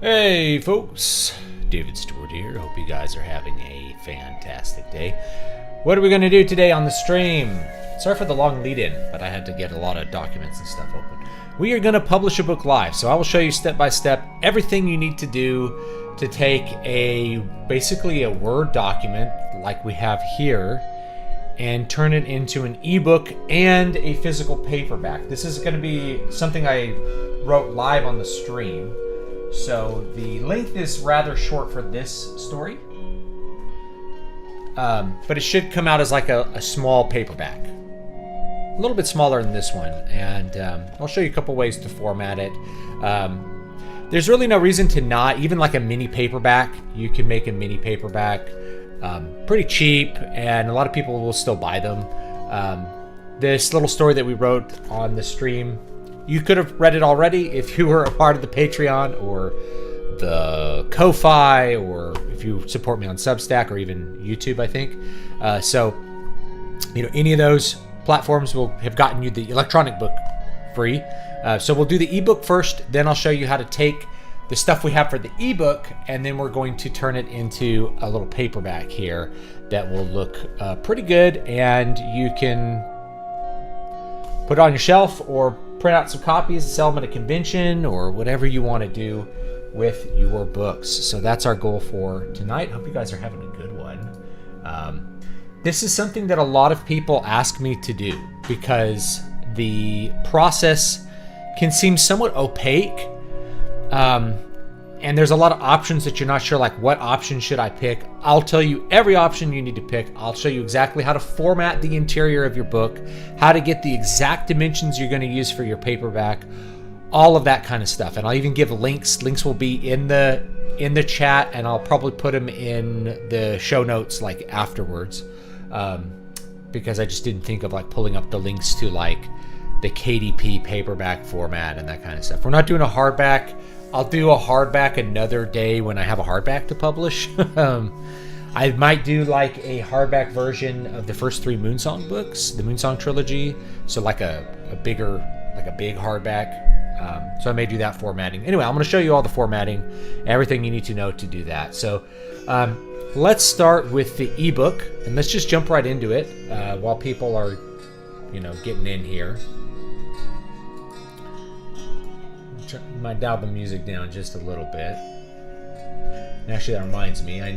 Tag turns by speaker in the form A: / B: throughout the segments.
A: Hey folks, David Stewart here. Hope you guys are having a fantastic day. What are we going to do today on the stream? Sorry for the long lead in, but I had to get a lot of documents and stuff open. We are going to publish a book live, so I will show you step by step everything you need to do to take basically a Word document like we have here and turn it into an ebook and a physical paperback. This is going to be something I wrote live on the stream. So the length is rather short for this story, but it should come out as like a small paperback, a little bit smaller than this one, and I'll show you a couple ways to format it. There's really no reason to not, even like a mini paperback, you can make a mini paperback pretty cheap, and a lot of people will still buy them. This little story that we wrote on the stream, you could have read it already if you were a part of the Patreon or the Ko-Fi, or if you support me on Substack or even YouTube, I think. So, any of those platforms will have gotten you the electronic book free. So we'll do the ebook first, then I'll show you how to take the stuff we have for the ebook, and then we're going to turn it into a little paperback here that will look pretty good, and you can put it on your shelf or print out some copies and sell them at a convention or whatever you want to do with your books. So that's our goal for tonight. Hope you guys are having a good one. This is something that a lot of people ask me to do because the process can seem somewhat opaque. And there's a lot of options that you're not sure, like what option should I pick? I'll tell you every option you need to pick. I'll show you exactly how to format the interior of your book, how to get the exact dimensions you're going to use for your paperback, all of that kind of stuff. And I'll even give links. Links will be in the chat, and I'll probably put them in the show notes like afterwards, because I just didn't think of like pulling up the links to like the KDP paperback format and that kind of stuff. We're not doing a hardback. I'll do a hardback another day when I have a hardback to publish. I might do like a hardback version of the first 3 Moonsong books, the Moonsong trilogy. So like a big hardback. So I may do that formatting. Anyway, I'm going to show you all the formatting, everything you need to know to do that. So let's start with the ebook, and let's just jump right into it while people are, getting in here. Might dial the music down just a little bit. And actually, that reminds me, I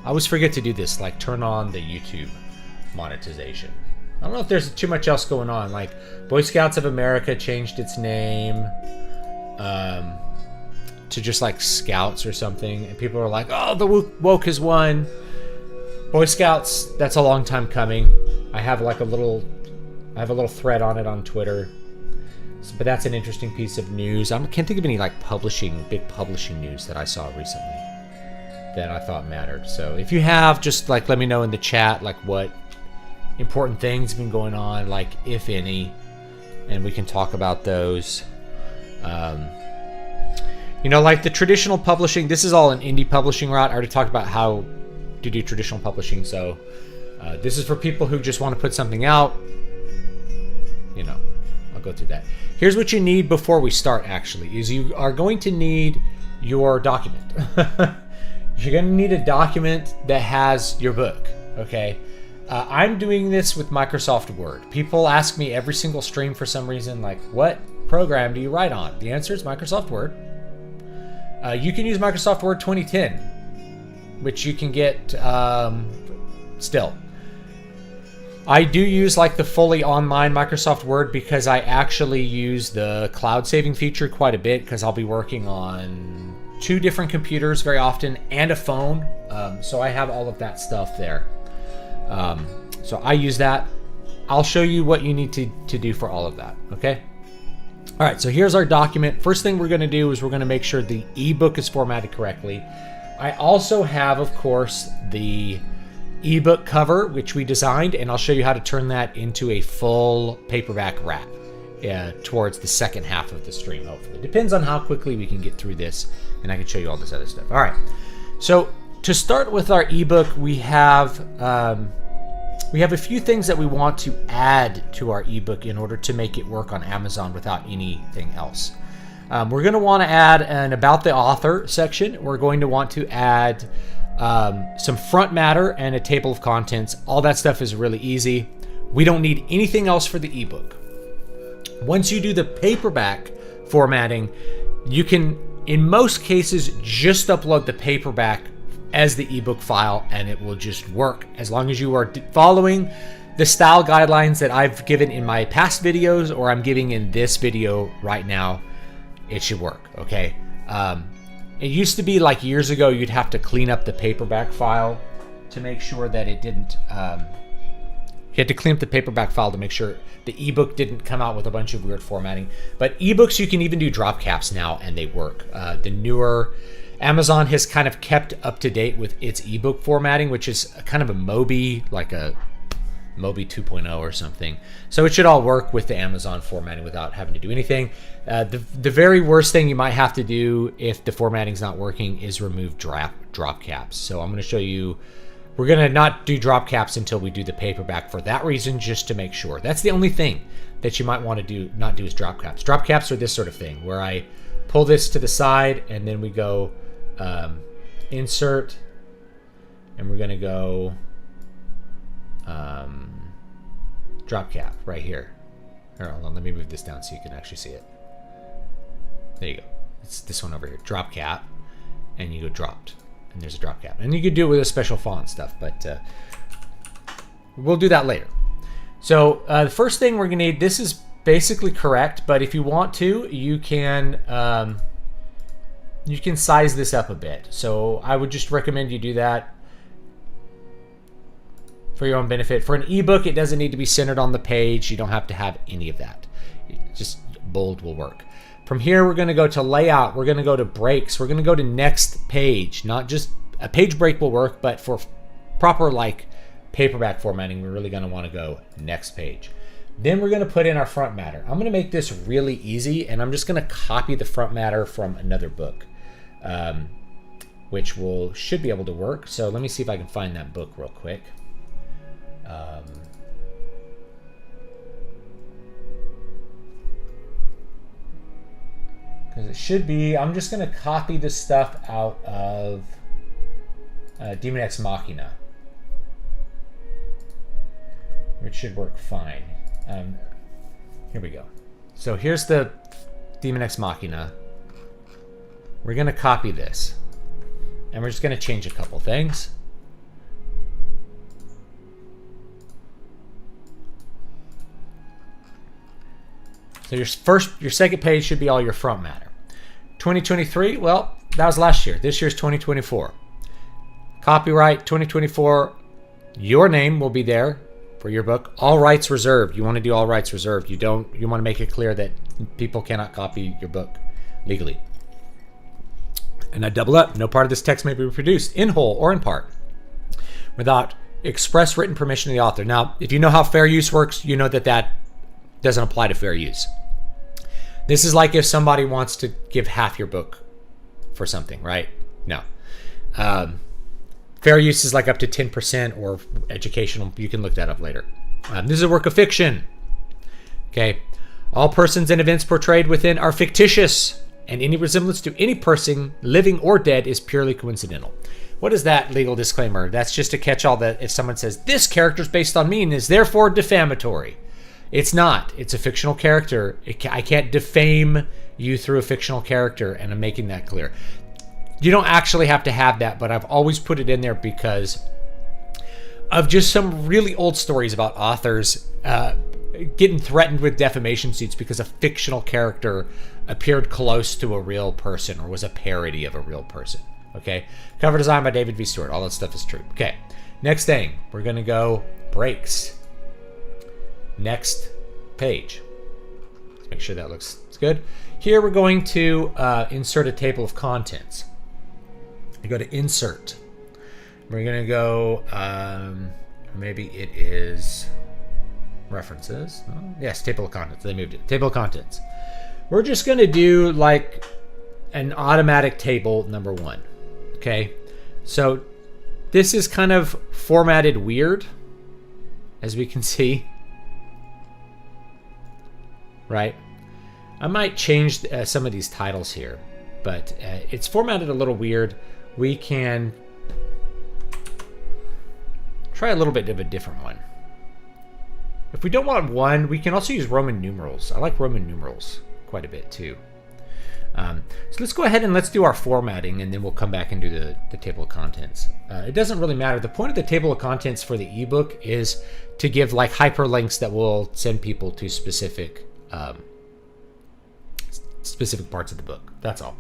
A: always forget to do this, like turn on the YouTube monetization. I don't know if there's too much else going on. Like Boy Scouts of America changed its name to just like Scouts or something, and people are like, "Oh, the woke has won." Boy Scouts, that's a long time coming. I have a little thread on it on Twitter. But that's an interesting piece of news. I can't think of any like big publishing news that I saw recently that I thought mattered. So if you have, just like let me know in the chat like what important things have been going on, like if any, and we can talk about those. Like the traditional publishing, this is all an indie publishing route. I already talked about how to do traditional publishing. So this is for people who just want to put something out. I'll go through that. Here's what you need before we start, actually, is you are going to need your document. You're going to need a document that has your book, okay? I'm doing this with Microsoft Word. People ask me every single stream for some reason, like, what program do you write on? The answer is Microsoft Word. You can use Microsoft Word 2010, which you can get still. I do use like the fully online Microsoft Word because I actually use the cloud saving feature quite a bit, because I'll be working on 2 different computers very often and a phone. So I have all of that stuff there. So I use that. I'll show you what you need to do for all of that. Okay. All right. So here's our document. First thing we're going to do is we're going to make sure the ebook is formatted correctly. I also have, of course, the ebook cover, which we designed, and I'll show you how to turn that into a full paperback wrap towards the second half of the stream, hopefully. Depends on how quickly we can get through this, and I can show you all this other stuff. All right, so to start with our ebook, we have a few things that we want to add to our ebook in order to make it work on Amazon without anything else. We're going to want to add an about the author section. We're going to want to add some front matter and a table of contents. All that stuff is really easy. We don't need anything else for the ebook. Once you do the paperback formatting, you can, in most cases, just upload the paperback as the ebook file and it will just work. As long as you are following the style guidelines that I've given in my past videos or I'm giving in this video right now, it should work, okay? It used to be like years ago, you'd have to clean up the paperback file to make sure that it didn't, you had to clean up the paperback file to make sure the ebook didn't come out with a bunch of weird formatting. But ebooks, you can even do drop caps now and they work. The newer Amazon has kind of kept up to date with its ebook formatting, which is kind of a Mobi, like a Mobi 2.0 or something. So it should all work with the Amazon formatting without having to do anything. The very worst thing you might have to do if the formatting's not working is remove drop caps. So I'm going to show you, we're going to not do drop caps until we do the paperback for that reason, just to make sure. That's the only thing that you might want to not do is drop caps. Drop caps are this sort of thing where I pull this to the side and then we go insert, and we're going to go drop cap right here. Here, hold on, let me move this down so you can actually see it. There you go. It's this one over here, drop cap, and you go dropped, and there's a drop cap. And you could do it with a special font stuff, but we'll do that later. So the first thing we're gonna need, this is basically correct, but if you want to, you can size this up a bit. So I would just recommend you do that for your own benefit. For an ebook, it doesn't need to be centered on the page. You don't have to have any of that. Just bold will work. From here, we're going to go to layout. We're going to go to breaks. We're going to go to next page. Not just a page break will work, but for proper like paperback formatting, we're really going to want to go next page. Then we're going to put in our front matter. I'm going to make this really easy, and I'm just going to copy the front matter from another book, which should be able to work. So let me see if I can find that book real quick. Because it should be, I'm just going to copy this stuff out of Demon X Machina, which should work fine. Here we go. So here's the Demon X Machina. We're going to copy this, and we're just going to change a couple things. So your second page should be all your front matter. 2023, well, that was last year. This year's 2024. Copyright 2024, your name will be there for your book. All rights reserved. You want to do all rights reserved. You want to make it clear that people cannot copy your book legally. And I double up. No part of this text may be reproduced in whole or in part without express written permission of the author. Now, if you know how fair use works, you know that doesn't apply to fair use. This is like if somebody wants to give half your book for something, right? No. Fair use is like up to 10% or educational. You can look that up later. This is a work of fiction. Okay. All persons and events portrayed within are fictitious, and any resemblance to any person, living or dead, is purely coincidental. What is that legal disclaimer? That's just to catch all that if someone says, this character is based on me and is therefore defamatory. It's not. It's a fictional character. I can't defame you through a fictional character, and I'm making that clear. You don't actually have to have that, but I've always put it in there because of just some really old stories about authors getting threatened with defamation suits because a fictional character appeared close to a real person or was a parody of a real person. Okay? Cover design by David V. Stewart. All that stuff is true. Okay. Next thing, we're going to go breaks. Next page. Let's make sure that looks good. Here we're going to insert a table of contents. You go to insert. We're going to go, maybe it is references. Oh, yes, table of contents. They moved it. Table of contents. We're just going to do like an automatic table number 1. Okay. So this is kind of formatted weird, as we can see. Right? I might change some of these titles here, but it's formatted a little weird. We can try a little bit of a different one. If we don't want one, we can also use Roman numerals. I like Roman numerals quite a bit too. So let's go ahead and let's do our formatting, and then we'll come back and do the table of contents. It doesn't really matter. The point of the table of contents for the ebook is to give like hyperlinks that will send people to specific parts of the book. That's all.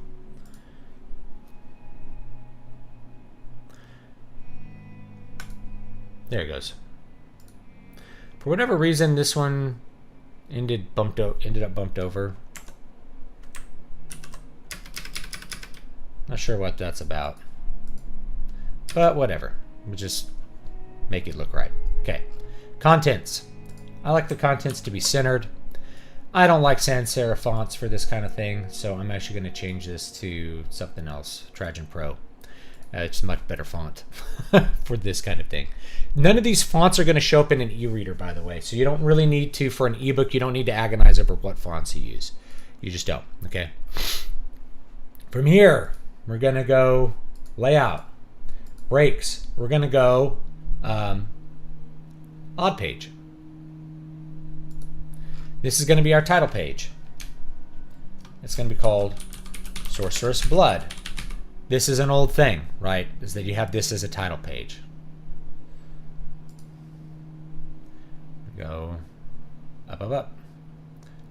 A: There it goes. For whatever reason, this one ended up bumped over. Not sure what that's about, but whatever. We'll just make it look right. Okay, contents. I like the contents to be centered. I don't like sans serif fonts for this kind of thing, so I'm actually going to change this to something else, Trajan Pro. It's a much better font for this kind of thing. None of these fonts are going to show up in an e-reader, by the way, so you don't really need to, for an ebook, you don't need to agonize over what fonts you use. You just don't, okay? From here, we're going to go layout, breaks. We're going to go odd page. This is going to be our title page. It's going to be called Sorceress Blood. This is an old thing, right? Is that you have this as a title page. Go up, up, up.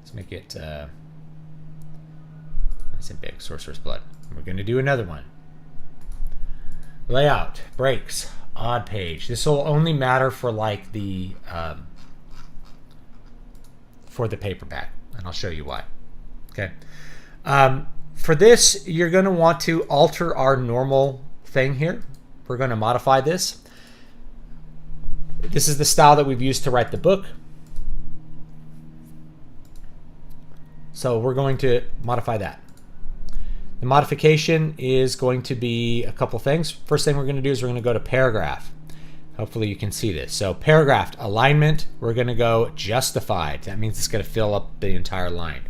A: Let's make it nice and big. Sorcerer's Blood. We're going to do another one. Layout, breaks, odd page. This will only matter for like the for the paperback, and I'll show you why. Okay. For this, you're going to want to alter our normal thing here. We're going to modify this. This is the style that we've used to write the book. So we're going to modify that. The modification is going to be a couple things. First thing we're going to do is we're going to go to paragraph. Hopefully you can see this. So paragraph alignment, we're going to go justified. That means it's going to fill up the entire line.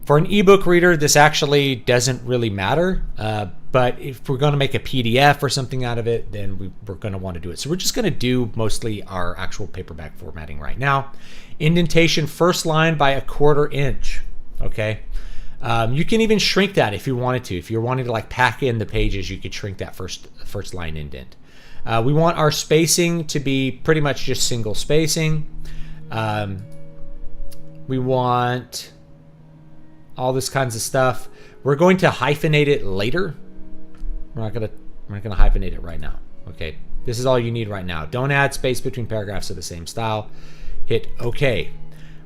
A: For an ebook reader, this actually doesn't really matter. But if we're going to make a PDF or something out of it, then we're going to want to do it. So we're just going to do mostly our actual paperback formatting right now. Indentation, first line by 1/4 inch. Okay. You can even shrink that if you wanted to. If you're wanting to like pack in the pages, you could shrink that first line indent. We want our spacing to be pretty much just single spacing. We want all this kinds of stuff. We're going to hyphenate it later. We're not gonna hyphenate it right now. Okay, this is all you need right now. Don't add space between paragraphs of the same style. Hit OK.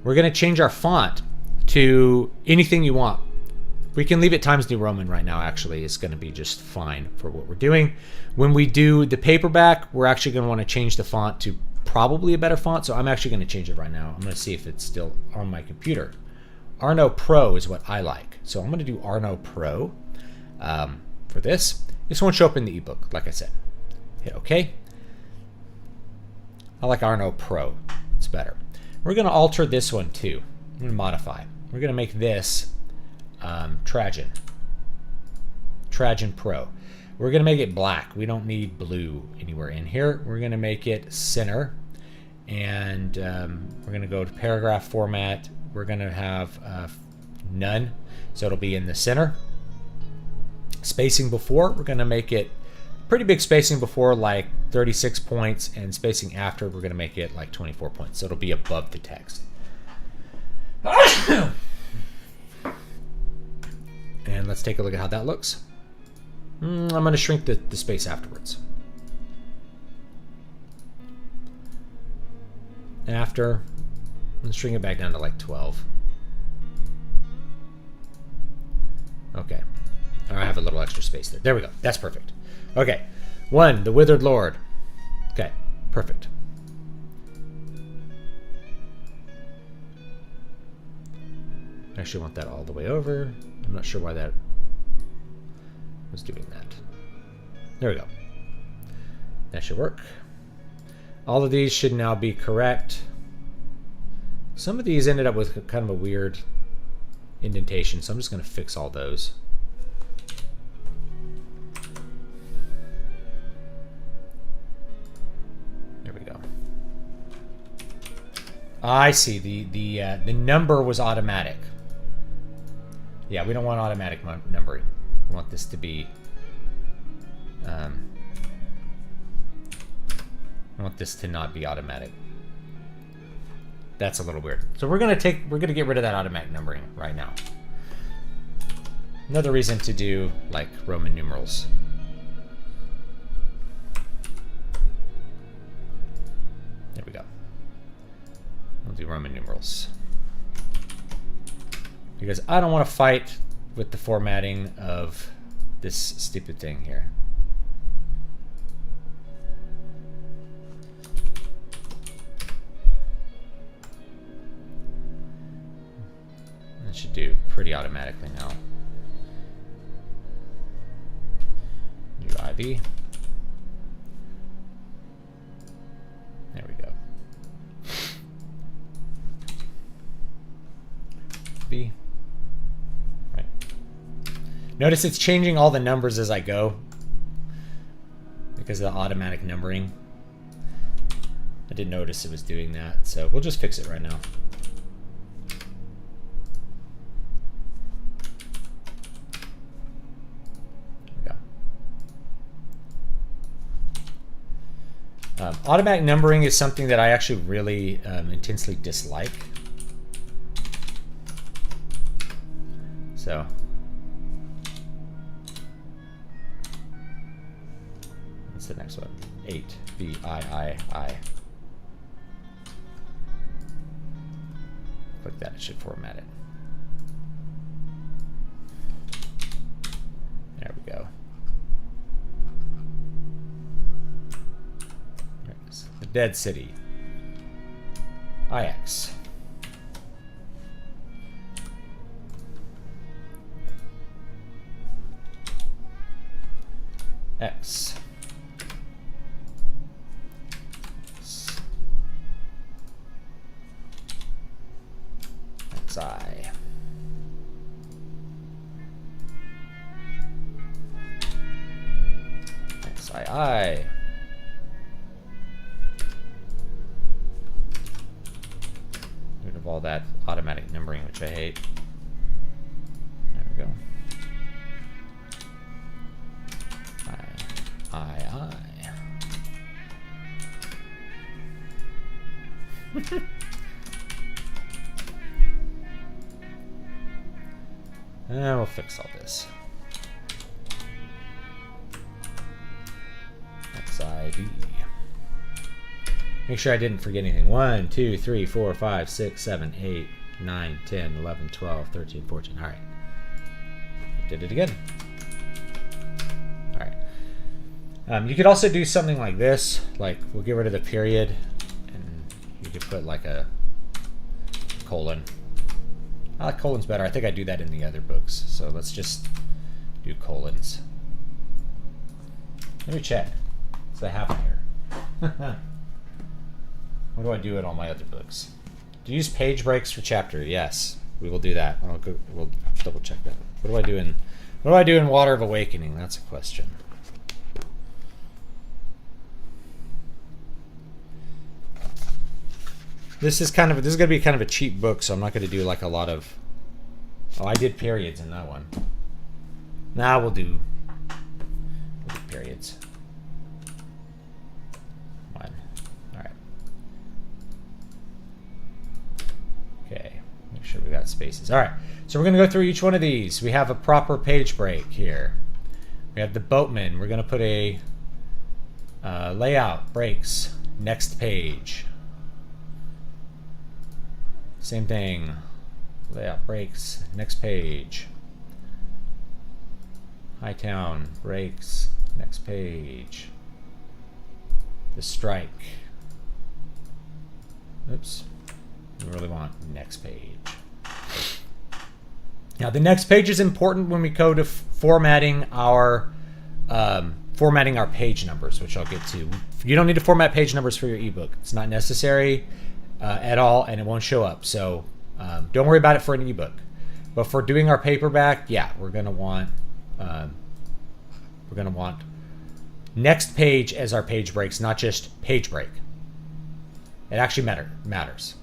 A: We're gonna change our font to anything you want. We can leave it Times New Roman right now. Actually, it's going to be just fine for what we're doing. When we do the paperback, we're actually going to want to change the font to probably a better font. So I'm actually going to change it right now. I'm going to see if it's still on my computer. Arno Pro is what I like. So I'm going to do Arno Pro for this. This won't show up in the ebook, like I said. Hit OK. I like Arno Pro. It's better. We're going to alter this one too. I'm going to modify. We're going to make this Trajan Pro. We're going to make it black. We don't need blue anywhere in here. We're going to make it center, and we're going to go to paragraph format. We're going to have none, so it'll be in the center. Spacing before, we're going to make it pretty big spacing before, like 36 points, and spacing after, we're going to make it like 24 points, so it'll be above the text. And let's take a look at how that looks. I'm going to shrink the space afterwards. After, let's shrink it back down to like 12. Okay. I have a little extra space there. There we go. That's perfect. Okay. 1, the Withered Lord. Okay. Perfect. I actually want that all the way over. I'm not sure why that was doing that. There we go. That should work. All of these should now be correct. Some of these ended up with kind of a weird indentation, so I'm just going to fix all those. There we go. I see. The number was automatic. Yeah, we don't want automatic numbering. We want this to be. I want this to not be automatic. That's a little weird. So we're gonna get rid of that automatic numbering right now. Another reason to do like Roman numerals. There we go. We'll do Roman numerals. Because I don't want to fight with the formatting of this stupid thing here. That should do pretty automatically now. Do IV. There we go. B. Right. Notice it's changing all the numbers as I go because of the automatic numbering. I didn't notice it was doing that, so we'll just fix it right now. Automatic numbering is something that I actually really intensely dislike. So, what's the next one? 8, V, I. Click that, it should format it. There we go. The Dead City. IX. X. XI. XII. Rid of all that automatic numbering, which I hate. There we go. I. And we'll fix all this. XIV. Make sure I didn't forget anything. 1, 2, 3, 4, 5, 6, 7, 8, 9, 10, 11, 12, 13, 14. All right. Did it again. All right. You could also do something like this. Like, we'll get rid of the period. And you could put like a colon. I like colons better. I think I do that in the other books. So let's just do colons. Let me check. So I have here. What do I do in all my other books? Do you use page breaks for chapter? Yes, we will do that. We'll double check that. What do I do in Water of Awakening? That's a question. This is going to be kind of a cheap book, so I'm not going to do like a lot of. Oh, I did periods in that one. Now we'll do periods. Okay, make sure we got spaces. All right, so we're going to go through each one of these. We have a proper page break here. We have the boatman. We're going to put a layout, breaks, next page. Same thing. Layout, breaks, next page. Hightown, breaks, next page. The strike. Oops. We really want next page. Now the next page is important when we go to formatting our page numbers, which I'll get to. You don't need to format page numbers for your ebook. It's not necessary at all, and it won't show up. So don't worry about it for an ebook. But for doing our paperback, yeah, we're gonna want next page as our page breaks, not just page break. It actually matters.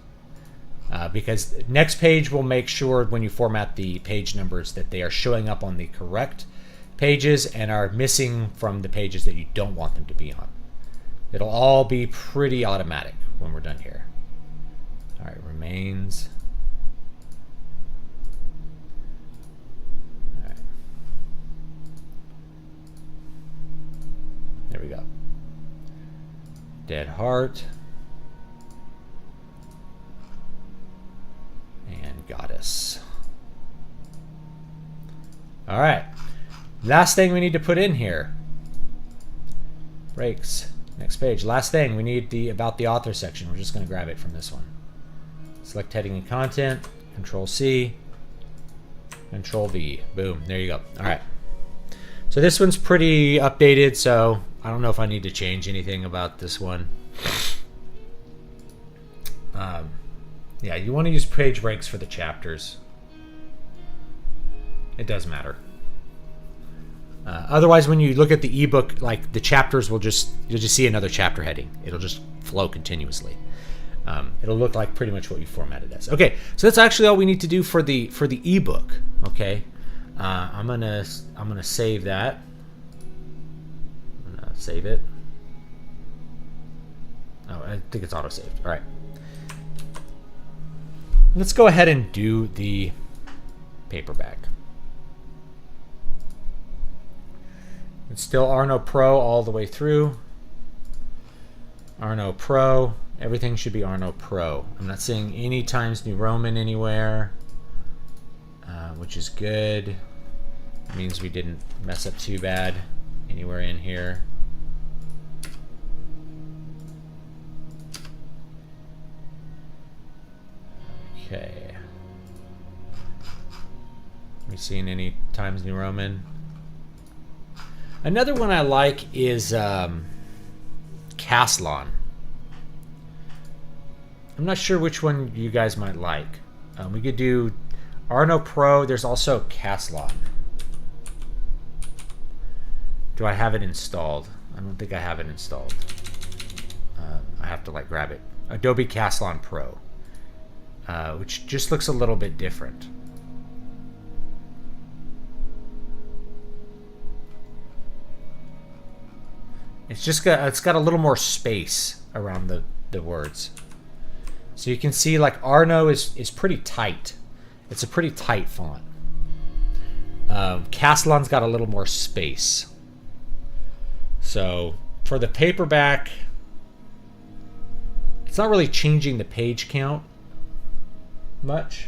A: Because next page will make sure when you format the page numbers that they are showing up on the correct pages and are missing from the pages that you don't want them to be on. It'll all be pretty automatic when we're done here. All right, remains. All right. There we go. Dead Heart. And Goddess. All right. Last thing we need to put in here. Breaks. Next page. Last thing we need the about the author section. We're just going to grab it from this one. Select heading and content. Control C. Control V. Boom. There you go. All right. So this one's pretty updated. So I don't know if I need to change anything about this one. Yeah, you want to use page breaks for the chapters. It does matter. Otherwise, when you look at the ebook, like the chapters will you'll just see another chapter heading. It'll just flow continuously. It'll look like pretty much what you formatted as. Okay, so that's actually all we need to do for the ebook. Okay, I'm gonna save that. I'm gonna save it. Oh, I think it's auto saved. All right. Let's go ahead and do the paperback. It's still Arno Pro all the way through. Arno Pro. Everything should be Arno Pro. I'm not seeing any Times New Roman anywhere, which is good. It means we didn't mess up too bad anywhere in here. Okay. Are we seeing any Times New Roman? Another one I like is Caslon. I'm not sure which one you guys might like. We could do Arno Pro. There's also Caslon. Do I have it installed? I don't think I have it installed. I have to like grab it. Adobe Caslon Pro. Which just looks a little bit different. It's got a little more space around the words. So you can see like Arno is pretty tight. It's a pretty tight font. Caslon's got a little more space. So for the paperback, it's not really changing the page count much.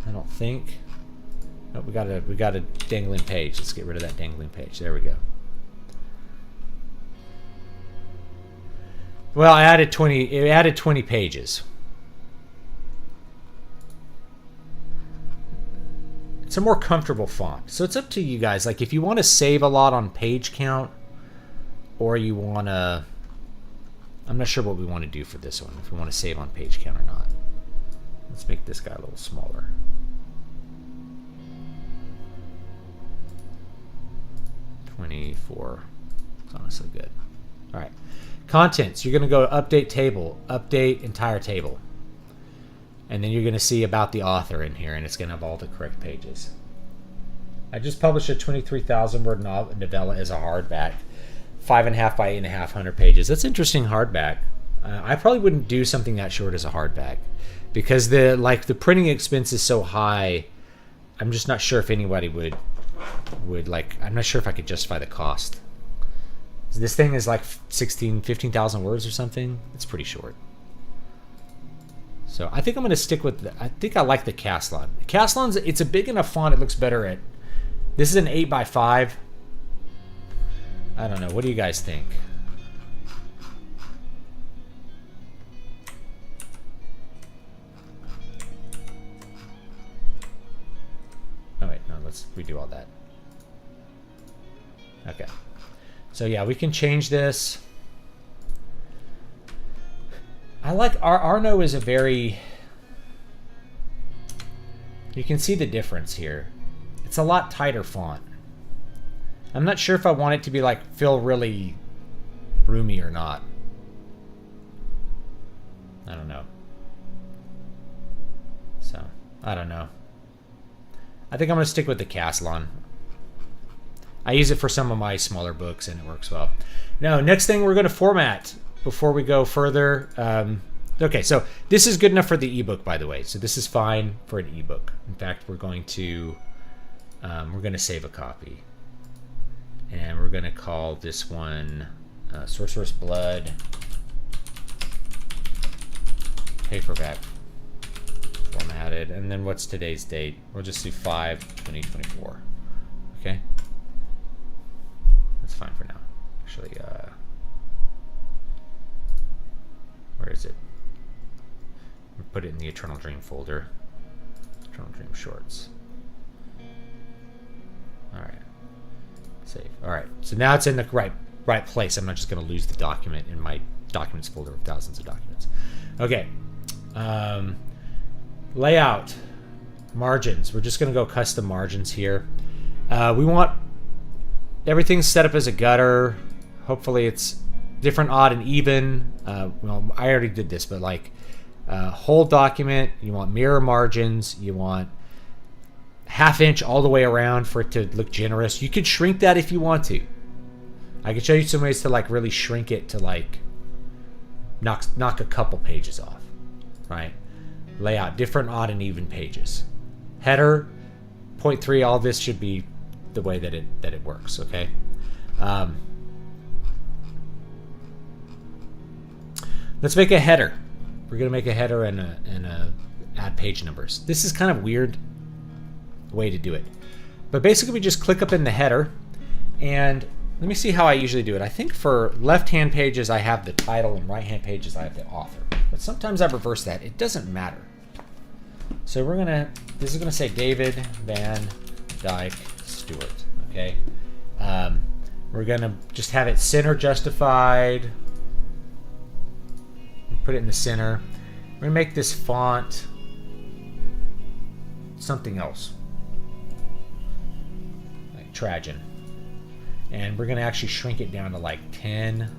A: I don't think. Oh, we got a dangling page. Let's get rid of that dangling page. There we go. Well, I added 20. It added 20 pages. It's a more comfortable font. So it's up to you guys. Like if you want to save a lot on page count, or you want to. I'm not sure what we want to do for this one. If we want to save on page count or not. Let's make this guy a little smaller. It's honestly good. All right. Contents. You're going to go update table, update entire table. And then you're going to see about the author in here, and it's going to have all the correct pages. I just published a 23,000 word novella as a hardback. 5.5 by 8.5, 100 pages. That's interesting hardback. I probably wouldn't do something that short as a hardback because the printing expense is so high. I'm just not sure if anybody would like. I'm not sure if I could justify the cost. This thing is like 15,000 words or something. It's pretty short. So I think I'm going to stick with. I think I like the Caslon. Caslon's it's a big enough font. It looks better at. This is an 8 by 5. I don't know. What do you guys think? Oh wait, no. Let's redo all that. Okay. So yeah, we can change this. I like Arno is a very, you can see the difference here. It's a lot tighter font. I'm not sure if I want it to be like feel really roomy or not. I don't know. So, I don't know. I think I'm going to stick with the Caslon. I use it for some of my smaller books and it works well. Now, next thing we're going to format before we go further. Okay, so this is good enough for the ebook, by the way. So this is fine for an ebook. In fact, we're going to save a copy. And we're going to call this one Sorcerous Blood paperback formatted. And then what's today's date? We'll just do 5/2024. Okay, that's fine for now. Actually, where is it? We'll put it in the Eternal Dream folder. Eternal Dream Shorts. All right. Save. All right. So now it's in the right place. I'm not just going to lose the document in my documents folder of thousands of documents. Okay. Layout. Margins. We're just going to go custom margins here. We want everything set up as a gutter. Hopefully it's different, odd, and even. Well, I already did this, but like whole document, you want mirror margins. You want 1/2 inch all the way around for it to look generous. You could shrink that if you want to. I could show you some ways to like really shrink it to like knock a couple pages off, right? Layout, different odd and even pages. Header, 0.3, all this should be the way that it works, okay? Let's make a header. We're gonna make a header and add page numbers. This is kind of weird way to do it, but basically we just click up in the header, and let me see how I usually do it. I think for left-hand pages I have the title, and right-hand pages I have the author, but sometimes I reverse that. It doesn't matter. So this is gonna say David Van Dyke Stewart. Okay, we're gonna just have it center justified. Put it in the center. We're gonna make this font something else, like Trajan, and we're gonna actually shrink it down to like 10,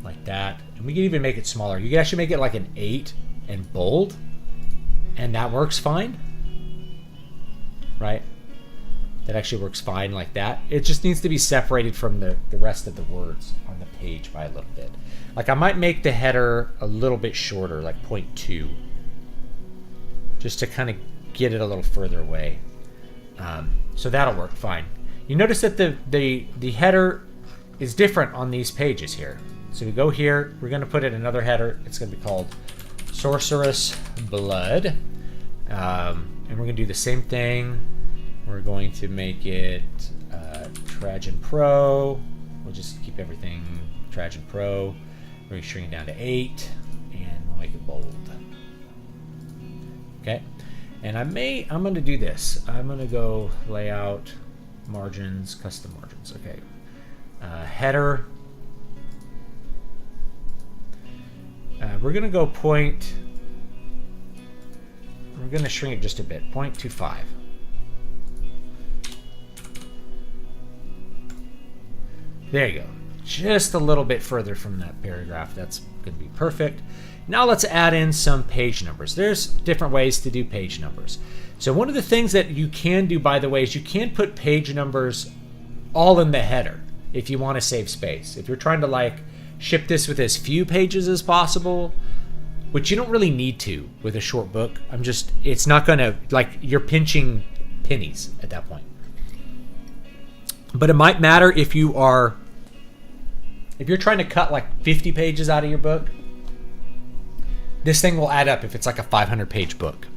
A: like that. And we can even make it smaller. You can actually make it like an 8 and bold, and that works fine, right? That actually works fine like that. It just needs to be separated from the rest of the words on the page by a little bit. Like I might make the header a little bit shorter, like 0.2, just to kind of get it a little further away. So that'll work fine. You notice that the header is different on these pages here. So we go here, we're going to put in another header. It's going to be called Sorcerous Blood. And we're going to do the same thing. We're going to make it Trajan Pro. We'll just keep everything Trajan Pro. We're going to shrink it down to 8, and we'll make it bold. Okay, and I'm going to do this. I'm going to go layout, margins, custom margins. Okay, header. We're going to go point. We're going to shrink it just a bit, 0.25. There you go. Just a little bit further from that paragraph. That's going to be perfect. Now let's add in some page numbers. There's different ways to do page numbers. So one of the things that you can do, by the way, is you can put page numbers all in the header if you want to save space. If you're trying to like ship this with as few pages as possible, which you don't really need to with a short book. It's not going to, like, you're pinching pennies at that point. But it might matter if you're trying to cut like 50 pages out of your book. This thing will add up if it's like a 500-page book.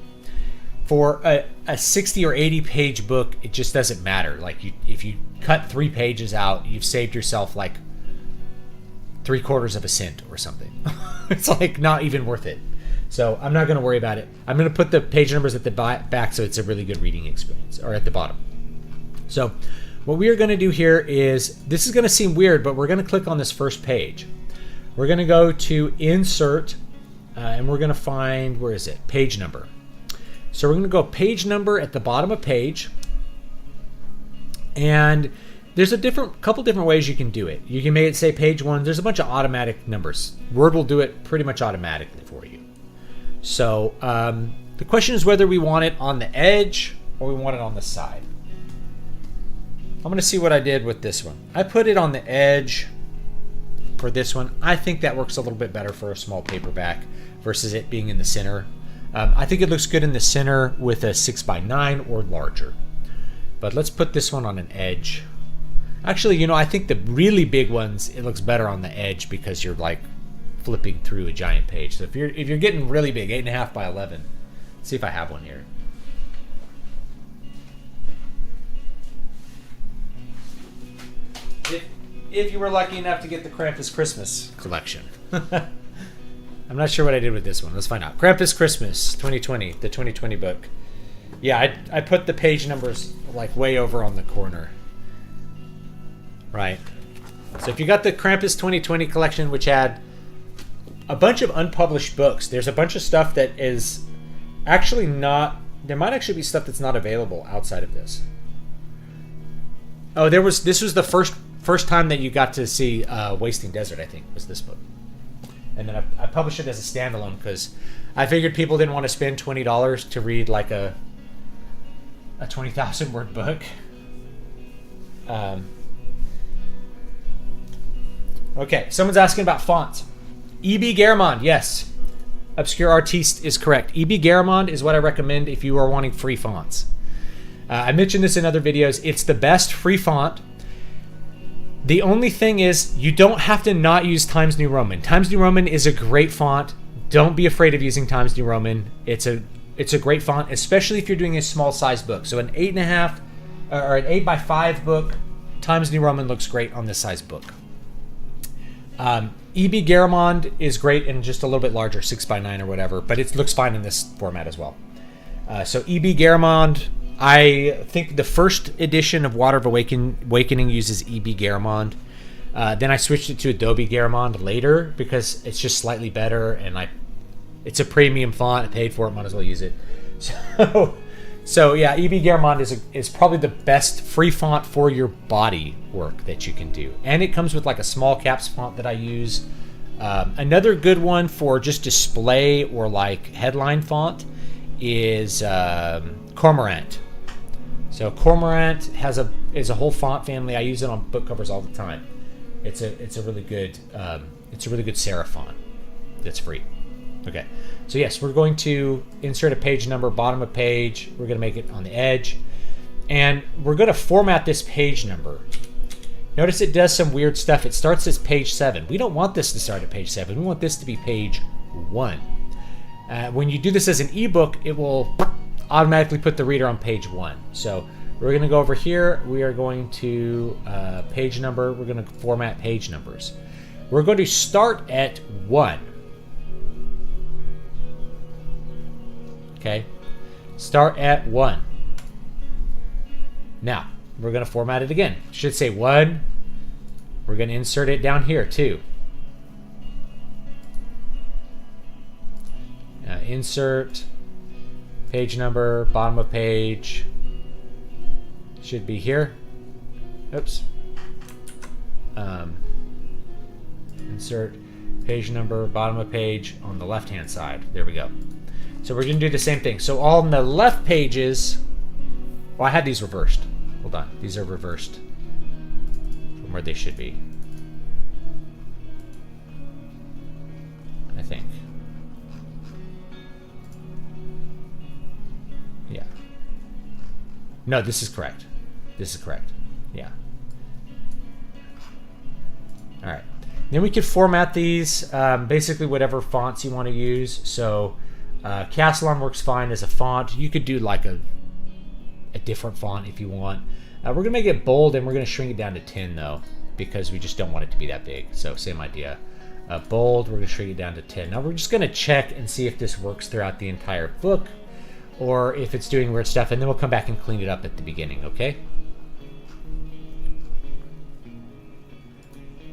A: For a 60 or 80-page book, it just doesn't matter. Like if you cut 3 pages out, you've saved yourself like 3/4 of a cent or something. It's like not even worth it. So I'm not going to worry about it. I'm going to put the page numbers at the back so it's a really good reading experience, or at the bottom. So what we are going to do here is, this is going to seem weird, but we're going to click on this first page. We're going to go to insert, and we're going to find, where is it? Page number. So we're going to go page number at the bottom of page. And there's a couple different ways you can do it. You can make it say page 1. There's a bunch of automatic numbers. Word will do it pretty much automatically for you. So the question is whether we want it on the edge or we want it on the side. I'm going to see what I did with this one. I put it on the edge for this one. I think that works a little bit better for a small paperback versus it being in the center. I think it looks good in the center with a 6x9 or larger. But let's put this one on an edge. Actually, you know, I think the really big ones, it looks better on the edge because you're like flipping through a giant page. So if you're getting really big, 8.5 by 11. Let's see if I have one here. If you were lucky enough to get the Krampus Christmas collection. I'm not sure what I did with this one. Let's find out. Krampus Christmas 2020, the 2020 book. Yeah, I put the page numbers like way over on the corner. Right. So if you got the Krampus 2020 collection, which had a bunch of unpublished books, there's a bunch of stuff that is actually not... There might actually be stuff that's not available outside of this. Oh, this was the first time that you got to see Wasting Desert, I think, was this book. And then I published it as a standalone because I figured people didn't want to spend $20 to read like a 20,000 word book. Okay, someone's asking about fonts. E.B. Garamond, yes. Obscure Artiste is correct. E.B. Garamond is what I recommend if you are wanting free fonts. I mentioned this in other videos. It's the best free font. The only thing is you don't have to not use Times New Roman. Times New Roman is a great font. Don't be afraid of using Times New Roman. It's a great font, especially if you're doing a small size book. So an 8.5 or an 8x5 book, Times New Roman looks great on this size book. E.B. Garamond is great in just a little bit larger, 6x9 or whatever, but it looks fine in this format as well. So E.B. Garamond, I think the first edition of Water of Awakening uses E.B. Garamond. Then I switched it to Adobe Garamond later because it's just slightly better, and it's a premium font. I paid for it, might as well use it. So yeah, E.B. Garamond is probably the best free font for your body work that you can do. And it comes with like a small caps font that I use. Another good one for just display or like headline font is Cormorant. So Cormorant is a whole font family. I use it on book covers all the time. It's a really good serif font that's free. Okay, so yes, we're going to insert a page number, bottom of page. We're going to make it on the edge. And we're going to format this page number. Notice it does some weird stuff. It starts as page 7. We don't want this to start at page 7. We want this to be page 1. When you do this as an ebook, it will automatically put the reader on page 1. So we're going to go over here. We are going to page number. We're going to format page numbers. We're going to start at 1. Okay, start at 1. Now, we're going to format it again. It should say 1. We're going to insert it down here, too. Insert, page number, bottom of page. Should be here. Oops. Insert, page number, bottom of page on the left-hand side. There we go. So we're going to do the same thing. So on the left pages, well, I had these reversed. Hold on. These are reversed from where they should be, I think. Yeah. No, this is correct. This is correct. Yeah. All right. Then we could format these, basically whatever fonts you want to use. So Castellan works fine as a font. You could do like a different font if you want. We're going to make it bold, and we're going to shrink it down to 10, though, because we just don't want it to be that big. So same idea. Bold, we're going to shrink it down to 10. Now we're just going to check and see if this works throughout the entire book or if it's doing weird stuff, and then we'll come back and clean it up at the beginning, okay?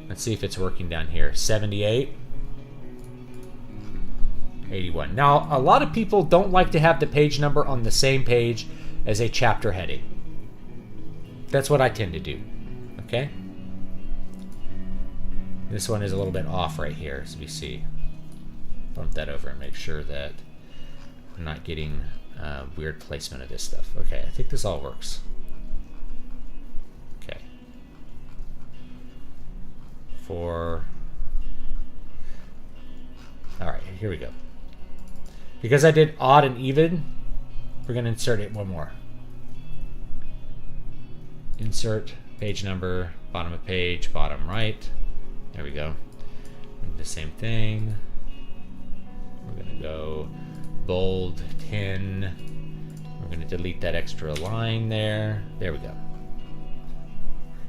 A: Let's see if it's working down here. 78. 81. Now, a lot of people don't like to have the page number on the same page as a chapter heading. That's what I tend to do. Okay? This one is a little bit off right here, as we see. Bump that over and make sure that we're not getting weird placement of this stuff. Okay, I think this all works. Okay. All right, here we go. Because I did odd and even, we're going to insert it one more. Insert page number, bottom of page, bottom right. There we go. The same thing. We're going to go bold 10. We're going to delete that extra line there. There we go.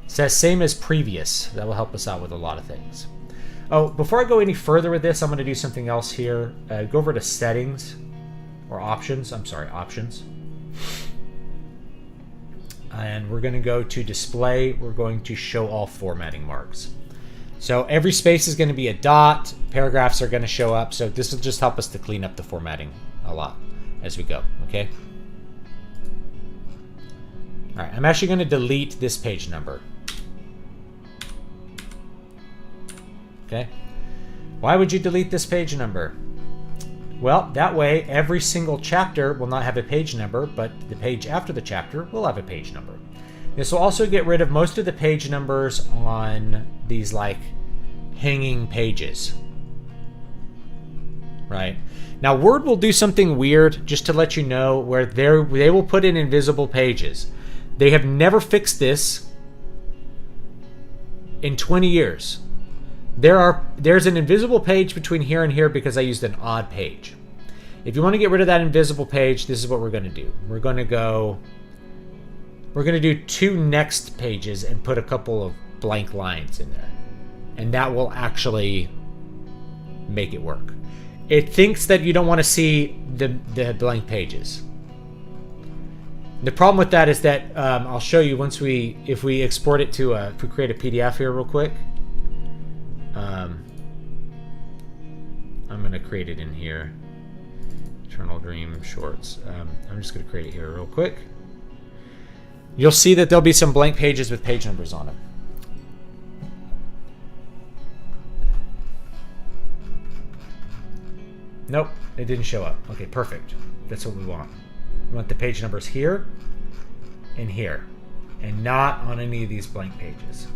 A: It says same as previous. That will help us out with a lot of things. Oh, before I go any further with this, I'm going to do something else here. Go over to settings or options. I'm sorry, options. And we're going to go to display. We're going to show all formatting marks. So every space is going to be a dot. Paragraphs are going to show up. So this will just help us to clean up the formatting a lot as we go. Okay. All right. I'm actually going to delete this page number. Okay. Why would you delete this page number? Well, that way every single chapter will not have a page number, but the page after the chapter will have a page number. This will also get rid of most of the page numbers on these like hanging pages. Right? Now Word will do something weird just to let you know where they will put in invisible pages. They have never fixed this in 20 years. There's an invisible page between here and here because I used an odd page. If you want to get rid of that invisible page, this is what we're going to do. We're going to do 2 next pages and put a couple of blank lines in there. And that will actually make it work. It thinks that you don't want to see the blank pages. The problem with that is that I'll show you if we export it to if we create a PDF here real quick. I'm going to create it in here. Eternal Dream Shorts. I'm just going to create it here real quick. You'll see that there'll be some blank pages with page numbers on them. Nope, it didn't show up. Okay, perfect. That's what we want. We want the page numbers here and here, and not on any of these blank pages.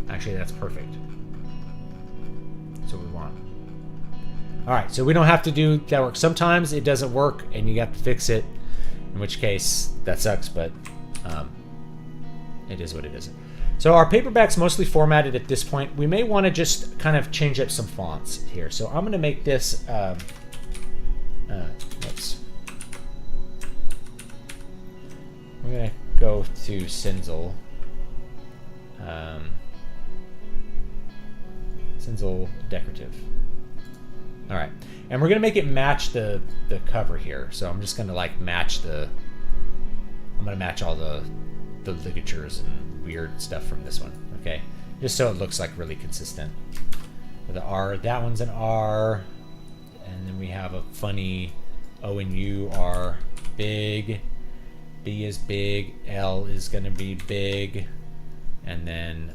A: Actually, that's perfect. That's what we want. All right, so we don't have to do that work. Sometimes it doesn't work, and you have to fix it. In which case, that sucks, but it is what it is. So our paperback's mostly formatted at this point. We may want to just kind of change up some fonts here. So I'm going to make this. We're going to go to Cinzel. Cinzel Decorative. All right, and we're gonna make it match the cover here. So I'm just gonna like match I'm gonna match all the ligatures and weird stuff from this one. Okay, just so it looks like really consistent. The R, that one's an R, and then we have a funny O and U are big. B is big. L is gonna be big, and then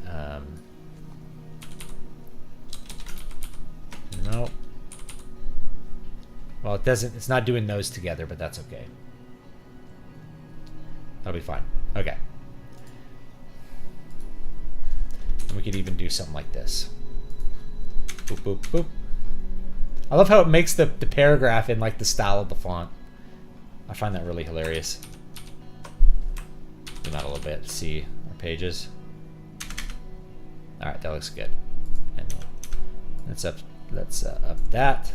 A: no. Well, it doesn't. It's not doing those together, but that's okay. That'll be fine. Okay. And we could even do something like this. Boop, boop, boop. I love how it makes the paragraph in like the style of the font. I find that really hilarious. Zoom out a little bit to see our pages. All right, that looks good. And let's up that.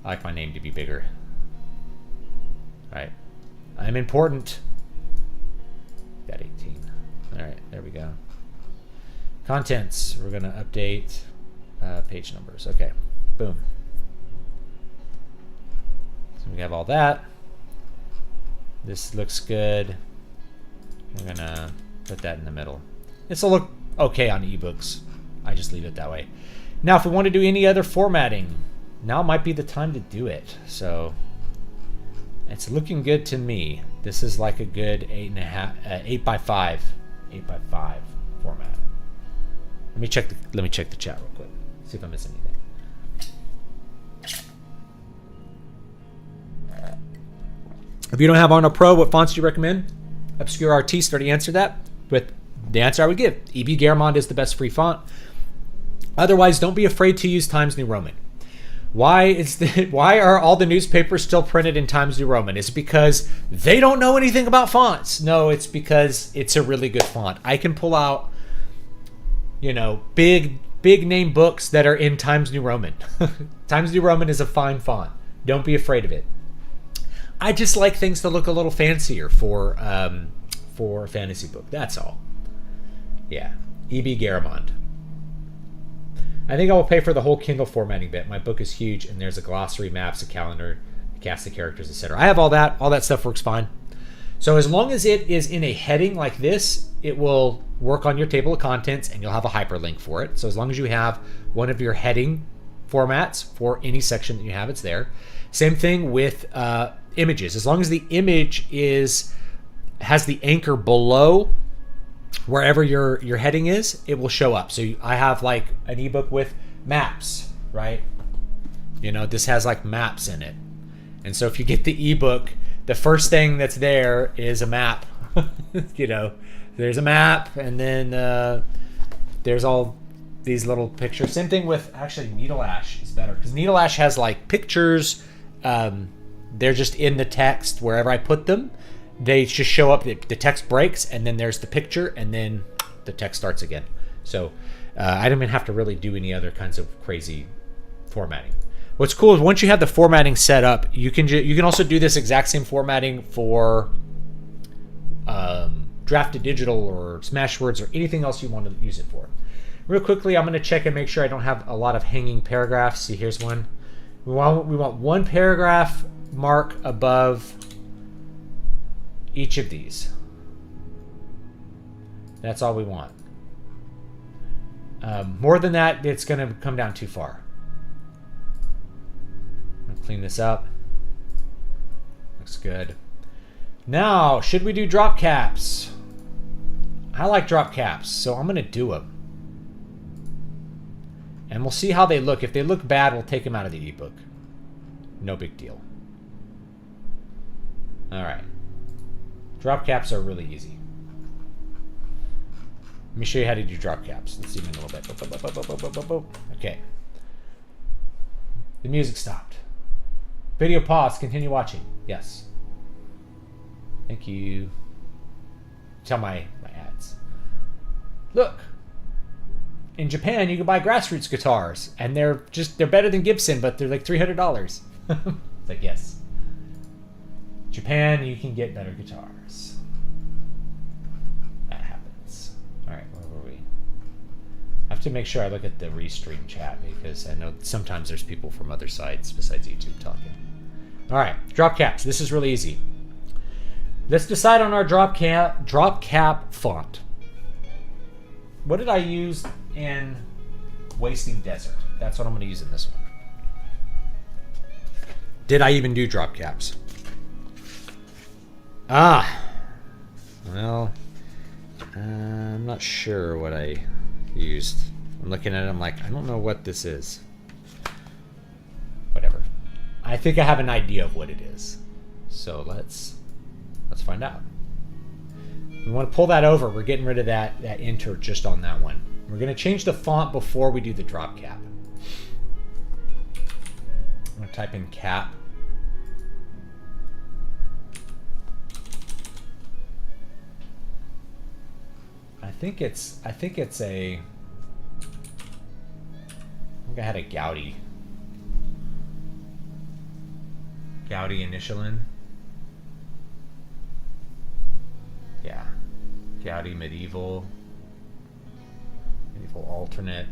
A: I like my name to be bigger. All right, I'm important. Got 18. All right, there we go. Contents, we're gonna update page numbers. Okay, boom. So we have all that. This looks good. We're gonna put that in the middle. This will look okay on ebooks. I just leave it that way. Now, if we want to do any other formatting, now might be the time to do it. So it's looking good to me. This is like a good 8 by 5 format. Let me check the chat real quick. See if I miss anything. If you don't have Arnold Pro, what fonts do you recommend? Obscure Artiste already answered that with the answer I would give. E.B. Garamond is the best free font. Otherwise, don't be afraid to use Times New Roman. Why are all the newspapers still printed in Times New Roman? Is it because they don't know anything about fonts? No, it's because it's a really good font. I can pull out, big name books that are in Times New Roman. Times New Roman is a fine font. Don't be afraid of it. I just like things to look a little fancier for a fantasy book. That's all. Yeah, E.B. Garamond. I think I will pay for the whole Kindle formatting bit. My book is huge, and there's a glossary, maps, a calendar, a cast of characters, etc. I have all that. All that stuff works fine. So as long as it is in a heading like this, it will work on your table of contents, and you'll have a hyperlink for it. So as long as you have one of your heading formats for any section that you have, it's there. Same thing with images. As long as the image has the anchor below wherever your heading is, it will show up. So I have like an ebook with maps, right? This has like maps in it. And so if you get the ebook, the first thing that's there is a map. There's a map, and then there's all these little pictures. Same thing with, actually, Needle Ash is better, because Needle Ash has like pictures. They're just in the text wherever I put them. They just show up, the text breaks, and then there's the picture, and then the text starts again. So I don't even have to really do any other kinds of crazy formatting. What's cool is once you have the formatting set up, you can also do this exact same formatting for Drafted Digital or Smashwords or anything else you want to use it for. Real quickly, I'm going to check and make sure I don't have a lot of hanging paragraphs. See, here's one. We want one paragraph mark above each of these. That's all we want. More than that, it's going to come down too far. I'm going to clean this up. Looks good. Now, should we do drop caps? I like drop caps, so I'm going to do them. And we'll see how they look. If they look bad, we'll take them out of the ebook. No big deal. All right. Drop caps are really easy. Let me show you how to do drop caps. Let's see in a little bit. Okay. The music stopped. Video pause. Continue watching. Yes. Thank you. Tell my ads. Look. In Japan, you can buy grassroots guitars, and they're better than Gibson, but they're like $300. It's like, yes. Japan, you can get better guitars. That happens. All right, where were we? I have to make sure I look at the Restream chat, because I know sometimes there's people from other sites besides YouTube talking. All right, drop caps. This is really easy. Let's decide on our drop cap font. What did I use in Wasting Desert? That's what I'm going to use in this one. Did I even do drop caps? Well, I'm not sure what I used. I'm looking at it, I'm like, I don't know what this is. Whatever. I think I have an idea of what it is. So let's find out. We want to pull that over. We're getting rid of that enter just on that one. We're going to change the font before we do the drop cap. I'm going to type in cap. I think I had a Gaudi initial in. Yeah. Gaudi medieval alternate.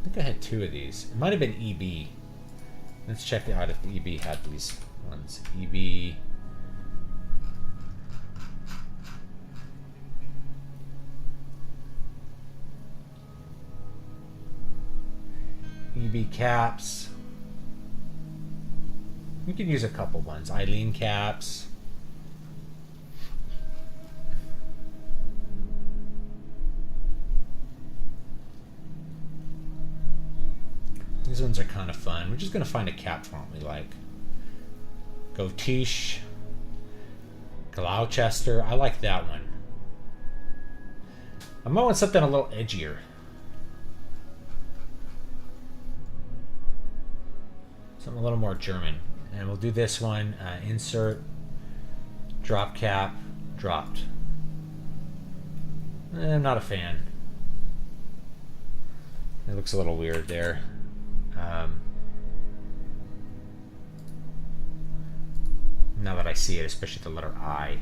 A: I think I had two of these. It might have been EB. Let's check out if the EB had these ones. EB. WB caps. You can use a couple ones. Eileen caps. These ones are kind of fun. We're just going to find a cap font we like. Gotiche. Gloucester. I like that one. I might want something a little edgier. Something a little more German. And we'll do this one. Insert. Drop cap. Dropped. I'm not a fan. It looks a little weird there. Now that I see it, especially the letter I.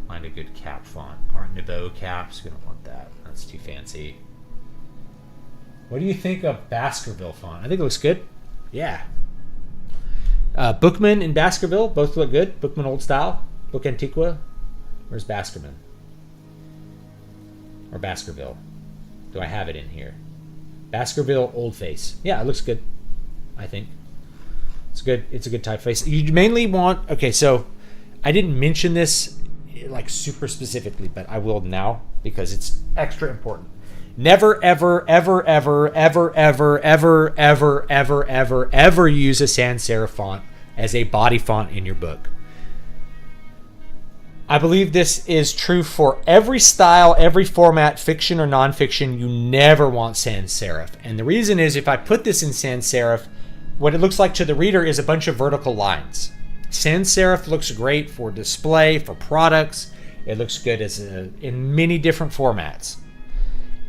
A: Find a good cap font. Art Nouveau caps. We don't want that. That's too fancy. What do you think of Baskerville font? I think it looks good. Yeah. Bookman and Baskerville both look good. Bookman Old Style. Book Antiqua. Where's Baskerman? Or Baskerville? Do I have it in here? Baskerville Old Face. Yeah, it looks good. I think. It's good. It's a good typeface. You mainly want... Okay, so I didn't mention this like super specifically, but I will now because it's extra important. Never, ever, ever, ever, ever, ever, ever, ever, ever, ever, ever use a sans serif font as a body font in your book. I believe this is true for every style, every format, fiction or nonfiction. You never want sans serif. And the reason is if I put this in sans serif, what it looks like to the reader is a bunch of vertical lines. Sans serif looks great for display, for products. It looks good in many different formats.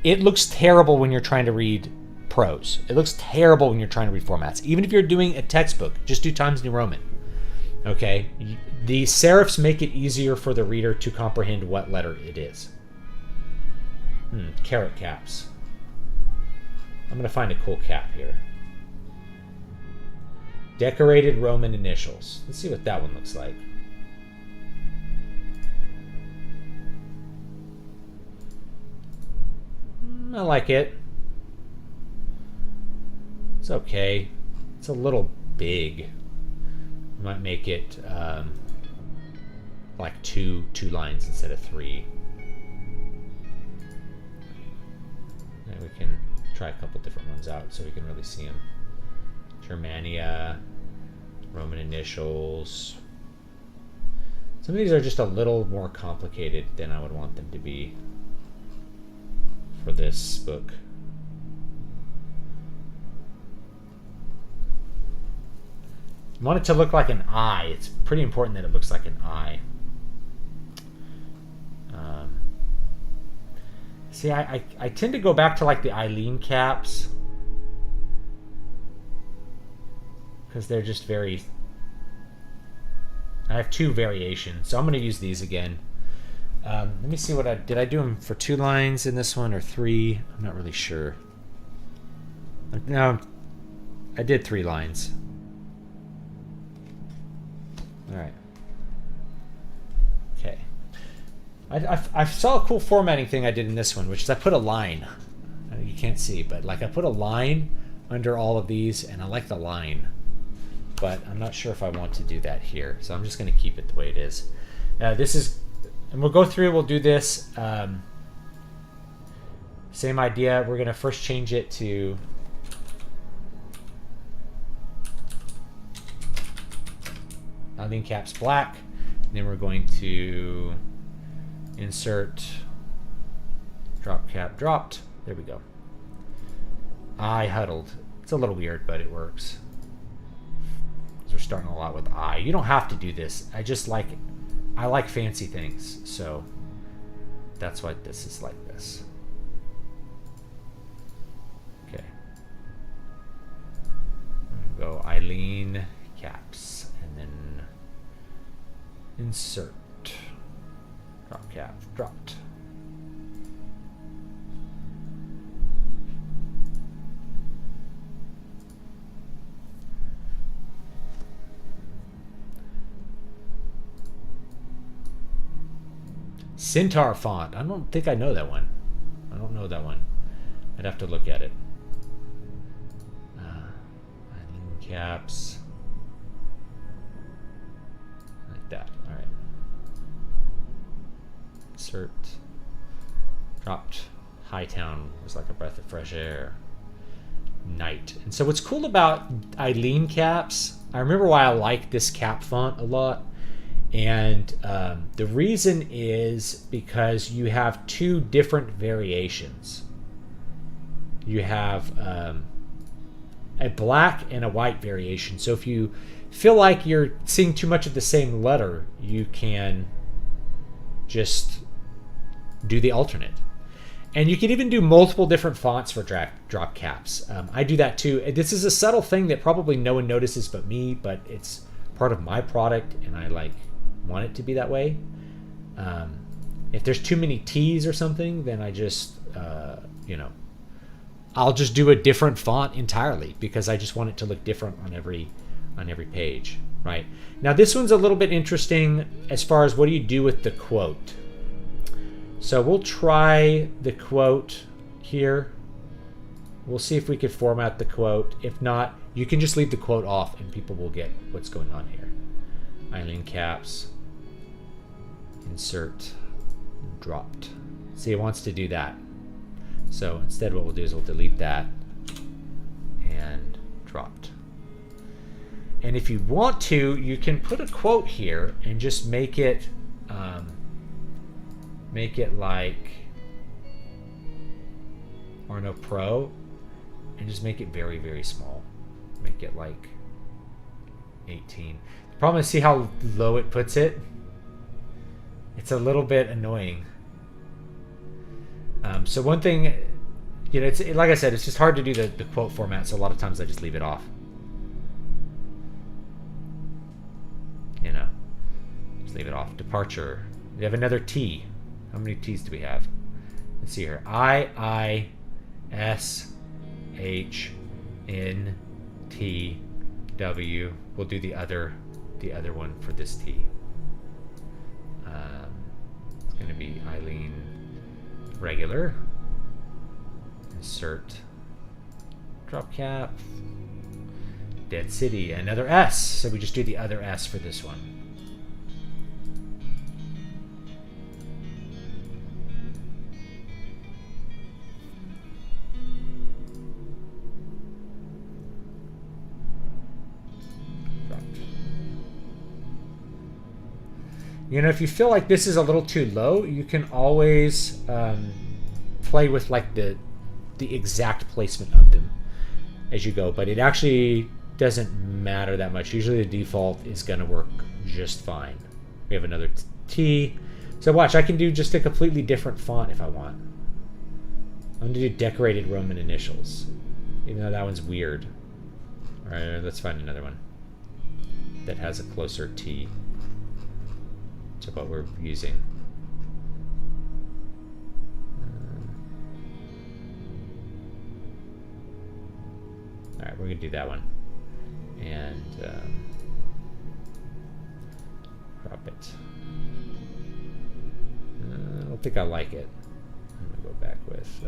A: It looks terrible when you're trying to read prose. It looks terrible when you're trying to read formats. Even if you're doing a textbook, just do Times New Roman. Okay? The serifs make it easier for the reader to comprehend what letter it is. Carrot caps. I'm going to find a cool cap here. Decorated Roman initials. Let's see what that one looks like. I like it. It's okay. It's a little big. I might make it like two lines instead of 3. And we can try a couple different ones out so we can really see them. Germania, Roman initials. Some of these are just a little more complicated than I would want them to be for this book. I want it to look like an I. It's pretty important that it looks like an I. See, I tend to go back to like the Eileen caps because they're just very... I have 2 variations, so I'm going to use these again. Let me see what did I do them for 2 lines in this one or 3? I'm not really sure. No, I did 3 lines. All right. Okay. I saw a cool formatting thing I did in this one, which is I put a line. You can't see, but like I put a line under all of these, and I like the line. But I'm not sure if I want to do that here, so I'm just going to keep it the way it is. This is, and we'll go through, we'll do this. Same idea. We're going to first change it to Eileen caps black. And then we're going to insert drop cap dropped. There we go. I huddled. It's a little weird, but it works. We're starting a lot with I. You don't have to do this. I like fancy things, so that's why this is like this. Okay. I'm gonna go Eileen caps and then insert drop cap dropped. Centaur font. I don't think I know that one. I don't know that one. I'd have to look at it. caps. Like that. All right. Insert. Dropped. Hightown was like a breath of fresh air. Night. And so what's cool about Eileen caps, I remember why I like this cap font a lot. And the reason is because you have two different variations. You have a black and a white variation. So if you feel like you're seeing too much of the same letter, you can just do the alternate. And you can even do multiple different fonts for drop caps. I do that too. This is a subtle thing that probably no one notices but me, but it's part of my product and I want it to be that way. If there's too many T's or something, then I just, I'll just do a different font entirely because I just want it to look different on every page, right? Now this one's a little bit interesting as far as what do you do with the quote. So we'll try the quote here. We'll see if we can format the quote. If not, you can just leave the quote off and people will get what's going on here. Eileen caps. Insert. Dropped. See, it wants to do that. So instead what we'll do is we'll delete that and dropped. And if you want to, you can put a quote here and just make it like Arno Pro and just make it very, very small. Make it like 18. The problem is, see how low it puts it? It's a little bit annoying. So one thing, it's like I said, it's just hard to do the quote format, so a lot of times I just leave it off. Just leave it off. Departure. We have another T. How many T's do we have? Let's see here. I, S, H, N, T, W. We'll do the other one for this T. It's going to be Eileen regular. Insert. Drop cap. Dead City. Another S. So we just do the other S for this one. If you feel like this is a little too low, you can always play with like the exact placement of them as you go, but it actually doesn't matter that much. Usually the default is going to work just fine. We have another T. So watch, I can do just a completely different font if I want. I'm going to do decorated Roman initials, even though that one's weird. All right, let's find another one that has a closer T to what we're using. All right, we're gonna do that one, and drop it. I don't think I like it. I'm gonna go back with.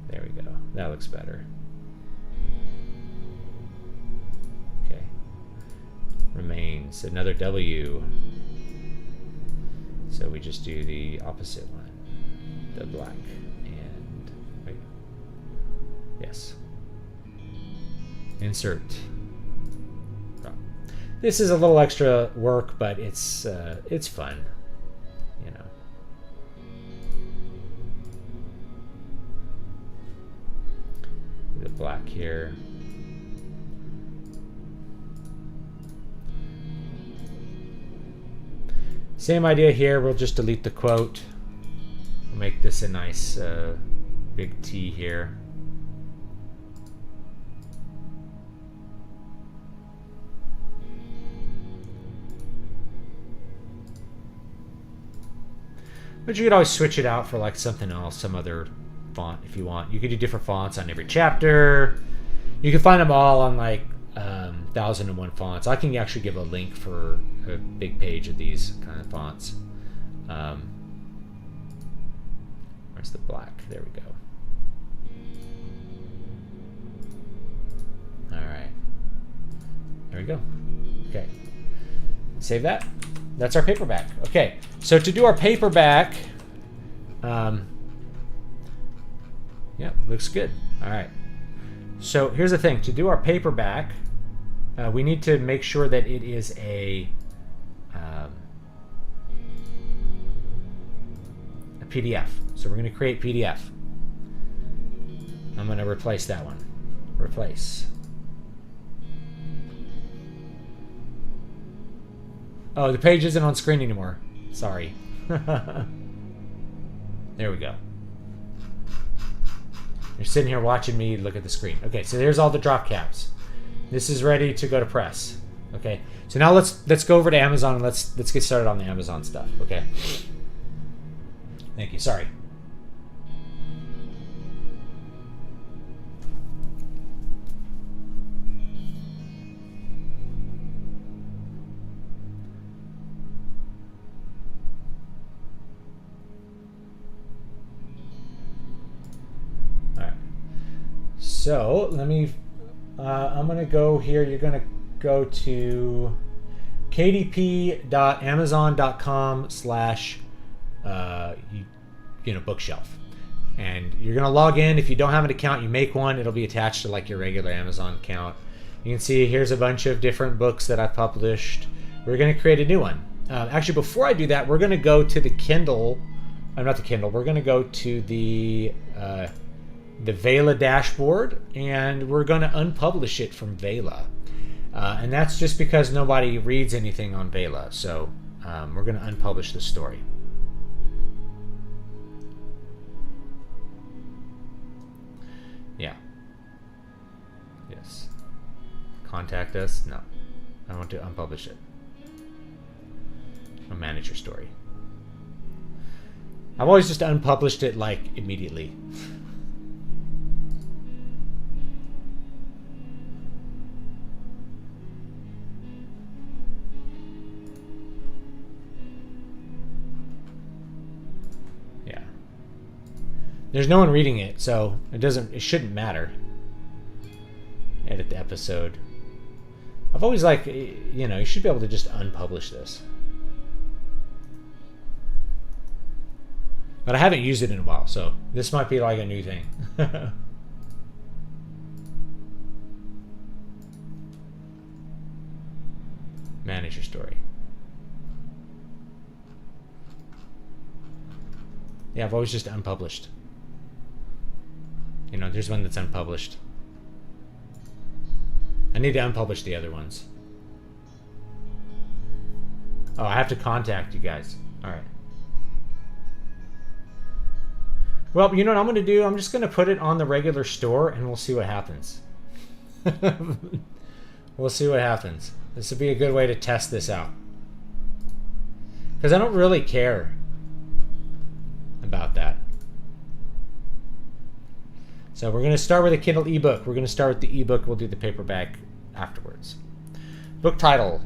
A: There we go. That looks better. Remains another W, so we just do the opposite one, the black, and wait, yes, insert. This is a little extra work, but it's fun, the black here. Same idea here. We'll just delete the quote. We'll make this a nice big T here. But you could always switch it out for like something else, some other font if you want. You could do different fonts on every chapter. You can find them all on like 1001 fonts. I can actually give a link for a big page of these kind of fonts. All Where's the black? There we go. All right. There we go. Okay. Save that. That's our paperback. Okay. So to do our paperback, yeah, looks good. All right. So here's the thing. To do our paperback, we need to make sure that it is a PDF. So we're going to create PDF. I'm going to replace that one. Replace. Oh, the page isn't on screen anymore. Sorry. There we go. You're sitting here watching me look at the screen. Okay, so there's all the drop caps. This is ready to go to press. Okay, so now let's go over to Amazon and let's get started on the Amazon stuff. Okay. Thank you. Sorry. All right. So let me. I'm gonna go here. You're gonna go to kdp.amazon.com/bookshelf, and you're gonna log in. If you don't have an account, you make one. It'll be attached to like your regular Amazon account. You can see here's a bunch of different books that I've published. We're gonna create a new one. Actually, before I do that, we're gonna go to the Kindle. Not the Kindle. We're gonna go to the Vela dashboard, and we're going to unpublish it from Vela. And that's just because nobody reads anything on Vela. So we're going to unpublish the story. Yeah. Yes. Contact us? No. I want to unpublish it. I'll manage your story. I've always just unpublished it like immediately. There's no one reading it, so it shouldn't matter. Edit the episode. I've always you should be able to just unpublish this. But I haven't used it in a while, so this might be like a new thing. Manage your story. Yeah, I've always just unpublished. There's one that's unpublished. I need to unpublish the other ones. Oh, I have to contact you guys. All right. Well, you know what I'm going to do? I'm just going to put it on the regular store, and we'll see what happens. We'll see what happens. This would be a good way to test this out. Because I don't really care about that. So we're going to start with a Kindle ebook. We're going to start with the ebook. We'll do the paperback afterwards. Book title: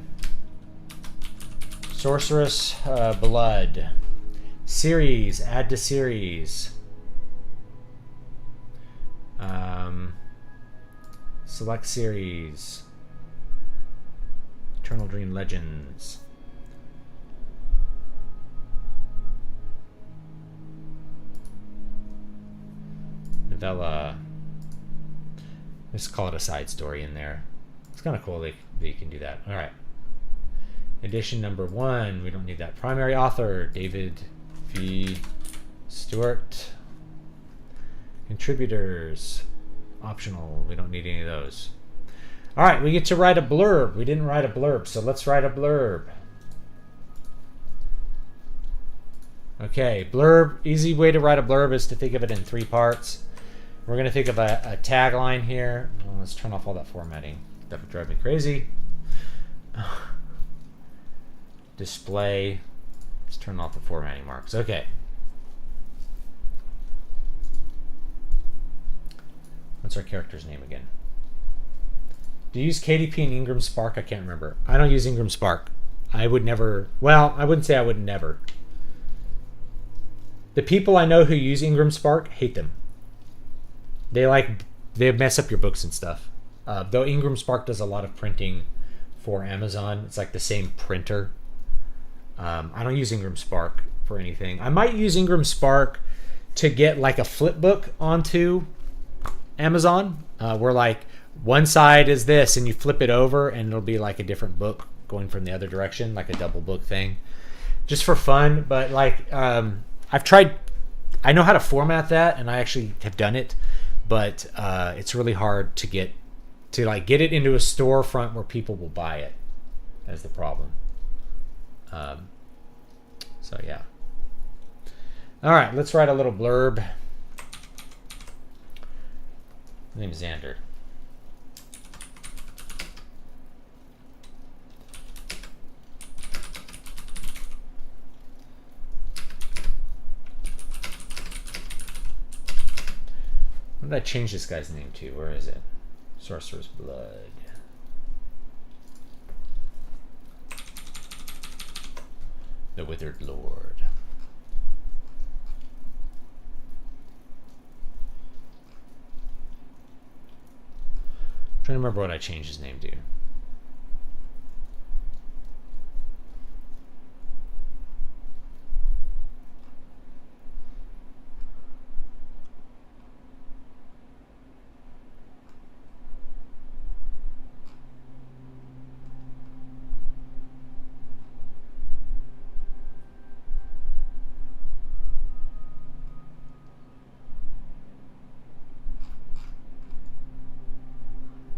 A: Sorceress Blood. Series: add to series. Select series. Eternal Dream Legends. Novella. Let's call it a side story in there. It's kind of cool that you can do that. All right. Edition number 1. We don't need that. Primary author: David V. Stewart. Contributors: optional. We don't need any of those. All right. We get to write a blurb. We didn't write a blurb, so let's write a blurb. Okay. Blurb. Easy way to write a blurb is to think of it in 3 parts. We're going to think of a tagline here. Well, let's turn off all that formatting. That would drive me crazy. Display. Let's turn off the formatting marks. Okay. What's our character's name again? Do you use KDP and Ingram Spark? I can't remember. I don't use Ingram Spark. I would never. Well, I wouldn't say I would never. The people I know who use Ingram Spark hate them. They mess up your books and stuff. Though Ingram Spark does a lot of printing for Amazon. It's like the same printer. I don't use Ingram Spark for anything. I might use Ingram Spark to get like a flip book onto Amazon, where like one side is this and you flip it over and it'll be like a different book going from the other direction, like a double book thing, just for fun. But like I've tried, I know how to format that and I actually have done it, but it's really hard to get it into a storefront where people will buy it. That's the problem. So yeah. All right, let's write a little blurb. His name is Xander. What did I change this guy's name to? Where is it? Sorcerer's Blood. The Withered Lord. I'm trying to remember what I changed his name to.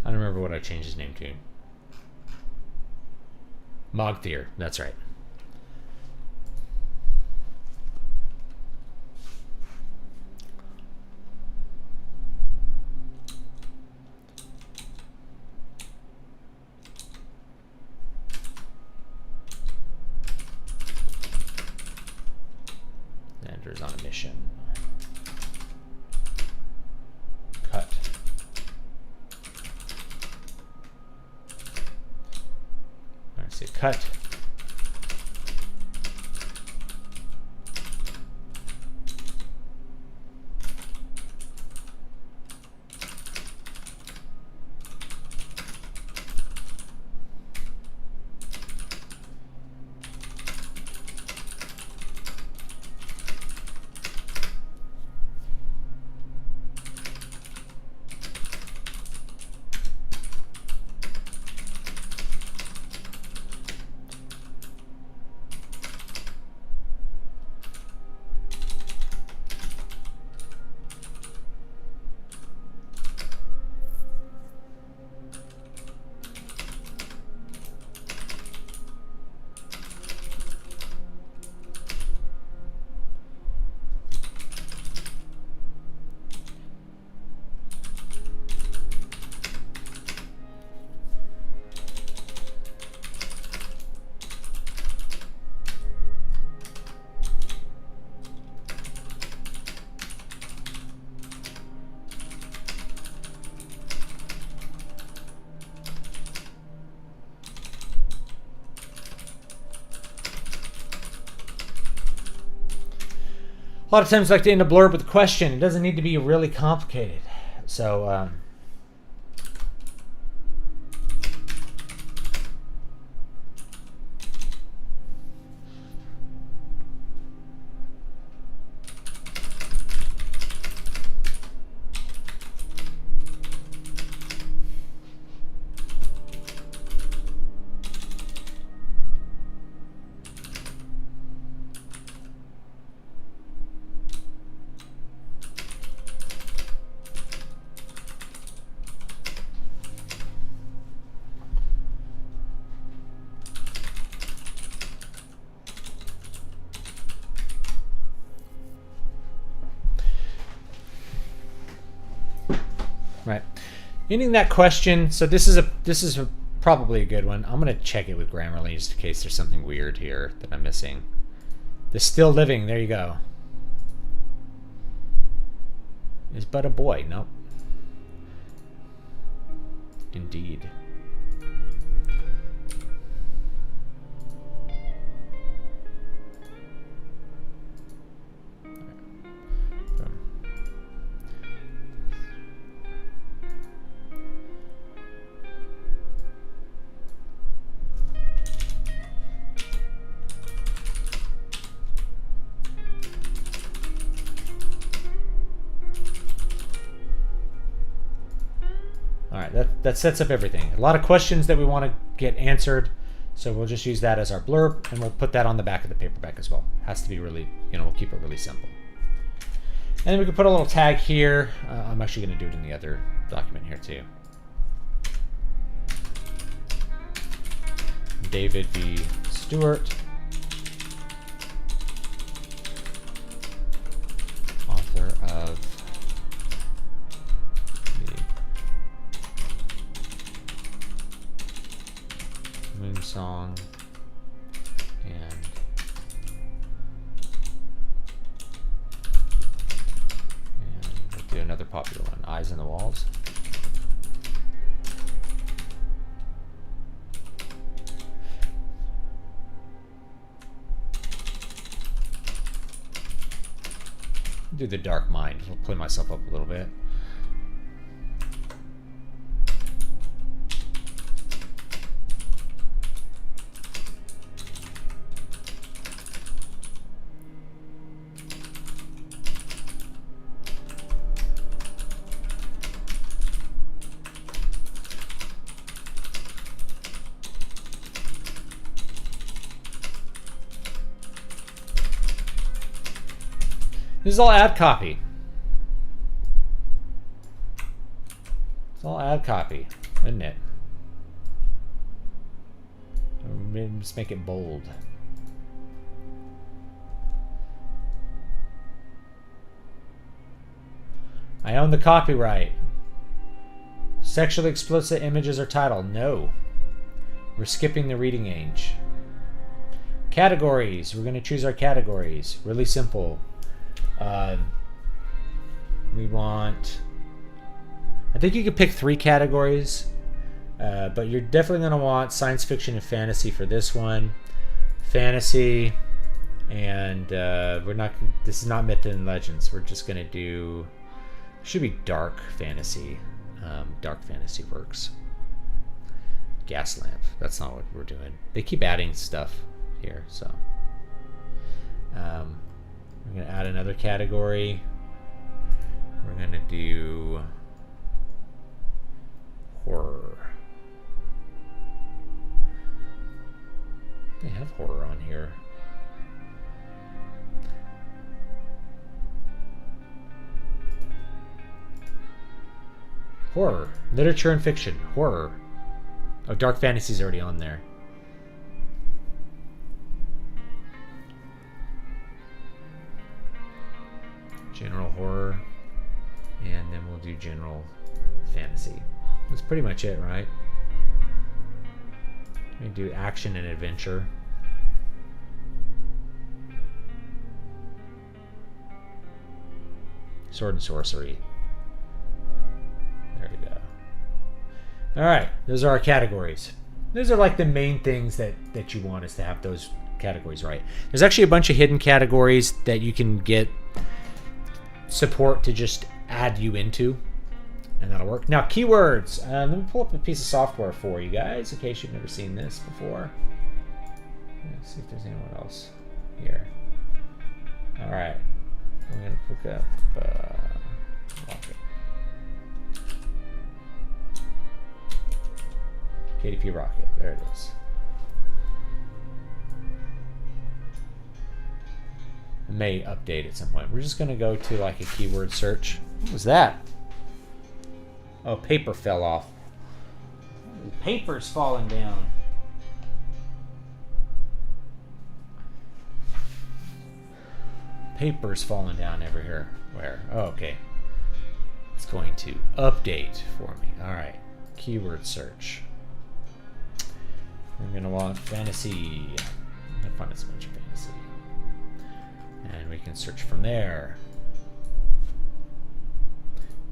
A: I don't remember what I changed his name to. Mogthier, that's right. Xander's on a mission. Cut. Say cut. A lot of times I like to end a blurb with a question. It doesn't need to be really complicated. So, right. Ending that question. So this is probably a good one. I'm gonna check it with Grammarly just in case there's something weird here that I'm missing. The still living. There you go. Is but a boy. Nope. Indeed. All right, that sets up everything. A lot of questions that we want to get answered, so we'll just use that as our blurb, and we'll put that on the back of the paperback as well. Has to be really, we'll keep it really simple. And then we can put a little tag here. I'm actually going to do it in the other document here too. David V. Stewart, author of the Moon Song and we'll do another popular one, Eyes on the Walls. Do the Dark Mind. I'll play myself up a little bit. This is all ad copy. It's all ad copy, isn't it? Just make it bold. I own the copyright. Sexually explicit images or title? No. We're skipping the reading age. Categories. We're going to choose our categories. Really simple. We want, I think you could pick 3 categories, but you're definitely going to want science fiction and fantasy for this one. Fantasy, and this is not myth and legends. We're just going to do, should be dark fantasy. Dark fantasy works. Gas lamp, that's not what we're doing. They keep adding stuff here, so. We're going to add another category. We're going to do horror. They have horror on here. Horror. Literature and fiction. Horror. Oh, dark fantasy's already on there. General horror, and then we'll do general fantasy. That's pretty much it, right? We do action and adventure. Sword and sorcery. There we go. All right, those are our categories. Those are like the main things that you want us to have those categories right. There's actually a bunch of hidden categories that you can get support to just add you into, and that'll work. Now, keywords. Let me pull up a piece of software for you guys in case you've never seen this before. Let's see if there's anyone else here. All right, we're gonna pick up Rocket. KDP Rocket. There it is. May update at some point. We're just going to go to like a keyword search. What was that? Oh, paper fell off. The paper's falling down. Paper's falling down over here. Where? Oh, okay. It's going to update for me. All right. Keyword search. We're going to want fantasy. I'm going to find this bunch of fantasy. And we can search from there.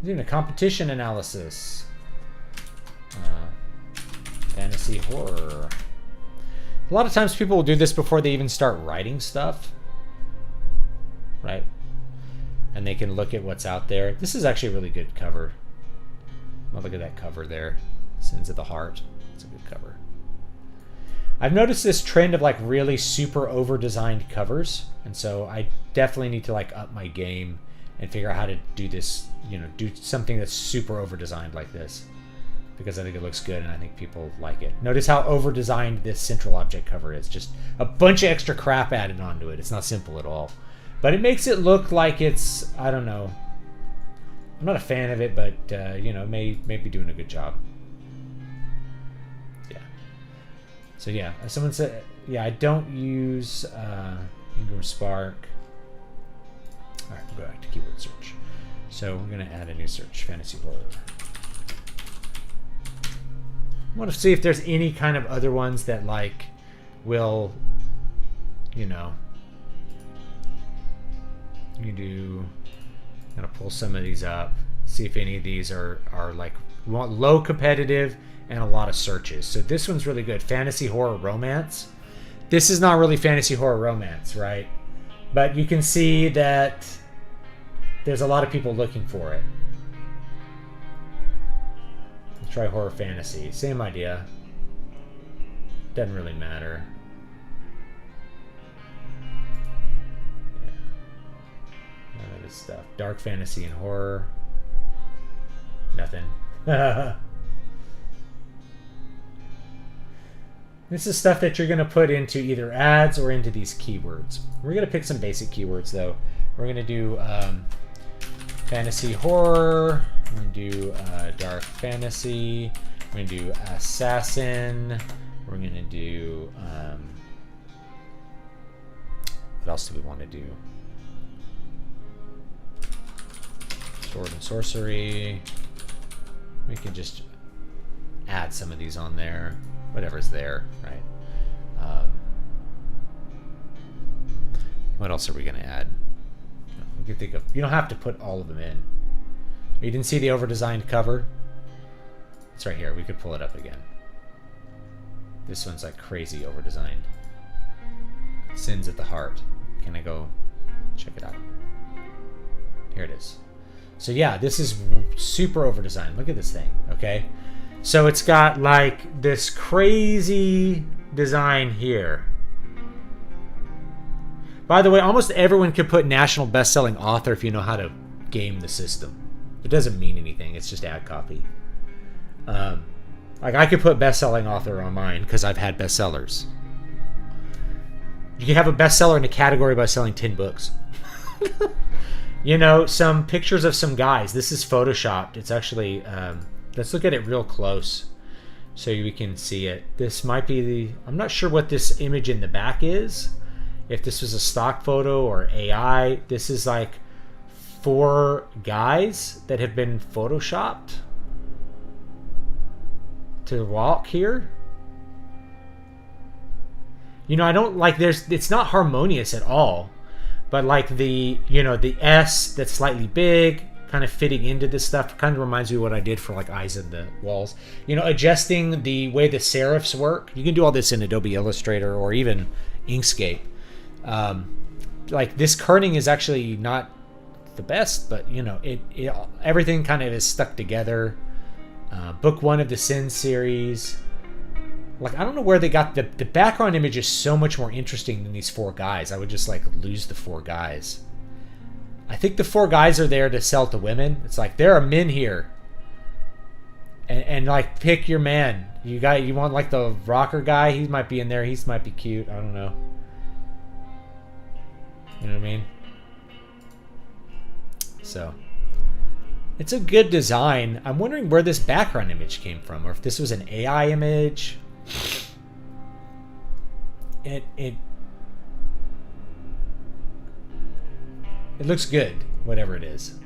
A: Doing a competition analysis. Fantasy horror. A lot of times people will do this before they even start writing stuff. Right? And they can look at what's out there. This is actually a really good cover. Oh, look at that cover there. Sins of the Heart. It's a good cover. I've noticed this trend of like really super over-designed covers, and so I definitely need to like up my game and figure out how to do this, do something that's super over-designed like this. because I think it looks good and I think people like it. Notice how over-designed this central object cover is. Just a bunch of extra crap added onto it. It's not simple at all. But it makes it look like it's, I don't know. I'm not a fan of it, but, you know, may be doing a good job. Yeah. So, yeah. Someone said, yeah, I don't use Ingram Spark. All right, we'll go back to keyword search. So we're going to add a new search, fantasy horror. I want to see if there's any kind of other ones that like will, you know, I'm gonna pull some of these up, see if any of these are like, we want low competitive and a lot of searches. So this one's really good, fantasy horror romance. This is not really fantasy horror romance, right? But you can see that there's a lot of people looking for it. Try horror fantasy. Same idea. Doesn't really matter. Yeah. None of this stuff. Dark fantasy and horror. Nothing. This is stuff that you're going to put into either ads or into these keywords. We're going to pick some basic keywords though. We're going to do fantasy horror. We're going to do dark fantasy. We're going to do assassin. We're going to do... what else do we want to do? Sword and sorcery. We can just add some of these on there. Whatever's there, right? What else are we going to add? We can think of... You don't have to put all of them in. You didn't see the over-designed cover? It's right here. We could pull it up again. This one's like crazy over-designed. Sins at the Heart. Can I go check it out? Here it is. So yeah, this is super over-designed. Look at this thing, okay? So it's got like this crazy design here. By the way, almost everyone could put national best-selling author if you know how to game the system. It doesn't mean anything. It's just ad copy. Like I could put best-selling author on mine because I've had bestsellers. You can have a bestseller in a category by selling 10 books. You know, some pictures of some guys. This is photoshopped. It's actually, let's look at it real close so we can see it. This might be the, I'm not sure what this image in the back is. If this was a stock photo or AI. This is like 4 guys that have been photoshopped to walk here. You know, I don't like, it's not harmonious at all, but like the, you know, the S that's slightly big kind of fitting into this stuff kind of reminds me of what I did for like eyes in the walls. You know, adjusting the way the serifs work. You can do all this in Adobe Illustrator or even Inkscape. Like this kerning is actually not the best, but you know, it everything kind of is stuck together. Book 1 of the Sin series. Like I don't know where they got the background image is so much more interesting than these 4 guys. I would just like lose the 4 guys. I think the 4 guys are there to sell to women. It's like there are men here, and like pick your man. You want like the rocker guy? He might be in there. He might be cute. I don't know. You know what I mean? So it's a good design. I'm wondering where this background image came from, or if this was an AI image. It looks good, whatever it is.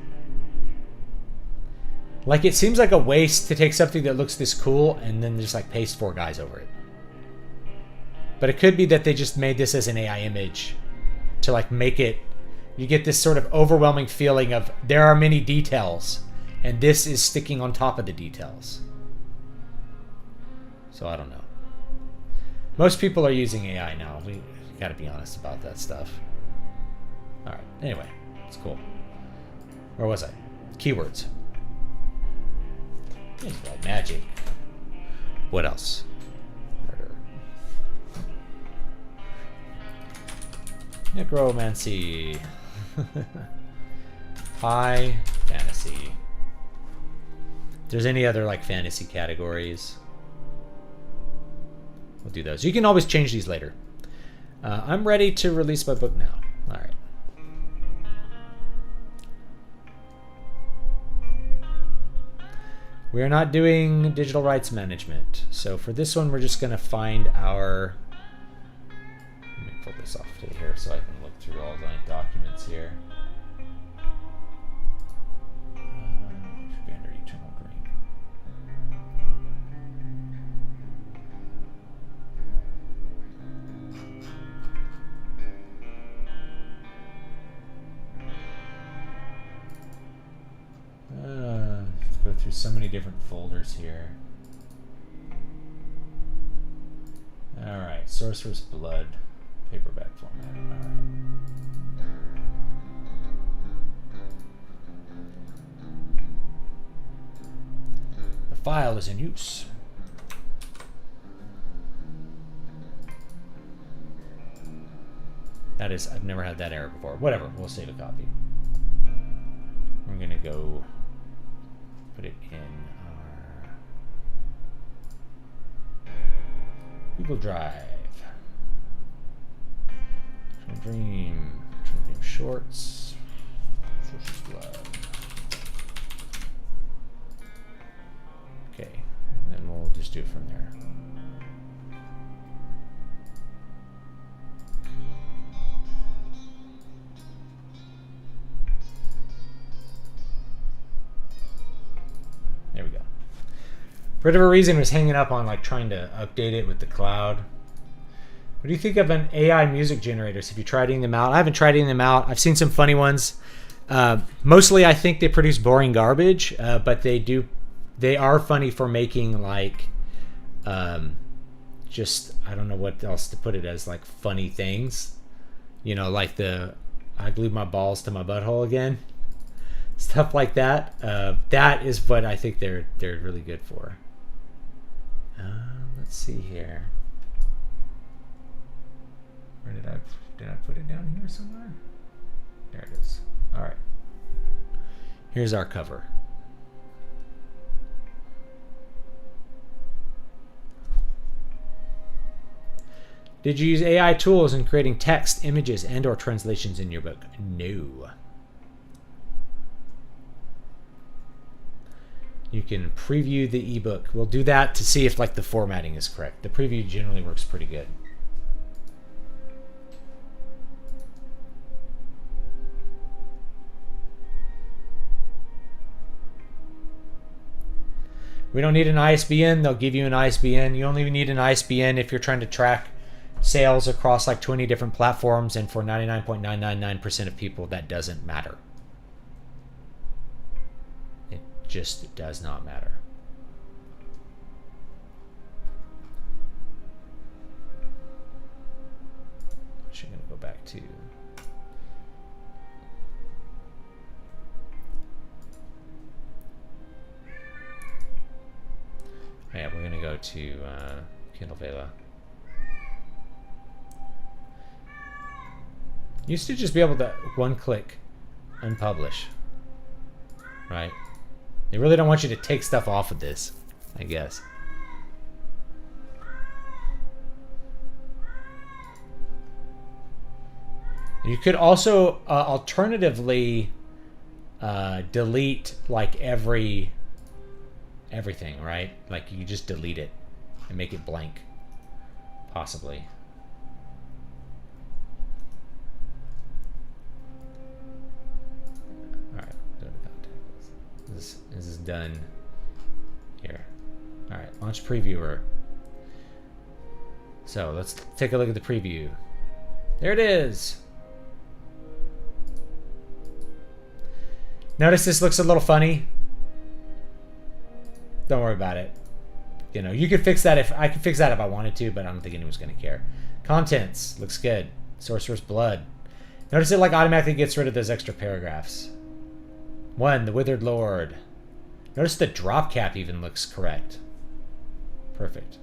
A: Like it seems like a waste to take something that looks this cool and then just like paste 4 guys over it. But it could be that they just made this as an AI image to like make it, you get this sort of overwhelming feeling of there are many details and this is sticking on top of the details. So I don't know. Most people are using AI now. We got to be honest about that stuff. All right. Anyway, it's cool. Where was I? Keywords. Magic. What else? Murder. Necromancy. High fantasy. If there's any other like fantasy categories, we'll do those. You can always change these later. I'm ready to release my book now. All right. We are not doing digital rights management. So for this one, we're just going to find our... Let me pull this off to here so I can look through all my documents here. Should be under Eternal Dream. Let's go through so many different folders here. Alright, Sorcerer's Blood, paperback format. Alright. The file is in use. That is, I've never had that error before. Whatever, we'll save a copy. We're gonna go put it in our Google Drive. Eternal Dream Shorts, Sorcerer's Blood. Okay, and then we'll just do it from there. There we go. For whatever reason, it was hanging up on like trying to update it with the cloud. What do you think of an AI music generators? Have you tried any of them out? I haven't tried any of them out. I've seen some funny ones. Mostly, I think they produce boring garbage, but they are funny for making like, just I don't know what else to put it as, like funny things. You know, like the I glued my balls to my butthole again. Stuff like that. That is what I think they're really good for. Let's see here. Where did I put it down here somewhere? There it is. All right. Here's our cover. Did you use AI tools in creating text, images, and/or translations in your book? No. You can preview the ebook. We'll do that to see if like the formatting is correct. The preview generally works pretty good. We don't need an ISBN. They'll give you an ISBN. You only need an ISBN if you're trying to track sales across like 20 different platforms, and for 99.999% of people, that doesn't matter. It just does not matter. Actually, I'm going to go back to... Yeah, we're going to go to Kindle Vela. Used to just be able to one-click unpublish, right? They really don't want you to take stuff off of this, I guess. You could also alternatively delete like everything, right? Like you just delete it and make it blank, possibly. All right, go to contacts. This is done here. All right, launch previewer. So let's take a look at the preview. There it is. Notice this looks a little funny. Don't worry about it. You know, you could fix that if I could fix that if I wanted to, but I don't think anyone's going to care. Contents looks good. Sorcerer's Blood. Notice it like automatically gets rid of those extra paragraphs. 1, the Withered Lord. Notice the drop cap even looks correct. Perfect.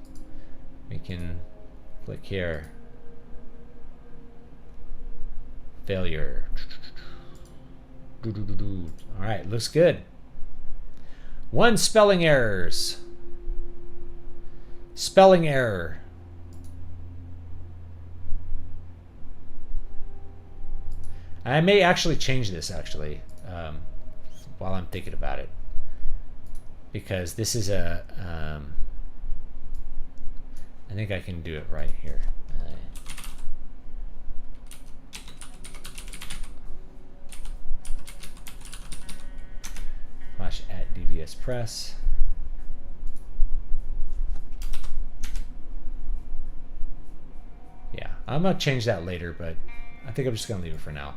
A: We can click here. Failure. All right, looks good. 1 spelling errors. Spelling error. I may actually change this while I'm thinking about it, because this is a I think I can do it right here. Flash at DVS Press. Yeah, I'm gonna change that later, but I think I'm just gonna leave it for now.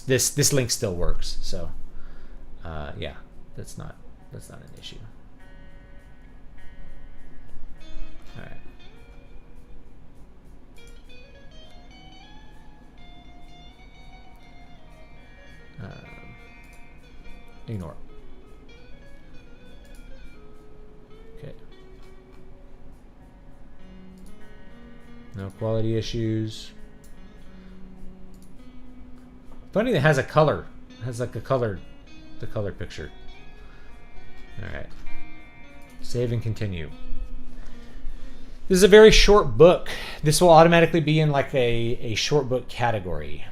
A: This link still works, so yeah, that's not an issue. All right. Ignore. Okay. No quality issues. Funny that it has a color. It has like the color picture. All right. Save and continue. This is a very short book. This will automatically be in like a short book category.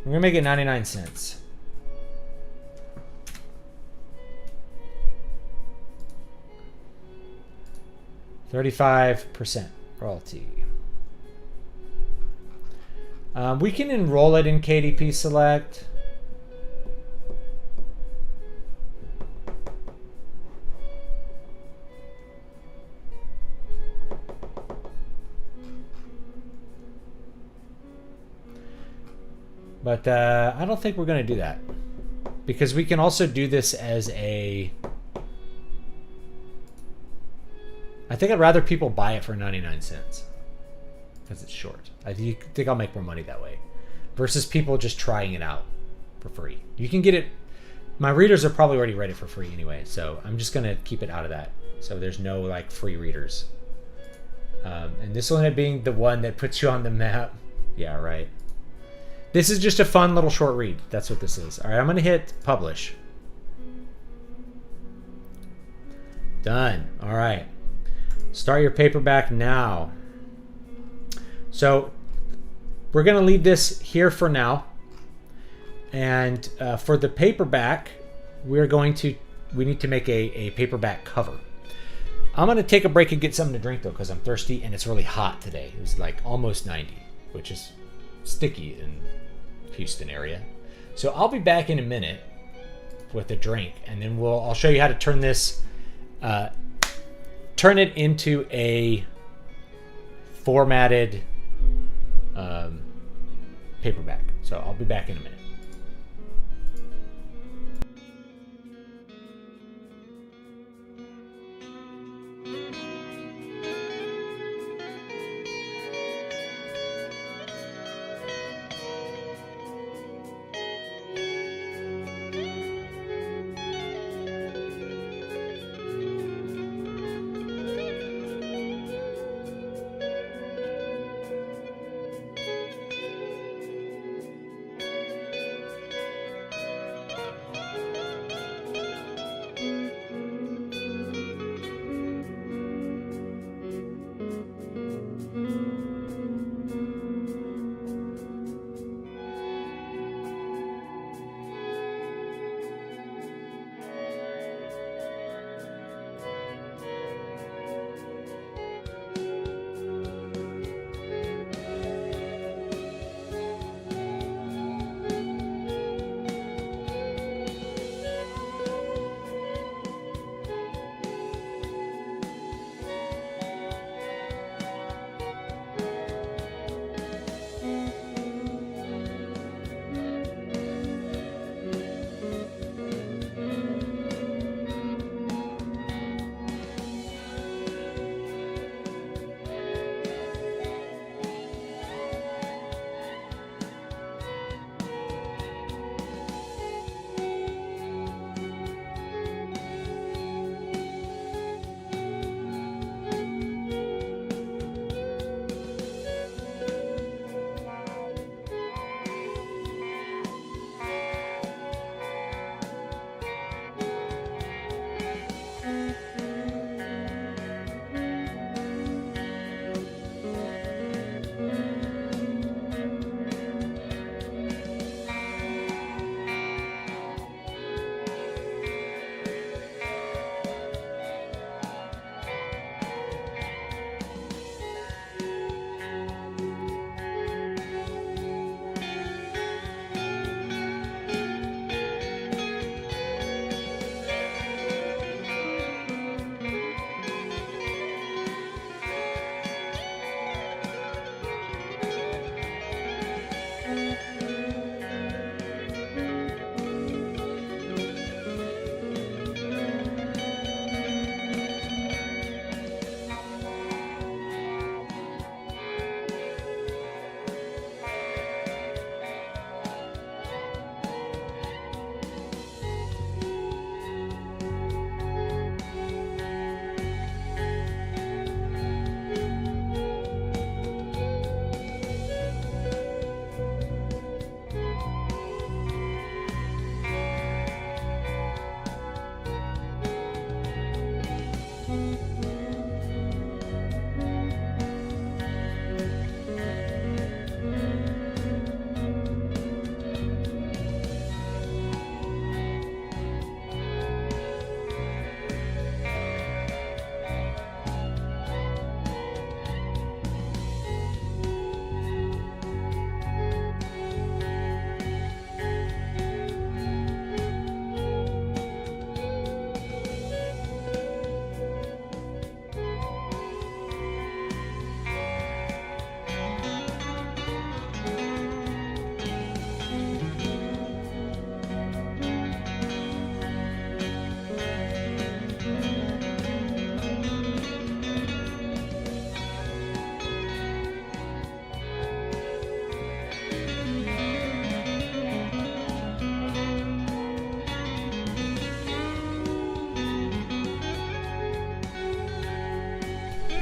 A: We're gonna make it 99 cents. %35 royalty. We can enroll it in KDP Select. But I don't think we're going to do that, because we can also do this as a... I think I'd rather people buy it for 99 cents because it's short. I think I'll make more money that way versus people just trying it out for free. You can get it. My readers are probably already read it for free anyway, so I'm just going to keep it out of that. So there's no like free readers. And this one being the one that puts you on the map. Yeah, right. This is just a fun little short read. That's what this is. All right, I'm going to hit publish. Done. All right. Start your paperback now. So we're going to leave this here for now. And for the paperback, we need to make a paperback cover. I'm going to take a break and get something to drink, though, because I'm thirsty and it's really hot today. It was like almost 90, which is sticky in Houston area. So I'll be back in a minute with a drink, and then I'll show you how to turn this, turn it into a formatted paperback. So I'll be back in a minute.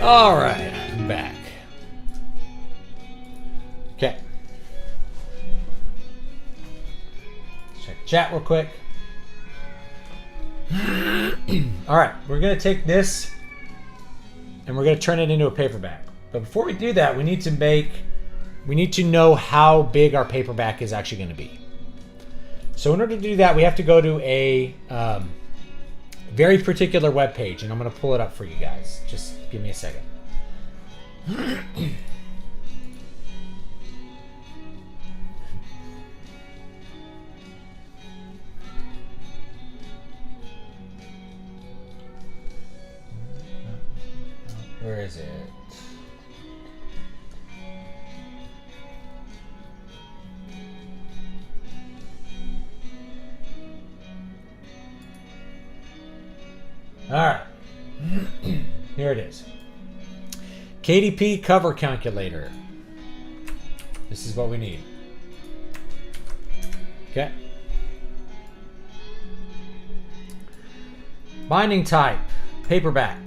A: All right, I'm back. Okay. Check chat real quick. All right, we're gonna take this and we're gonna turn it into a paperback. But before we do that, we need to know how big our paperback is actually gonna be. So in order to do that, we have to go to a very particular web page, and I'm gonna pull it up for you guys. Just give me a second. Where is it? All right. Here it is. KDP cover calculator. This is what we need. Okay. Binding type, paperback.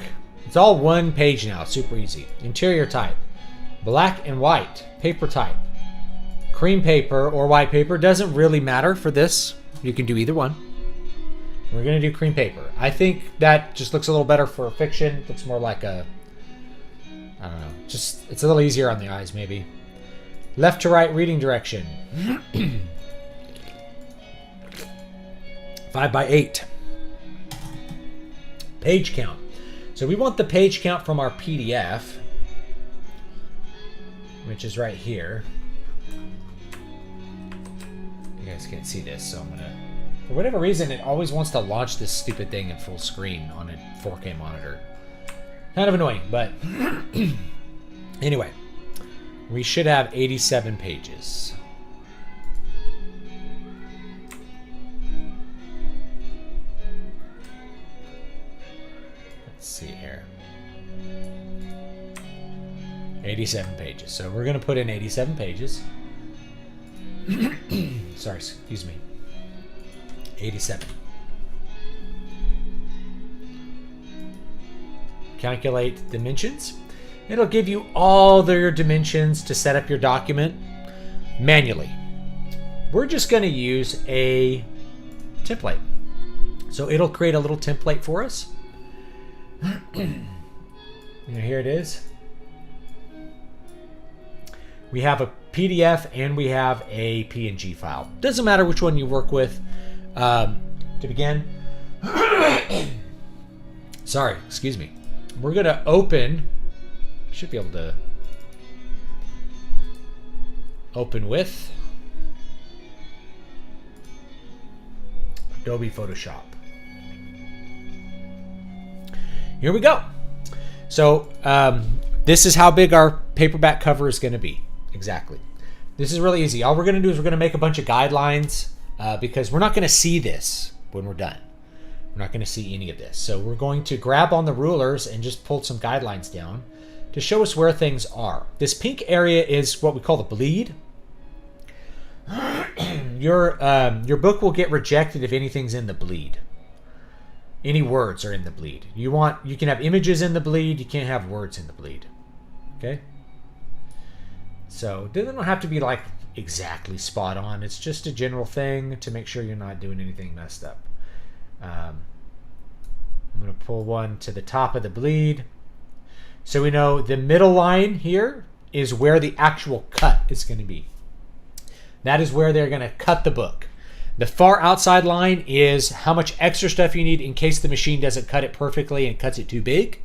A: It's all one page now, super easy. Interior type, black and white, paper type. Cream paper or white paper, doesn't really matter for this. You can do either one. We're gonna do cream paper. I think that just looks a little better for fiction. Looks more like a, I don't know, just, it's a little easier on the eyes maybe. Left to right reading direction. 5x8. Page count. So we want the page count from our PDF, which is right here. You guys can't see this, so I'm gonna, for whatever reason, it always wants to launch this stupid thing in full screen on a 4K monitor. Kind of annoying, but anyway, we should have 87 pages. Let's see here. 87 pages. So we're going to put in 87 pages. Sorry, excuse me. 87. Calculate dimensions. It'll give you all your dimensions to set up your document manually. We're just going to use a template. So it'll create a little template for us. Here it is. We have a PDF and we have a PNG file. Doesn't matter which one you work with. To begin, sorry, excuse me. We're going to open, should be able to open with Adobe Photoshop. Here we go. So this is how big our paperback cover is going to be. Exactly. This is really easy. All we're going to do is we're going to make a bunch of guidelines because we're not going to see this when we're done. We're not going to see any of this. So we're going to grab on the rulers and just pull some guidelines down to show us where things are. This pink area is what we call the bleed. Your book will get rejected if anything's in the bleed. Any words are in the bleed. You can have images in the bleed. You can't have words in the bleed. Okay. So they don't have to be like exactly spot on. It's just a general thing to make sure you're not doing anything messed up. I'm going to pull one to the top of the bleed. So we know the middle line here is where the actual cut is going to be. That is where they're going to cut the book. The far outside line is how much extra stuff you need in case the machine doesn't cut it perfectly and cuts it too big.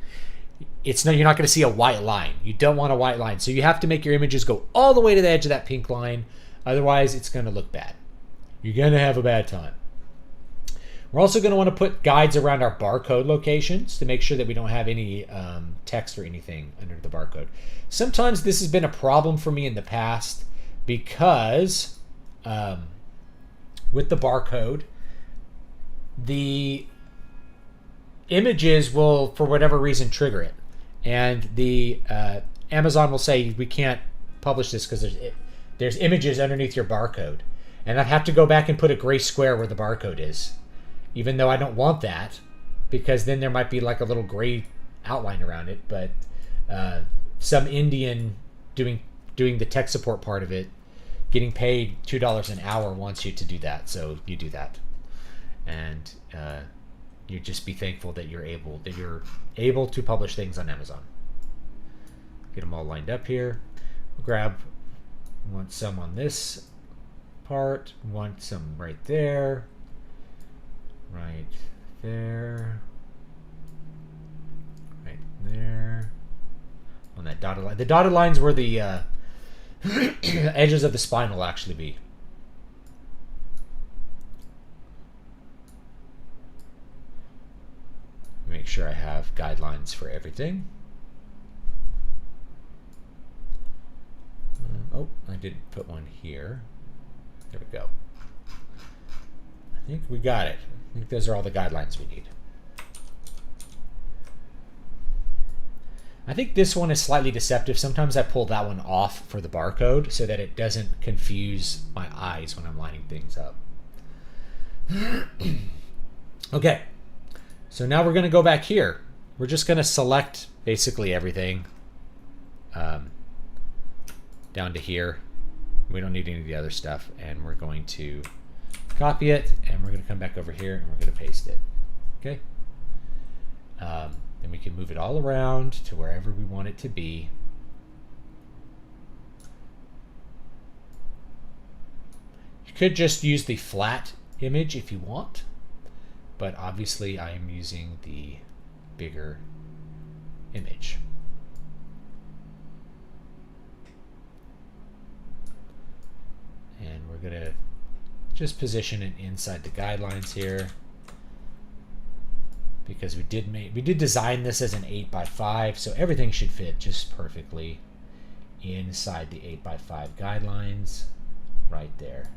A: You're not going to see a white line. You don't want a white line. So you have to make your images go all the way to the edge of that pink line. Otherwise, it's going to look bad. You're going to have a bad time. We're also going to want to put guides around our barcode locations to make sure that we don't have any text or anything under the barcode. Sometimes this has been a problem for me in the past because with the barcode, the images will, for whatever reason, trigger it. And the Amazon will say, we can't publish this because there's images underneath your barcode. And I'd have to go back and put a gray square where the barcode is. Even though I don't want that, because then there might be like a little gray outline around it. But some Indian doing the tech support part of it, getting paid $2 an hour wants you to do that, so you do that, and you just be thankful that you're able to publish things on Amazon. Get them all lined up here. Want some on this part, want some right there, right there, right there, on that dotted line. The dotted lines where the edges of the spine will actually be. Make sure I have guidelines for everything. Oh, I didn't put one here. There we go. I think we got it. I think those are all the guidelines we need. I think this one is slightly deceptive. Sometimes I pull that one off for the barcode so that it doesn't confuse my eyes when I'm lining things up. Okay, so now we're going to go back here. We're just going to select basically everything down to here. We don't need any of the other stuff, and we're going to copy it, and we're going to come back over here, and we're going to paste it. Okay. Then we can move it all around to wherever we want it to be. You could just use the flat image if you want, but obviously I am using the bigger image. And we're going to just position it inside the guidelines here, because we did design this as an 8x5, so everything should fit just perfectly inside the 8x5 guidelines right there.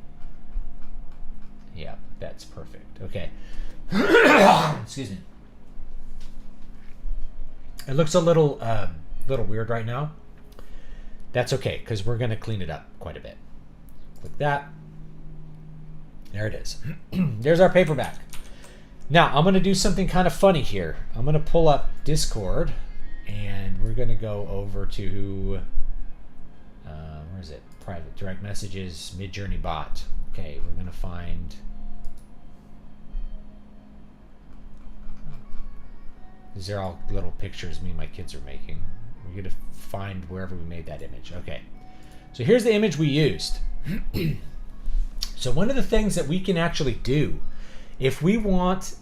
A: Yeah, that's perfect. Okay. Excuse me. It looks a little weird right now. That's okay, because we're going to clean it up quite a bit. Click that. There it is. There's our paperback. Now, I'm going to do something kind of funny here. I'm going to pull up Discord, and we're going to go over to, where is it? Private direct messages, Midjourney bot. Okay, we're going to find, these are all little pictures me and my kids are making. We're going to find wherever we made that image. Okay, so here's the image we used. So one of the things that we can actually do, if we want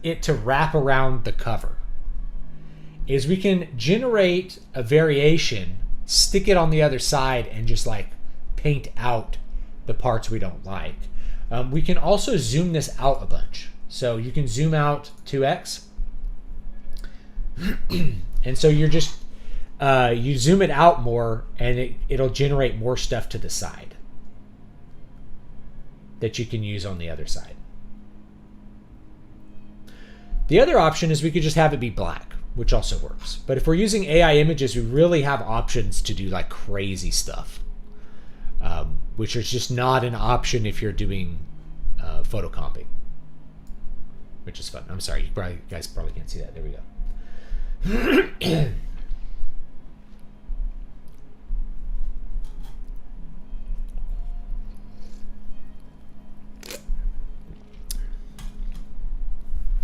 A: it to wrap around the cover, is we can generate a variation, stick it on the other side, and just like paint out the parts we don't like. We can also zoom this out a bunch. So you can zoom out 2x. And so you're just, you zoom it out more, and it'll generate more stuff to the side that you can use on the other side. The other option is we could just have it be black, which also works. But if we're using AI images, we really have options to do like crazy stuff, which is just not an option if you're doing photocomping, which is fun. I'm sorry, you guys probably can't see that. There we go.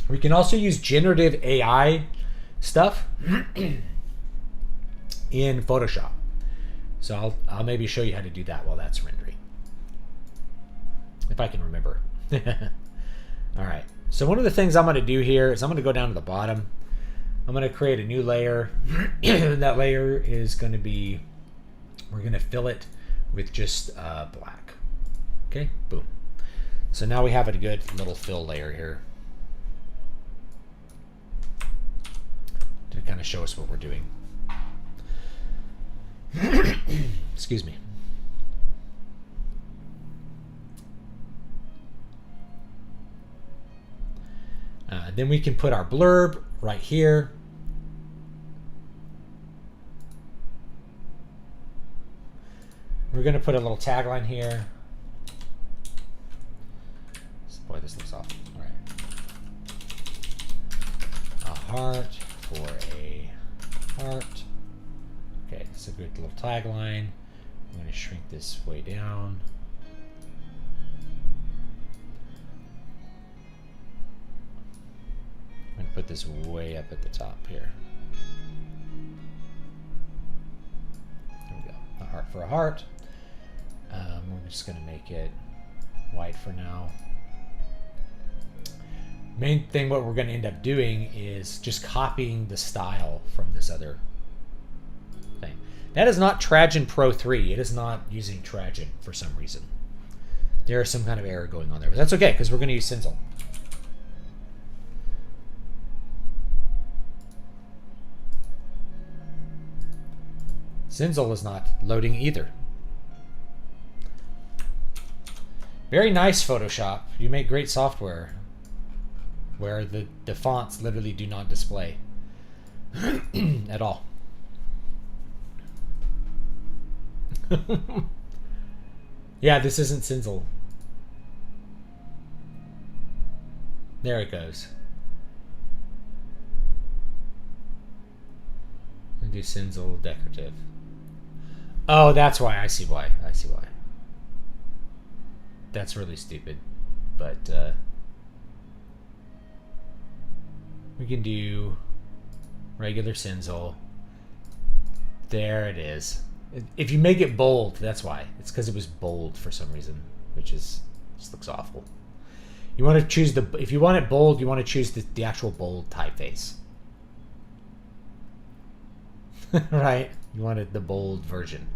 A: We can also use generative AI stuff in Photoshop. So I'll maybe show you how to do that while that's rendering, if I can remember. All right. So one of the things I'm going to do here is I'm going to go down to the bottom. I'm going to create a new layer. That layer is going to be, we're going to fill it with just black. Okay, boom. So now we have a good little fill layer here to kind of show us what we're doing. Excuse me. Then we can put our blurb right here. We're going to put a little tagline here. Boy, this looks awful. All right. A heart for a heart Okay, it's a good little tagline. I'm going to shrink this way down. I'm going to put this way up at the top here. There we go. A heart for a heart. We're just going to make it white for now. Main thing what we're going to end up doing is just copying the style from this other thing. That is not Trajan Pro 3. It is not using Trajan for some reason. There is some kind of error going on there, but that's okay because we're going to use Cinzel. Cinzel is not loading either. Very nice, Photoshop. You make great software where the fonts literally do not display at all. Yeah, this isn't Cinzel. There it goes. And do Cinzel decorative. Oh, that's why. I see why. I see why. That's really stupid. But we can do regular Cinzel. There it is. If you make it bold, that's why. It's because it was bold for some reason, which is just looks awful. You want to choose the, if you want it bold, you want to choose the actual bold typeface. Right? You wanted the bold version.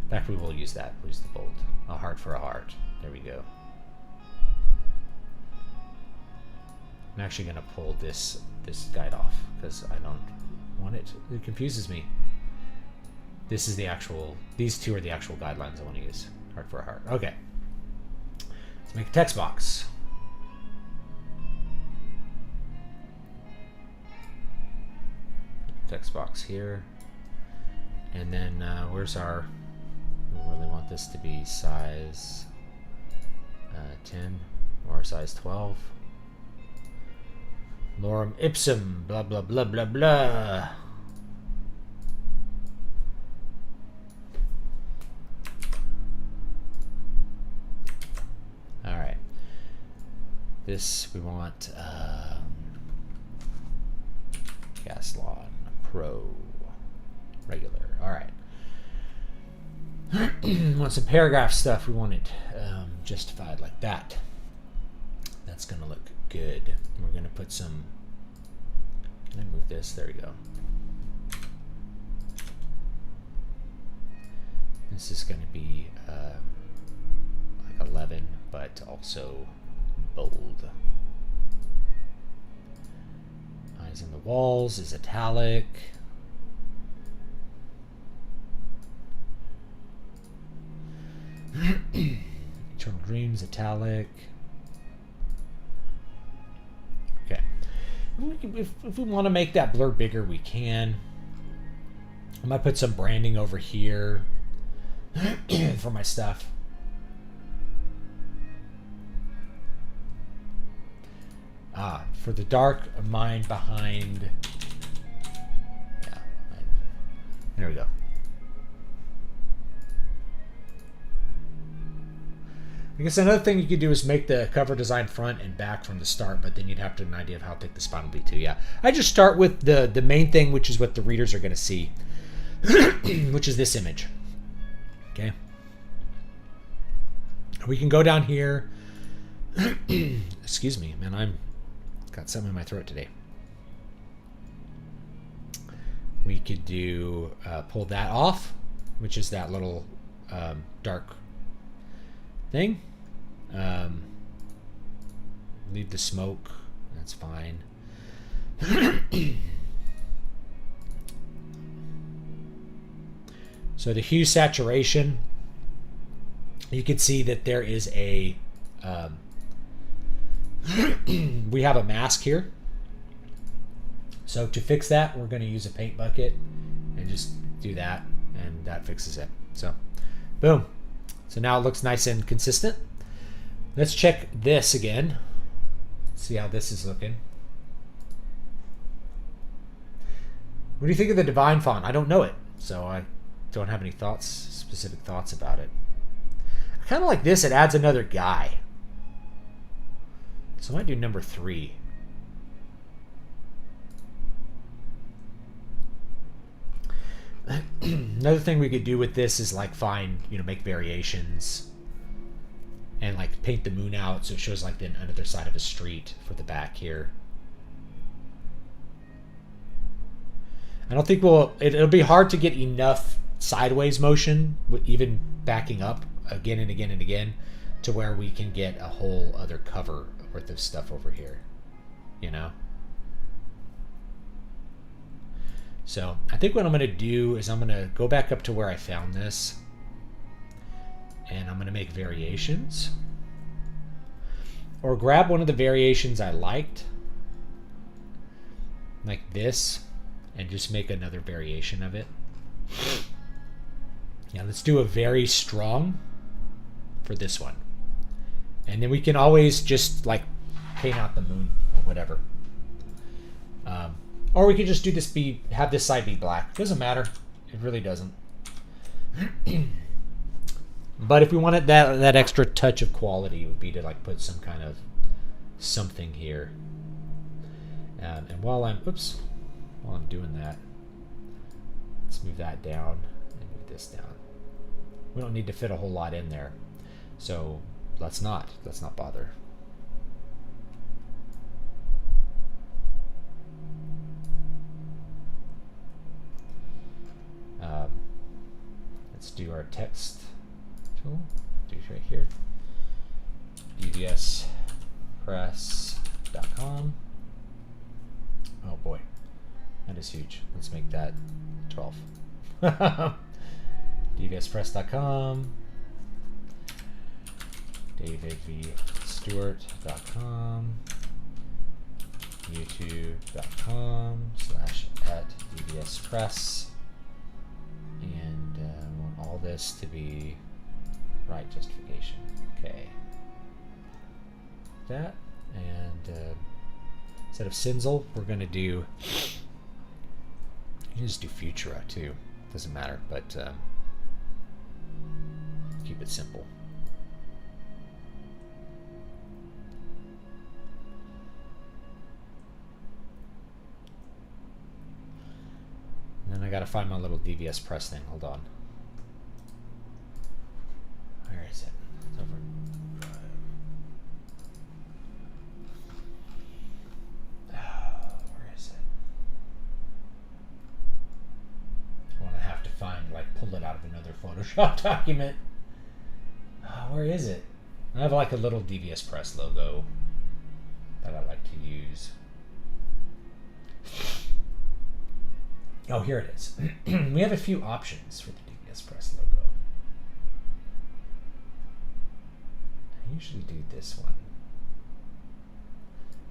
A: In fact, we will use that. We'll use the bold. A heart for a heart. There we go. I'm actually going to pull this guide off because I don't want it. It confuses me. This is the actual, these two are the actual guidelines I want to use. Heart for a heart. Okay. Let's make a text box. Text box here. And then where's our, we really want this to be size 10 or size 12. Lorem ipsum, blah, blah, blah, blah, blah. All right. This we want Caslon Pro regular. All right. Want some paragraph stuff. We want it justified like that. That's gonna look good. We're gonna put some. Can I move this? There we go. This is gonna be like 11, but also bold. Eyes in the walls is italic. Eternal Dreams italic. Okay. If we want to make that blur bigger, we can. I might put some branding over here for my stuff. For the dark mind behind. Yeah. There we go. I guess another thing you could do is make the cover design front and back from the start, but then you'd have to have an idea of how thick the spine will be too. Yeah, I just start with the main thing, which is what the readers are going to see, which is this image. Okay. We can go down here. Excuse me, man. I'm got something in my throat today. We could do pull that off, which is that little dark thing. Leave the smoke. That's fine. So the hue saturation, you can see that there is a we have a mask here. So to fix that, we're going to use a paint bucket and just do that, and that fixes it. So boom. So now it looks nice and consistent. Let's check this again. See how this is looking. What do you think of the Divine font? I don't know it. So I don't have any thoughts, specific thoughts about it. I kind of like this. It adds another guy. So I might do number 3. Another thing we could do with this is like find, make variations and like paint the moon out so it shows like the another side of a street for the back here. I don't think it'll be hard to get enough sideways motion, even backing up again and again and again, to where we can get a whole other cover worth of stuff over here, So I think what I'm going to do is I'm going to go back up to where I found this, and I'm going to make variations, or grab one of the variations I liked, like this, and just make another variation of it. Yeah, let's do a very strong for this one. And then we can always just like paint out the moon or whatever. Or we could just do this, have this side be black. Doesn't matter. It really doesn't. But if we wanted that extra touch of quality, it would be to like put some kind of something here. And while I'm doing that, let's move that down and move this down. We don't need to fit a whole lot in there, so let's not bother. Let's do our text tool. Do it right here. dvspress.com. Oh boy, that is huge. Let's make that 12. dvspress.com. davidvstewart.com. youtube.com/@dvspress. And I want all this to be right justification. Okay. That, and instead of Cinzel, we're going to do, you can just do Futura too. Doesn't matter, but keep it simple. And then I gotta find my little DVS press thing. Hold on. Where is it? It's over. Where is it? I want to have to find, like, pull it out of another Photoshop document. Where is it? I have like a little DVS press logo that I like to use. Oh, here it is. We have a few options for the DVS Press logo. I usually do this one.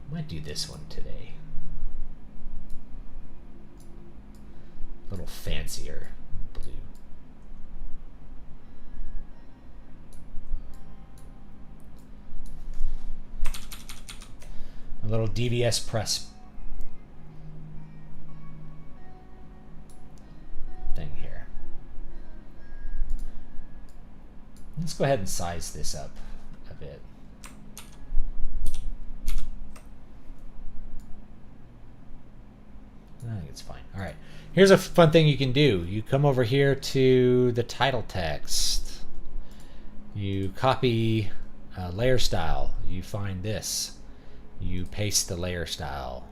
A: I might do this one today. A little fancier blue. A little DVS Press thing here. Let's go ahead and size this up a bit. I think it's fine. All right. Here's a fun thing you can do. You come over here to the title text. You copy layer style. You find this. You paste the layer style.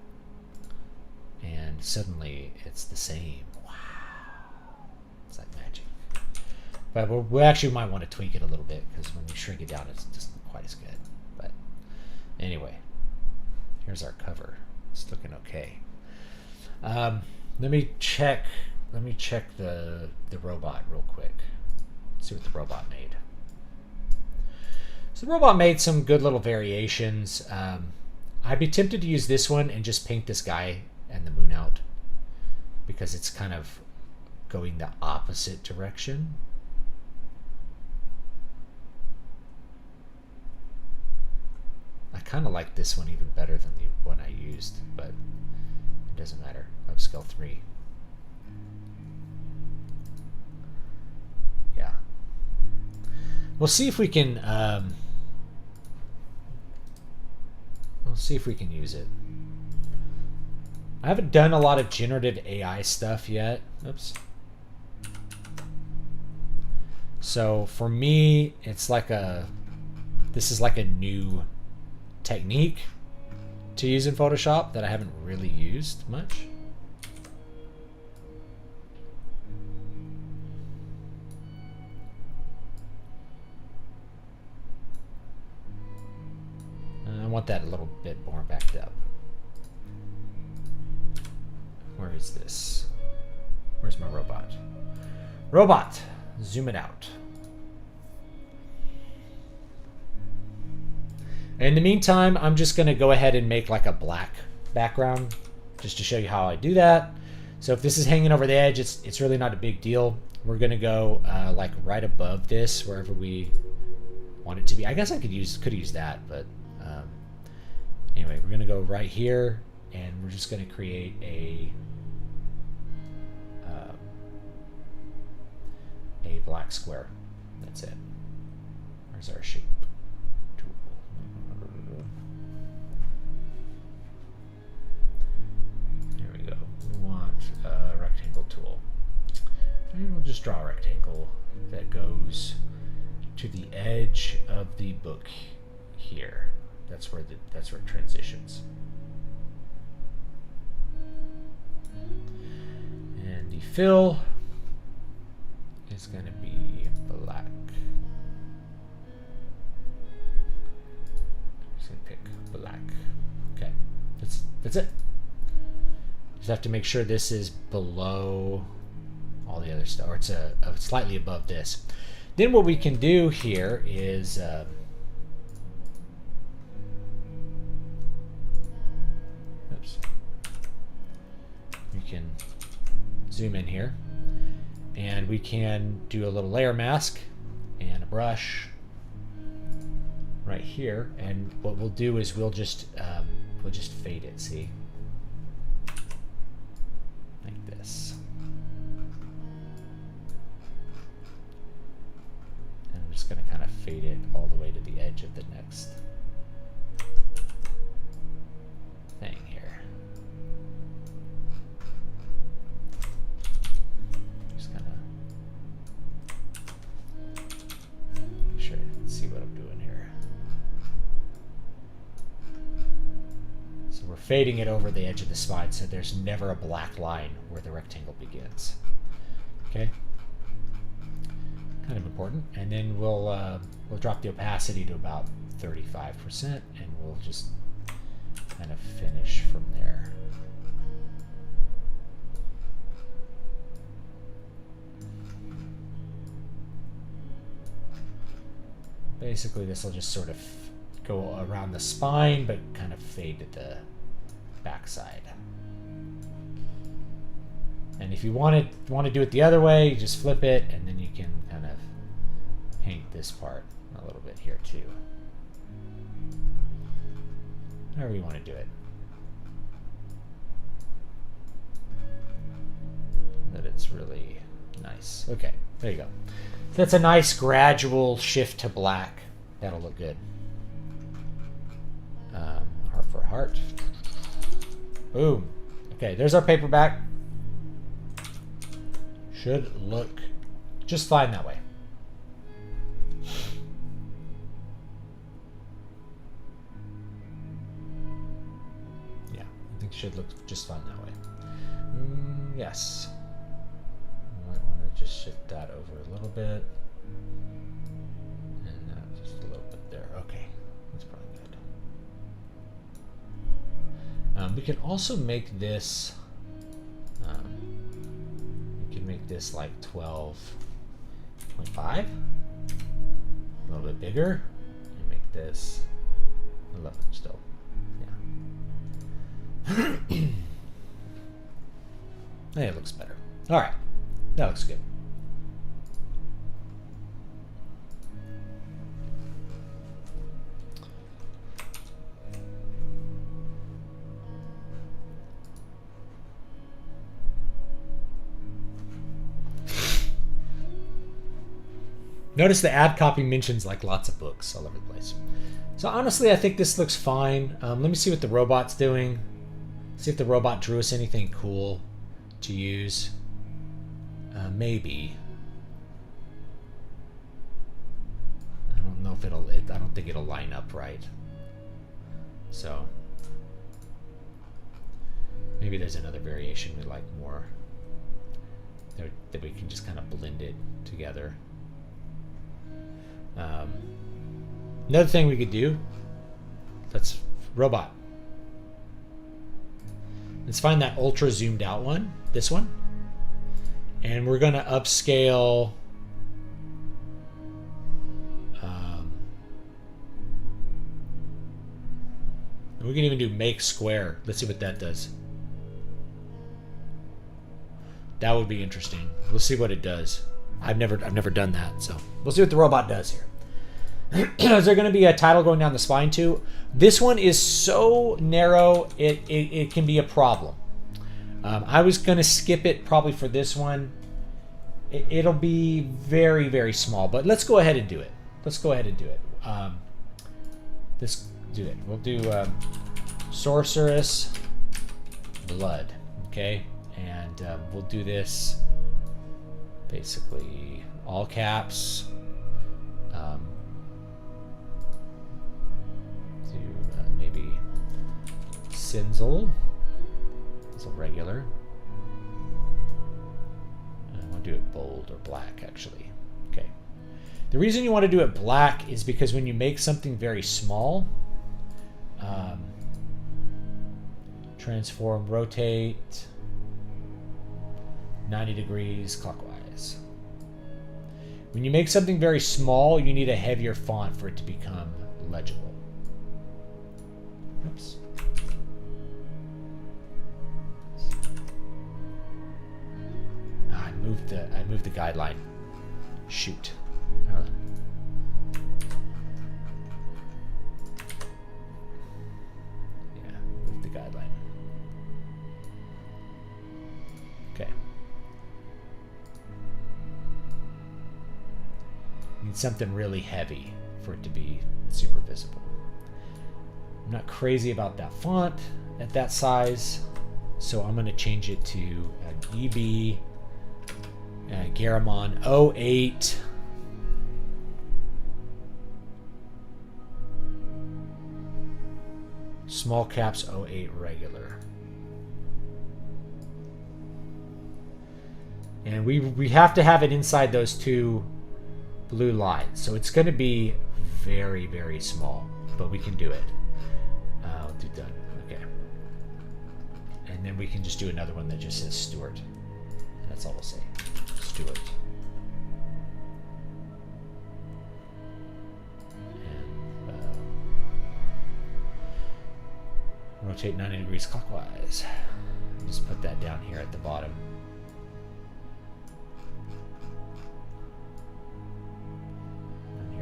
A: And suddenly it's the same. It's like magic. But we actually might want to tweak it a little bit because when you shrink it down, it's just not quite as good. But anyway, here's our cover. It's looking okay. Let me check the robot real quick. See what the robot made. So the robot made some good little variations. I'd be tempted to use this one and just paint this guy and the moon out because it's kind of going the opposite direction. I kind of like this one even better than the one I used, but it doesn't matter. Upscale 3. We'll see if we can. We'll see if we can use it. I haven't done a lot of generative AI stuff yet. Oops. So for me, it's like this is like a new technique to use in Photoshop that I haven't really used much. I want that a little bit more backed up. Where is this? Where's my robot? Robot! Zoom it out. In the meantime, I'm just going to go ahead and make like a black background just to show you how I do that. So if this is hanging over the edge, it's really not a big deal. We're going to go like right above this, wherever we want it to be. I guess I could use that, but anyway, we're going to go right here, and we're just going to create a black square. That's it. Where's our shape tool? There we go. We want a rectangle tool. And we'll just draw a rectangle that goes to the edge of the book here. That's where it transitions. And the fill is going to be black. I'm just going to pick black. Okay, that's it. Just have to make sure this is below all the other stuff, or it's slightly above this. Then what we can do here is we can zoom in here, and we can do a little layer mask and a brush right here. And what we'll do is we'll just fade it. See, like this. And I'm just going to kind of fade it all the way to the edge of the next thing here. Just kind of make sure you can see what I'm doing here. So we're fading it over the edge of the spine, so there's never a black line where the rectangle begins. Okay, kind of important. And then we'll drop the opacity to about 35%, and we'll just kind of finish from there. Basically, this will just sort of go around the spine, but kind of fade to the backside. And if you want to do it the other way, you just flip it, and then you can kind of paint this part a little bit here too. However you want to do it. That it's really nice. Okay, there you go. So that's a nice gradual shift to black. That'll look good. Heart for heart. Boom. Okay, there's our paperback. Should look just fine that way. Yeah, I think it should look just fine that way. Yes. I might want to just shift that over a little bit. And just a little bit there. Okay, that's probably good. We can also make this, we can make this like 12.5, a little bit bigger, and make this 11 still. Yeah. Hey, it looks better. All right, that looks good. Notice the ad copy mentions like lots of books all over the place. So honestly, I think this looks fine. Let me see what the robot's doing. See if the robot drew us anything cool to use. Maybe. I don't know if I don't think it'll line up right. So maybe there's another variation we like more. That we can just kind of blend it together. Another thing we could do, let's robot. Let's find that ultra zoomed out one, this one. And we're gonna upscale we can even do make square. Let's see what that does. That would be interesting. We'll see what it does. I've never done that, so we'll see what the robot does here. Is there going to be a title going down the spine too? This one is so narrow, it can be a problem. I was going to skip it probably for this one. It'll be very, very small, but let's go ahead and do it. Let's go ahead and do it. Let's do it. We'll do Sorceress Blood, okay? And we'll do this basically all caps. Do maybe Sinzel as a regular. I want to do it bold or black actually. Okay. The reason you want to do it black is because when you make something very small, transform, rotate 90 degrees clockwise. When you make something very small, you need a heavier font for it to become legible. Oops. I moved the guideline. Shoot. Yeah, move the guideline. Okay. Need something really heavy for it to be super visible. I'm not crazy about that font at that size, so I'm going to change it to EB Garamond 08. Small caps 08 regular. And we have to have it inside those two blue lines. So it's going to be very, very small, but we can do it. I'll do done. Okay. And then we can just do another one that just says Stuart. And that's all we'll say. Stuart. And rotate 90 degrees clockwise. Just put that down here at the bottom.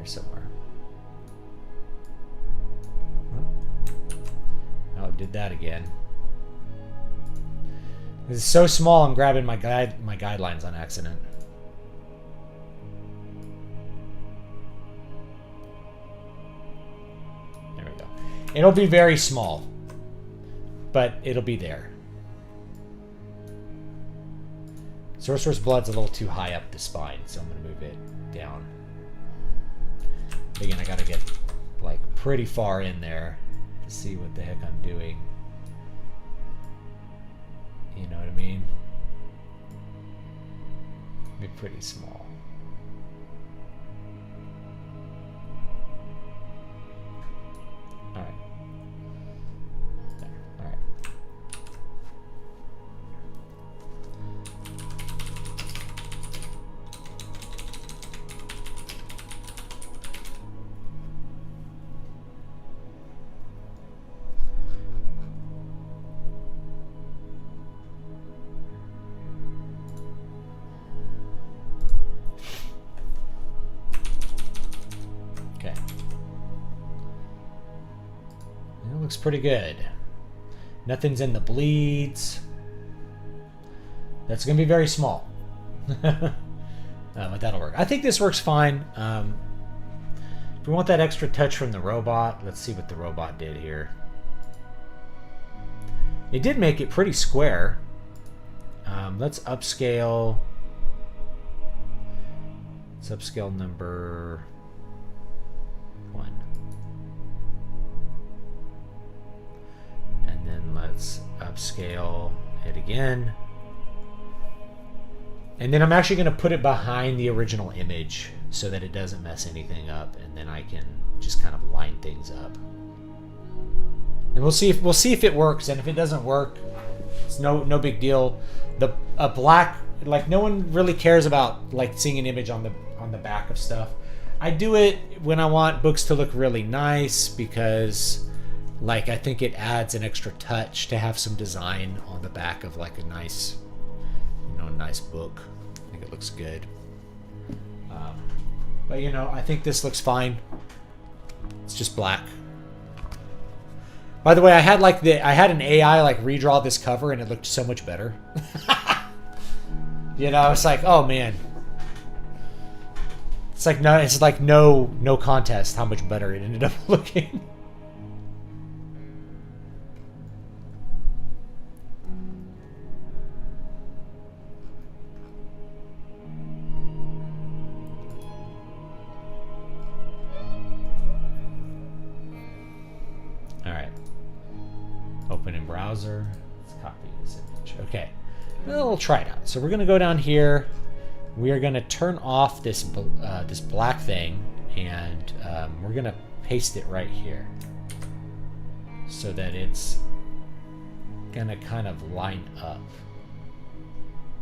A: Somewhere. Oh, it did that again. This is so small, I'm grabbing my guidelines on accident. There we go. It'll be very small, but it'll be there. Sorcerer's Blood's a little too high up the spine, so I'm going to move it down. Again, I gotta get like pretty far in there to see what the heck I'm doing. You know what I mean? Be pretty small. Alright. There. Alright. Looks pretty good. Nothing's in the bleeds. That's going to be very small. But that'll work. I think this works fine. If we want that extra touch from the robot, let's see what the robot did here. It did make it pretty square. Let's upscale. Let's upscale number 1. And then let's upscale it again. And then I'm actually going to put it behind the original image so that it doesn't mess anything up, and then I can just kind of line things up. And we'll see if it works, and if it doesn't work, it's no big deal. A black, like, no one really cares about like seeing an image on the back of stuff. I do it when I want books to look really nice because, like, I think it adds an extra touch to have some design on the back of like a nice, nice book. I think it looks good. But I think this looks fine. It's just black. By the way, I had an AI like redraw this cover, and it looked so much better. It's like, oh man. It's like no contest how much better it ended up looking. Open in browser. Let's copy this image. Okay, well, we'll try it out. So we're going to go down here. We are going to turn off this this black thing, and we're going to paste it right here so that it's going to kind of line up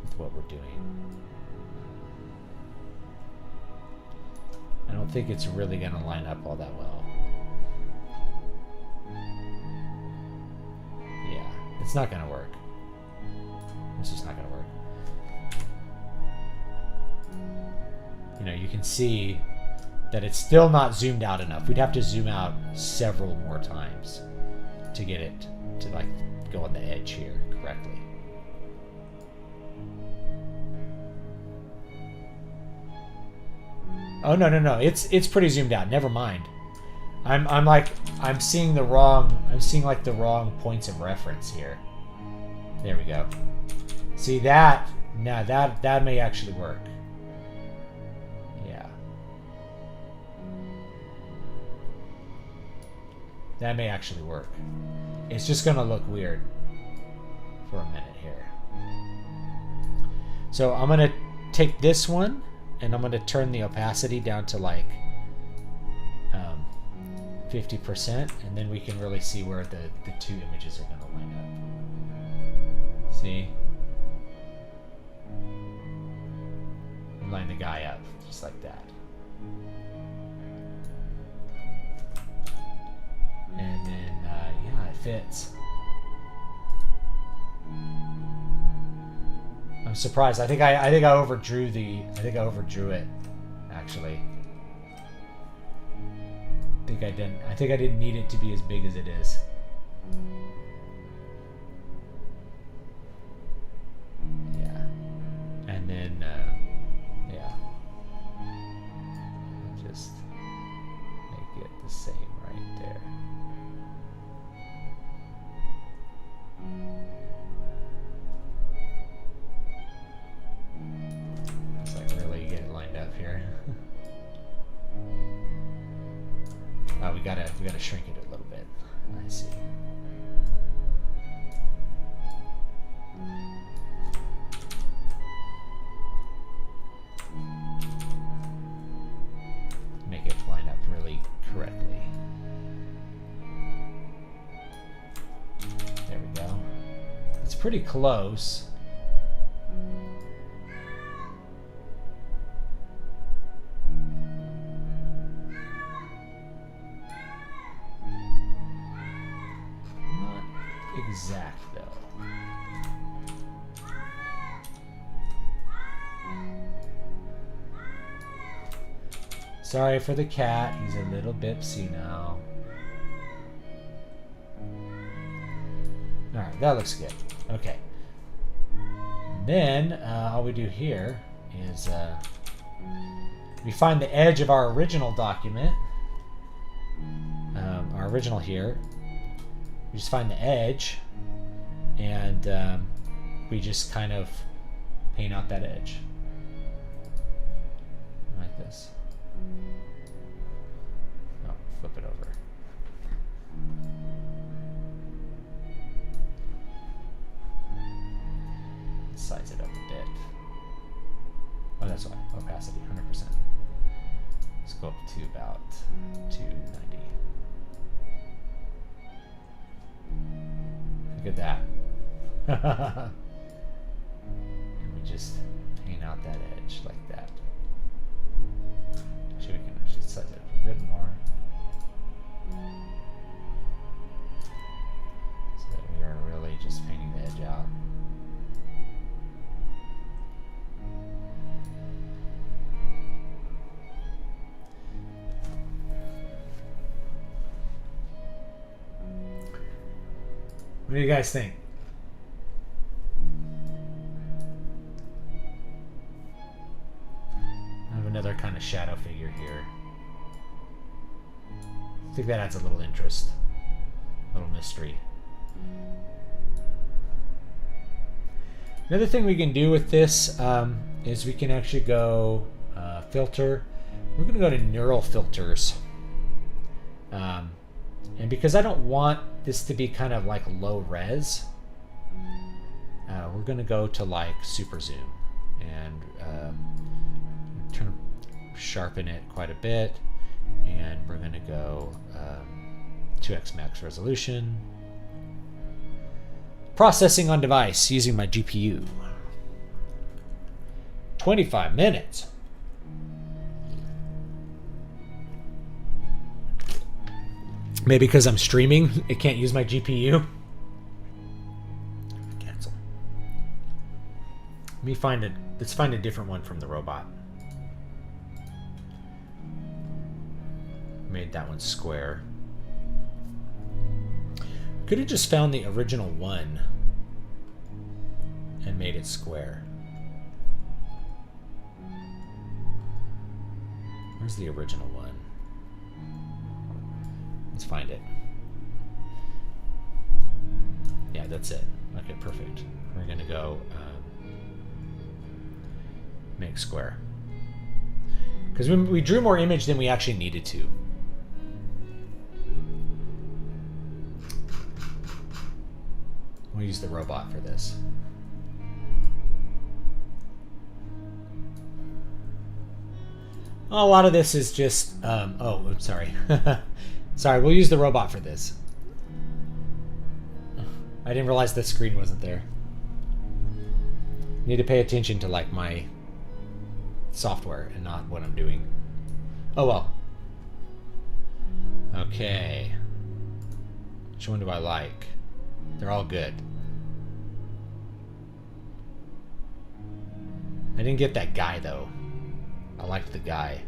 A: with what we're doing. I don't think it's really going to line up all that well. It's not going to work. It's just not going to work. You can see that it's still not zoomed out enough. We'd have to zoom out several more times to get it to like go on the edge here correctly. Oh no. It's pretty zoomed out. Never mind. I'm seeing the wrong points of reference here. There we go. See that? Now that may actually work. Yeah. That may actually work. It's just gonna look weird for a minute here. So I'm gonna take this one and I'm gonna turn the opacity down to like 50%, and then we can really see where the two images are going to line up. See? Line the guy up, just like that. And then, yeah, it fits. I'm surprised. I think I overdrew it, actually. I think I didn't need it to be as big as it is. Yeah. And then, yeah. Just make it the same right there. It's like really get it lined up here. We gotta shrink it a little bit. I see. Make it line up really correctly. There we go. It's pretty close. Exact though. Sorry for the cat, he's a little bipsy now. Alright, that looks good. Okay. Then all we do here is We find the edge of our original document, our original here. We just find the edge, and we just kind of paint out that edge like this. Oh, flip it over. Size it up a bit. Oh, that's why. Opacity, 100%. Let's go up to about 290. Look at that. And we just paint out that edge like that. Actually, we can actually size it up a bit more. So that we are really just painting the edge out. What do you guys think? I have another kind of shadow figure here. I think that adds a little interest, a little mystery. Another thing we can do with this is we can actually go filter. We're going to go to neural filters. And because I don't want this to be kind of like low res, we're going to go to like super zoom and sharpen it quite a bit. And we're going to go 2x max resolution. Processing on device using my GPU. 25 minutes. Maybe because I'm streaming, it can't use my GPU. Cancel. Let me find it. Let's find a different one from the robot. Made that one square. Could have just found the original one and made it square. Where's the original one? Let's find it. Yeah, that's it. Okay, perfect. We're gonna go make square. Because we drew more image than we actually needed to. We'll use the robot for this. A lot of this is just, oh, I'm sorry. Sorry, we'll use the robot for this. I didn't realize the screen wasn't there. Need to pay attention to like my software and not what I'm doing. Oh well. Okay. Which one do I like? They're all good. I didn't get that guy though. I liked the guy.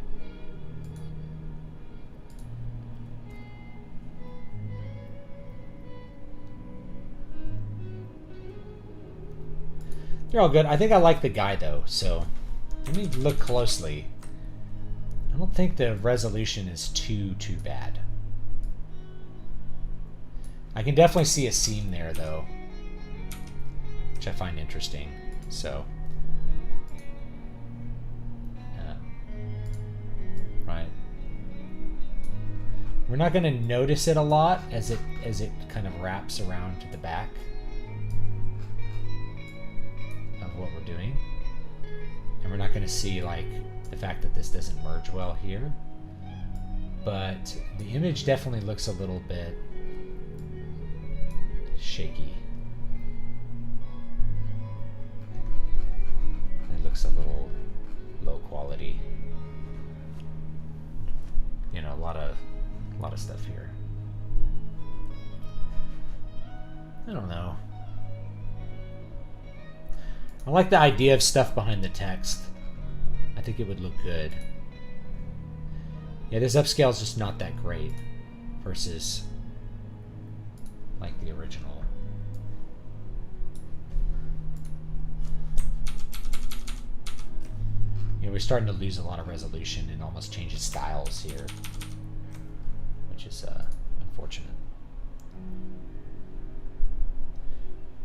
A: They're all good. I think I like the guy though, so let me look closely. I don't think the resolution is too bad. I can definitely see a seam there though, which I find interesting. So, right. We're not going to notice it a lot as it kind of wraps around to the back of what we're doing. And we're not going to see like the fact that this doesn't merge well here. But the image definitely looks a little bit shaky. It looks a little low quality. You know, a lot of stuff here. I don't know. I like the idea of stuff behind the text. I think it would look good. Yeah, this upscale is just not that great versus like the original. You know, we're starting to lose a lot of resolution and almost changes styles here, which is unfortunate.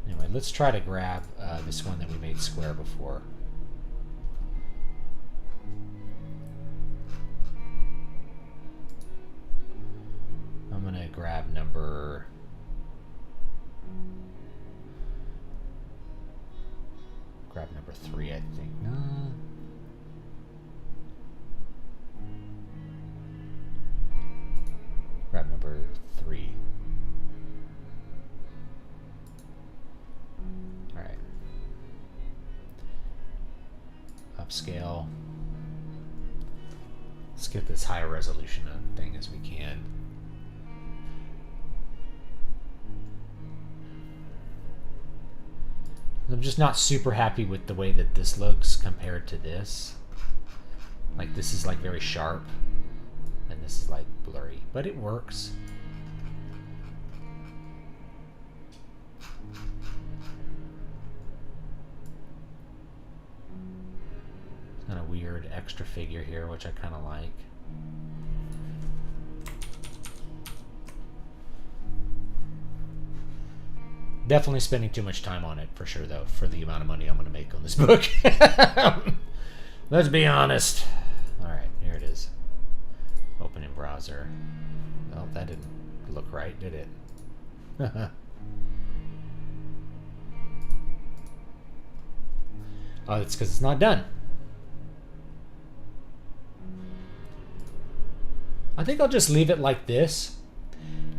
A: Anyway, let's try to grab this one that we made square before. I'm going to grab number... grab number 3, I think. No. Grab number 3. All right. Upscale. Let's get this higher resolution thing as we can. I'm just not super happy with the way that this looks compared to this. Like, this is like very sharp and this is like blurry, but it works. It's kind of weird extra figure here, which I kind of like. Definitely spending too much time on it, for sure, though, for the amount of money I'm going to make on this book. Let's be honest. All right, here it is. Open in browser. Oh, that didn't look right, did it? Oh, it's because it's not done. I think I'll just leave it like this,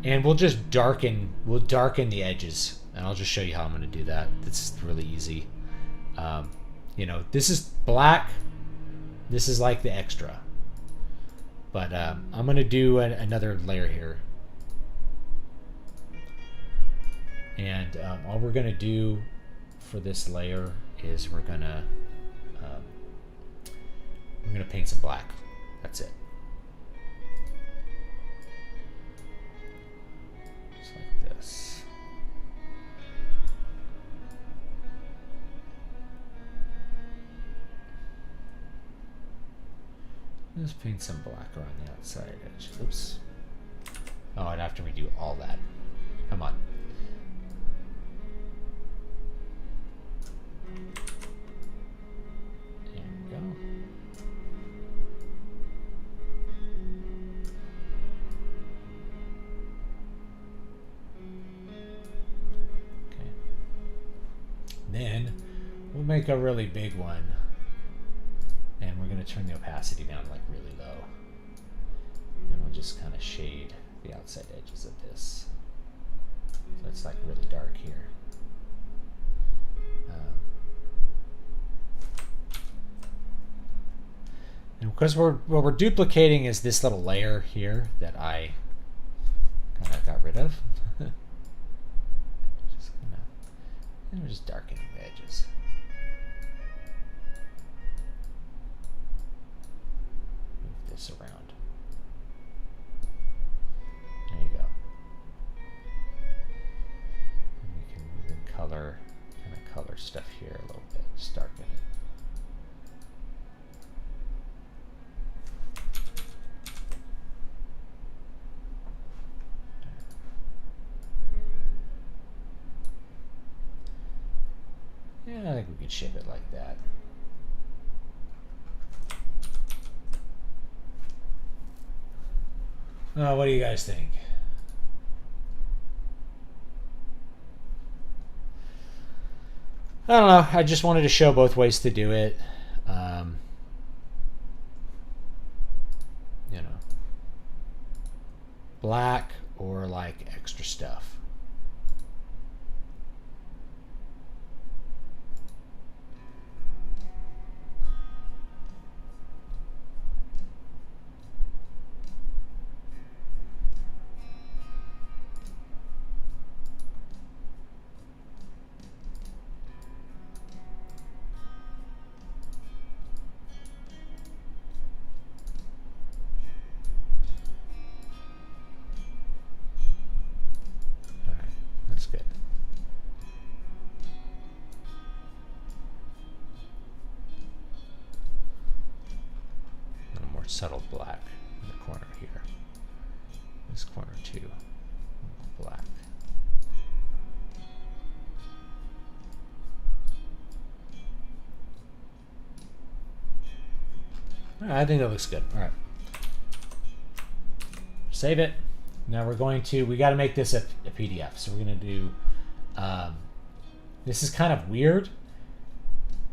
A: and we'll darken the edges. And I'll just show you how I'm going to do that. It's really easy. You know, this is black. This is like the extra. But I'm going to do another layer here. And all we're going to do for this layer is we're going to paint some black. That's it. Just like this. Just paint some black around the outside edge. Oops. Oh, I'd have to redo all that. Come on. There we go. Okay. Then we'll make a really big one. And we're going to turn the opacity down like really low. And we'll just kind of shade the outside edges of this. So it's like really dark here. And because what we're duplicating is this little layer here that I kind of got rid of. Just kind of, and we're just darkening the edges. Around. There you go. And we can even kind of color stuff here a little bit, just darken it. Yeah, I think we could shape it like that. What do you guys think? I don't know. I just wanted to show both ways to do it. You know, black or like extra stuff. subtle black in the corner here. This corner too, black. All right, I think that looks good. All right. Save it. Now we're going to, we got to make this a PDF. So we're going to do, this is kind of weird.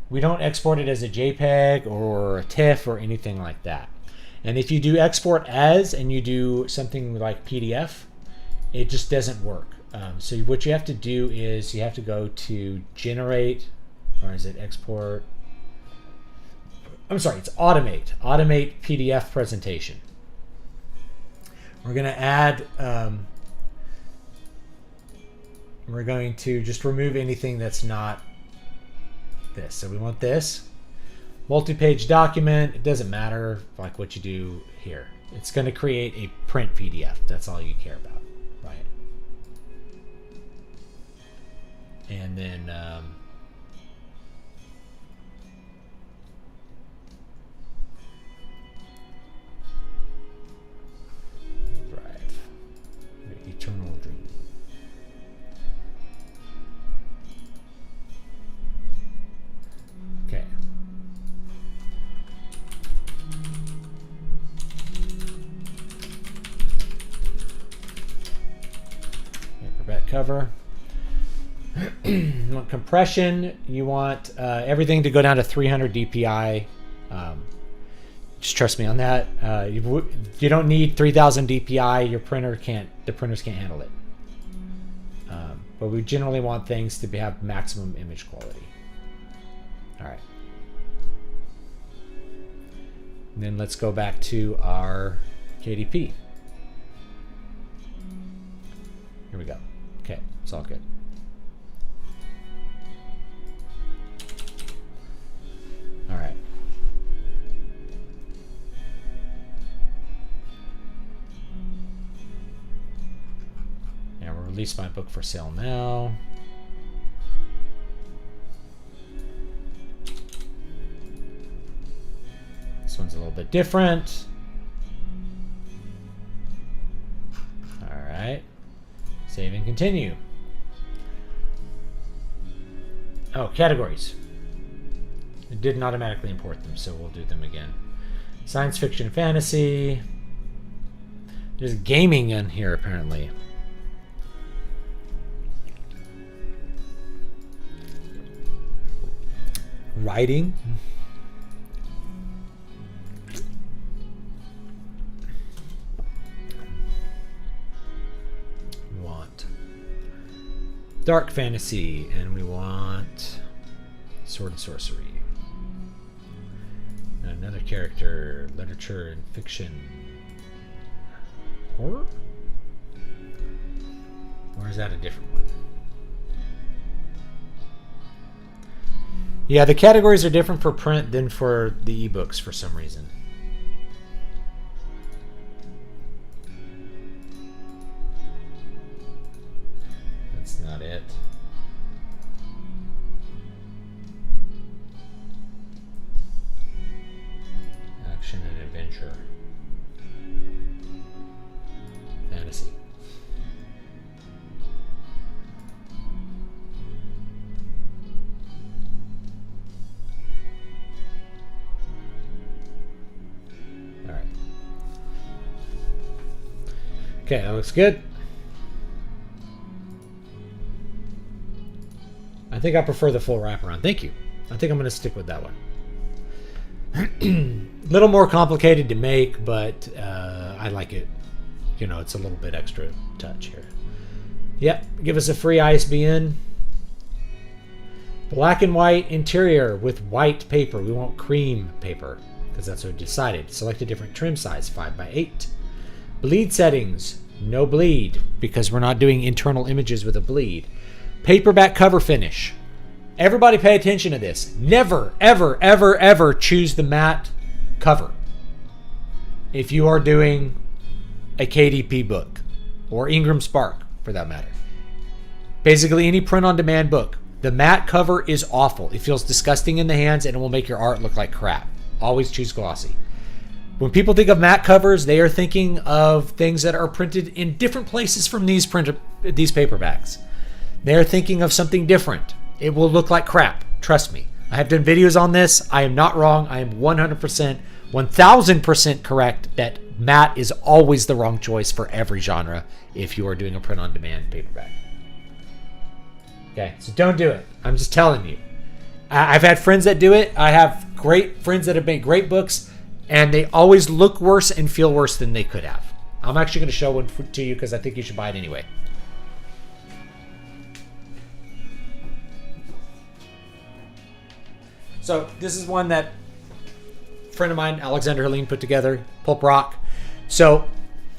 A: We don't export it as a JPEG or a TIFF or anything like that. And if you do export as and you do something like PDF, it just doesn't work. So what you have to do is you have to go to generate, or is it export? I'm sorry, it's automate. Automate PDF presentation. We're going to add, we're going to just remove anything that's not this. So we want this. Multi-page document, it doesn't matter like what you do here. It's going to create a print PDF. That's all you care about, right? And then eternal dream. Okay. Paperback cover. You want compression. You want everything to go down to 300 dpi. Just trust me on that. You don't need 3000 dpi. Your printer can't. The printers can't handle it. But we generally want things to have maximum image quality. All right. And then let's go back to our KDP. Here we go. Okay, it's all good. All right. And we'll release my book for sale now. This one's a little bit different. All right. Save and continue. Oh, categories. It didn't automatically import them, so we'll do them again. Science fiction, fantasy. There's gaming in here, apparently. Writing. We want dark fantasy, and we want sword and sorcery. And another character, literature and fiction. Horror? Or is that a different one? Yeah, the categories are different for print than for the ebooks for some reason. That's not it. Action and adventure. Fantasy. Okay, that looks good. I think I prefer the full wraparound. Thank you. I think I'm going to stick with that one. A little more complicated to make, but I like it. You know, it's a little bit extra touch here. Yep, give us a free ISBN. Black and white interior with white paper. We want cream paper because that's what we decided. Select a different trim size, 5x8. Bleed settings, no bleed, because we're not doing internal images with a bleed. Paperback cover finish. Everybody pay attention to this. Never, ever, ever, ever choose the matte cover if you are doing a KDP book, or Ingram Spark, for that matter. Basically, any print-on-demand book. The matte cover is awful. It feels disgusting in the hands, and it will make your art look like crap. Always choose glossy. When people think of matte covers, they are thinking of things that are printed in different places from these paperbacks. They're thinking of something different. It will look like crap. Trust me. I have done videos on this. I am not wrong. I am 100%, 1000% correct that matte is always the wrong choice for every genre if you are doing a print-on-demand paperback. Okay, so don't do it. I'm just telling you. I've had friends that do it. I have great friends that have made great books, and they always look worse and feel worse than they could have. I'm actually going to show one to you because I think you should buy it anyway. So this is one that a friend of mine, Alexander Helene, put together, Pulp Rock. So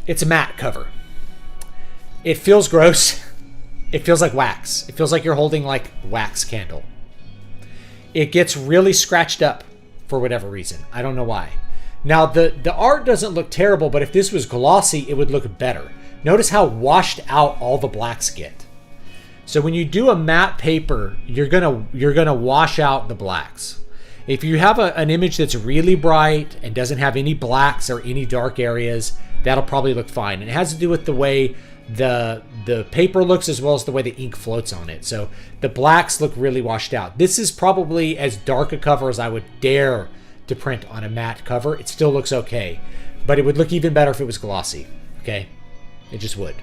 A: it's a matte cover. It feels gross. It feels like wax. It feels like you're holding like wax candle. It gets really scratched up for whatever reason. I don't know why. Now the art doesn't look terrible, but if this was glossy, it would look better. Notice how washed out all the blacks get. So when you do a matte paper, you're gonna wash out the blacks. If you have an image that's really bright and doesn't have any blacks or any dark areas, that'll probably look fine. And it has to do with the way the paper looks as well as the way the ink floats on it. So the blacks look really washed out. This is probably as dark a cover as I would dare to print on a matte cover. It still looks okay, but it would look even better if it was glossy. Okay, it just would.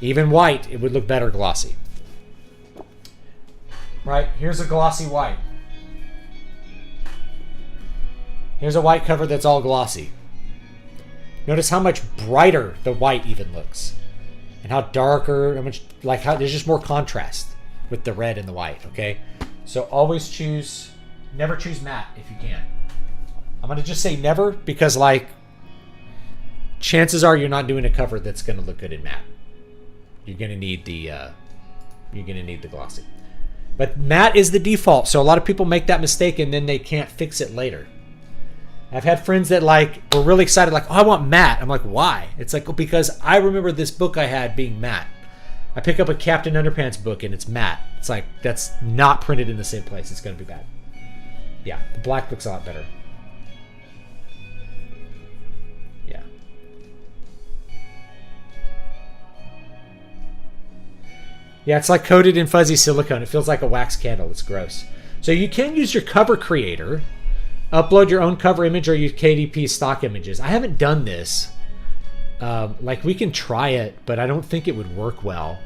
A: Even white, it would look better glossy. Right, here's a glossy white. Here's a white cover that's all glossy. Notice how much brighter the white even looks. And how darker, how much, like how there's just more contrast with the red and the white, okay? So always never choose matte if you can. I'm gonna just say never because like, chances are you're not doing a cover that's gonna look good in matte. You're gonna need the glossy. But matte is the default, so a lot of people make that mistake and then they can't fix it later. I've had friends that like were really excited, like, oh, I want matte. I'm like, why? It's like, because I remember this book I had being matte. I pick up a Captain Underpants book and it's matte. It's like, that's not printed in the same place. It's going to be bad. Yeah, the black looks a lot better. Yeah. Yeah, it's like coated in fuzzy silicone. It feels like a wax candle. It's gross. So you can use your cover creator. Upload your own cover image or use KDP stock images. I haven't done this. Like we can try it, but I don't think it would work well.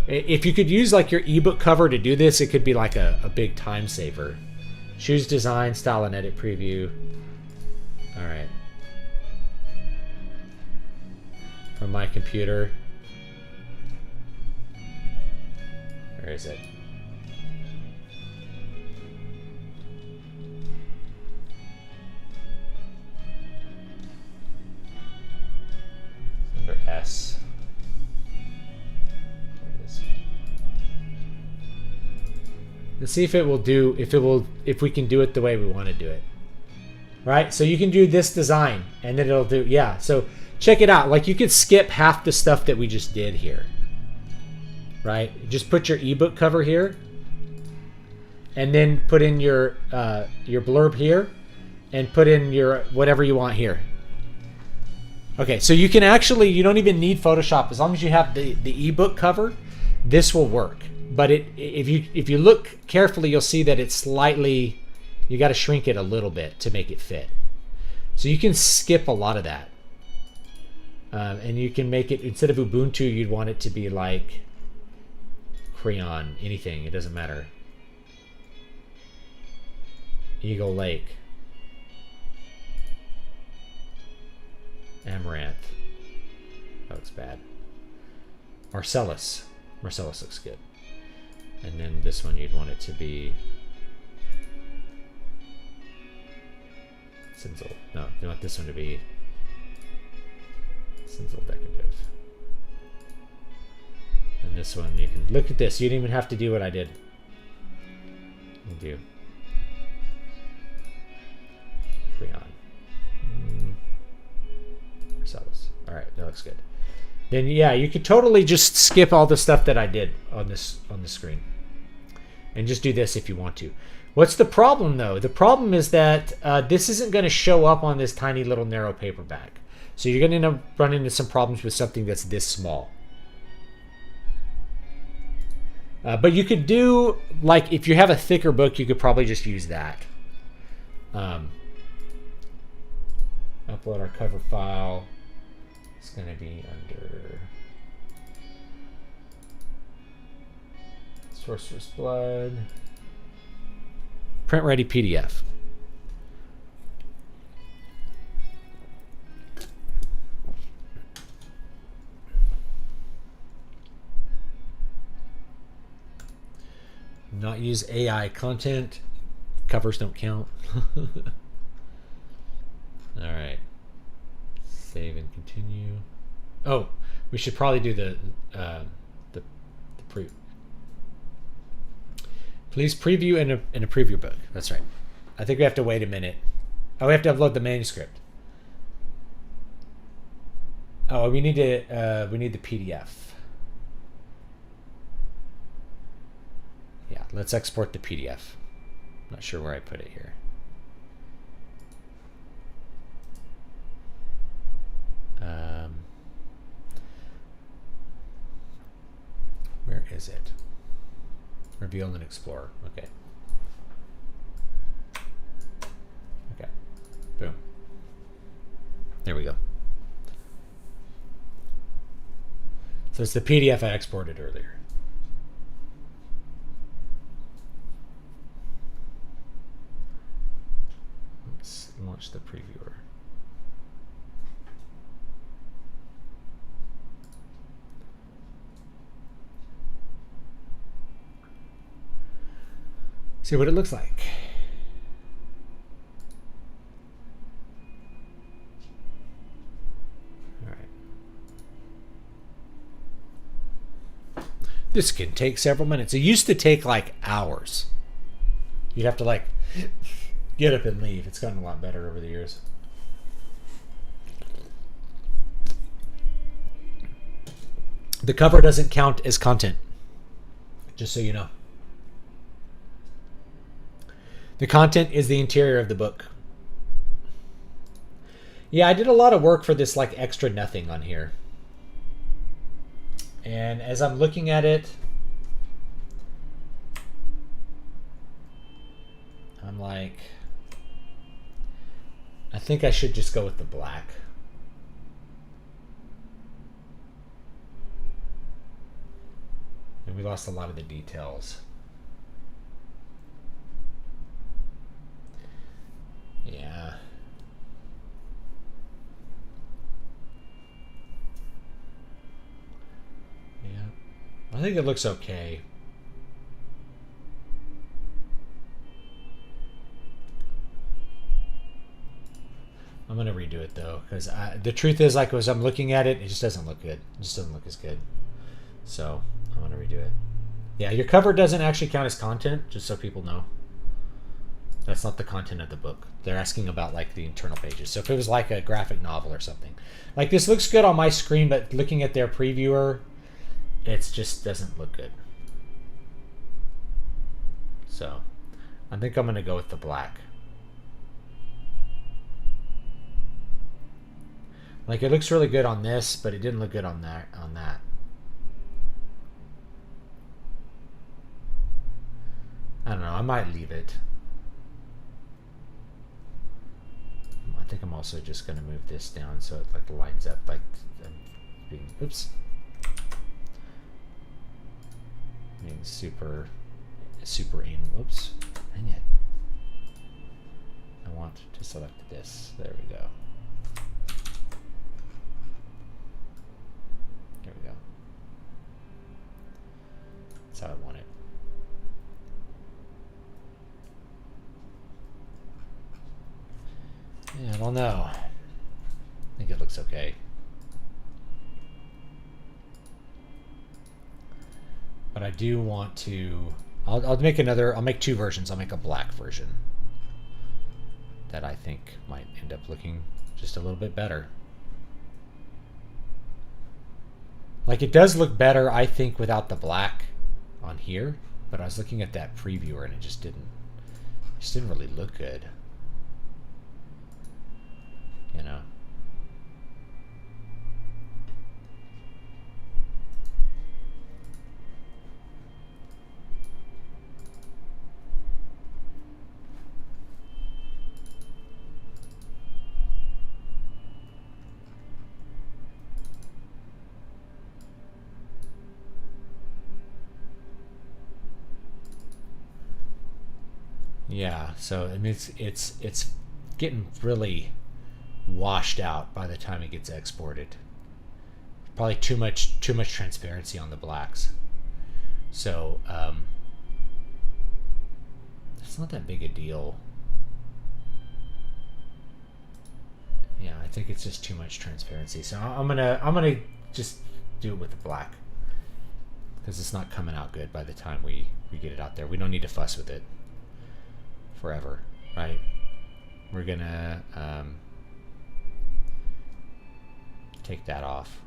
A: If you could use like your ebook cover to do this, it could be like a big time saver. Choose design, style, and edit preview. All right. From my computer. Where is it? S. There it is. Let's see if it will do, if we can do it the way we want to do it. Right? So you can do this design and then it'll do, yeah. So check it out. Like you could skip half the stuff that we just did here. Right? Just put your ebook cover here and then put in your blurb here and put in your whatever you want here. Okay, so you can actually, you don't even need Photoshop. As long as you have the ebook cover, this will work. But if you look carefully, you'll see that it's slightly, you got to shrink it a little bit to make it fit. So you can skip a lot of that. And you can make it, instead of Ubuntu, you'd want it to be like Crayon, anything, it doesn't matter. Eagle Lake. Amaranth. That looks bad. Marcellus. Marcellus looks good. And then this one you'd want it to be Cinzel. No, you want this one to be Cinzel Decorative. And this one you can look at this. You didn't even have to do what I did. You do. Crayon. Marcellus. All right, that looks good. Then yeah, you could totally just skip all the stuff that I did on this screen, and just do this if you want to. What's the problem though? The problem is that this isn't going to show up on this tiny little narrow paperback. So you're going to end up running into some problems with something that's this small. But you could do, like, if you have a thicker book, you could probably just use that. Upload our cover file. It's going to be under Sorcerer's Blood. Print ready PDF. Not use AI content. Covers don't count. All right. Save and continue. Oh, we should probably do the preview. Please preview in a preview book. That's right. I think we have to wait a minute. Oh, we have to upload the manuscript. Oh, we need the PDF. Yeah, let's export the PDF. Not sure where I put it here. Where is it? Reveal and explore. Okay. Okay. Boom. There we go. So it's the PDF I exported earlier. Let's launch the previewer. See what it looks like. All right. This can take several minutes. It used to take like hours. You'd have to like get up and leave. It's gotten a lot better over the years. The cover doesn't count as content, just so you know. The content is the interior of the book. Yeah, I did a lot of work for this like extra nothing on here. And as I'm looking at it, I'm like, I think I should just go with the black. And we lost a lot of the details. Yeah. Yeah. I think it looks okay. I'm going to redo it though, because the truth is, like, as I'm looking at it, it just doesn't look good. It just doesn't look as good. So I'm going to redo it. Yeah, your cover doesn't actually count as content, just so people know. That's not the content of the book. They're asking about like the internal pages. So if it was like a graphic novel or something. Like this looks good on my screen, but looking at their previewer, it just doesn't look good. So I think I'm going to go with the black. Like it looks really good on this, but it didn't look good on that. I don't know. I might leave it. I think I'm also just going to move this down so it like lines up like being, oops, being super anal. Oops, dang it. I want to select this. There we go. There we go. That's how I want it. Yeah, I don't know. I think it looks okay. But I do want to... I'll make another... I'll make two versions. I'll make a black version that I think might end up looking just a little bit better. Like, it does look better, I think, without the black on here. But I was looking at that previewer and it just didn't Just didn't really look good. You know? Yeah, so I mean it's getting really washed out by the time it gets exported. Probably too much transparency on the blacks. So it's not that big a deal. Yeah, I think it's just too much transparency. So I'm gonna just do it with the black because it's not coming out good by the time we get it out there. We don't need to fuss with it forever, right? We're gonna take that off,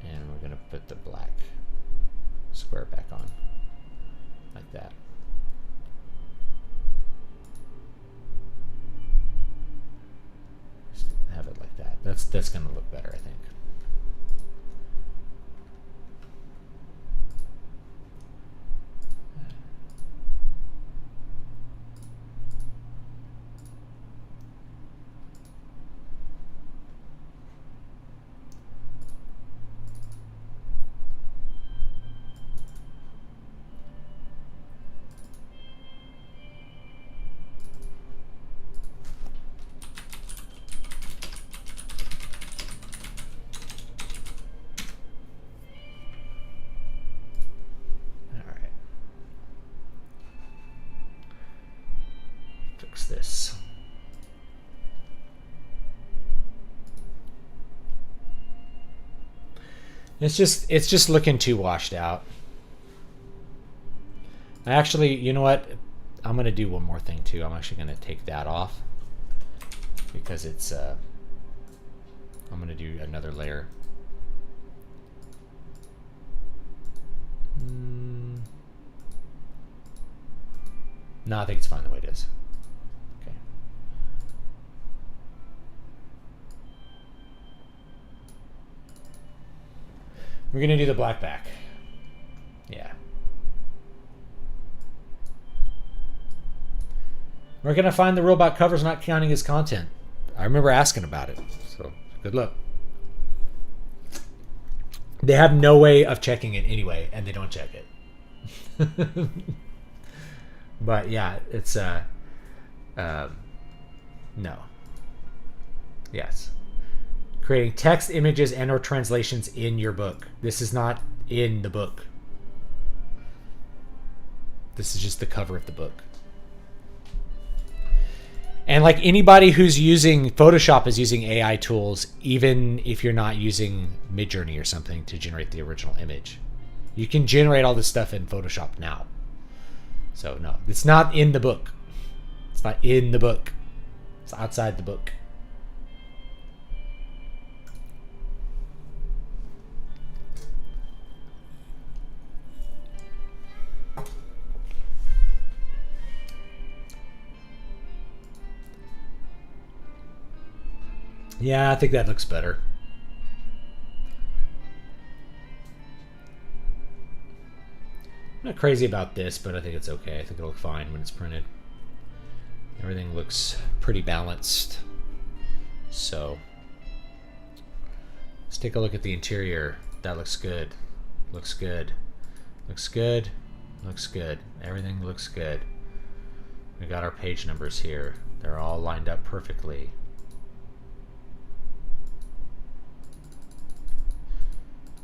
A: and we're gonna put the black square back on like that. Just have it like that. That's gonna look better, I think. This. It's just looking too washed out. Actually, you know what? I'm gonna do one more thing too. I'm actually gonna take that off because it's I'm gonna do another layer. No, I think it's fine the way it is. We're gonna do the black back. Yeah. We're gonna find the robot covers not counting as content. I remember asking about it, so good luck. They have no way of checking it anyway, and they don't check it. But yeah, it's no. Yes. Creating text, images, and or translations in your book. This is not in the book. This is just the cover of the book. And like anybody who's using Photoshop is using AI tools, even if you're not using Midjourney or something to generate the original image. You can generate all this stuff in Photoshop now. So no, it's not in the book. It's not in the book. It's outside the book. Yeah, I think that looks better. I'm not crazy about this, but I think it's okay. I think it'll look fine when it's printed. Everything looks pretty balanced. So let's take a look at the interior. That looks good. Looks good. Looks good. Looks good. Everything looks good. We got our page numbers here. They're all lined up perfectly.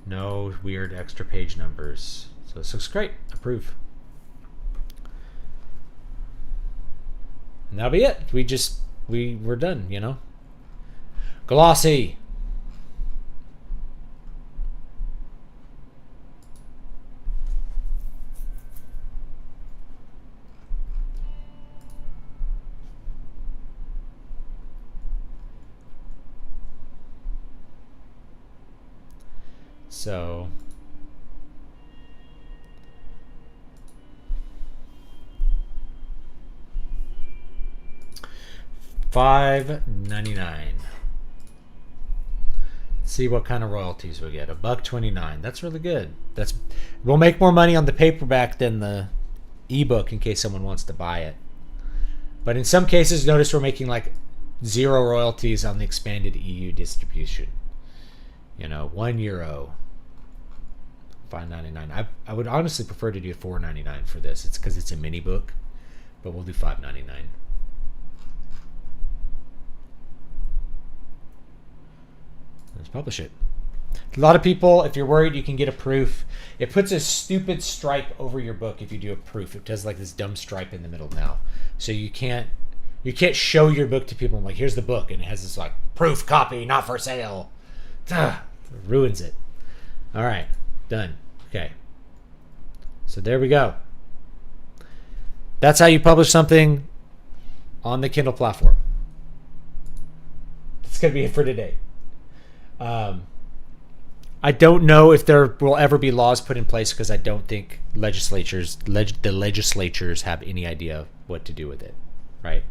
A: No weird extra page numbers. So this looks great. Approve. And that'll be it. We're done, you know? Glossy. So $5.99. See what kind of royalties we get. $1.29. That's really good. We'll make more money on the paperback than the ebook in case someone wants to buy it. But in some cases, notice we're making like 0 royalties on the expanded EU distribution. You know, €1, $5.99. I would honestly prefer to do $4.99 for this. It's because it's a mini book, but we'll do $5.99. Let's publish it. A lot of people, if you're worried, you can get a proof. It puts a stupid stripe over your book if you do a proof. It does like this dumb stripe in the middle now, so you can't show your book to people. I'm like, here's the book, and it has this like proof copy, not for sale. It ruins it. All right, done. Okay, so there we go. That's how you publish something on the Kindle platform. That's gonna be it for today. I don't know if there will ever be laws put in place because I don't think the legislatures have any idea what to do with it, right?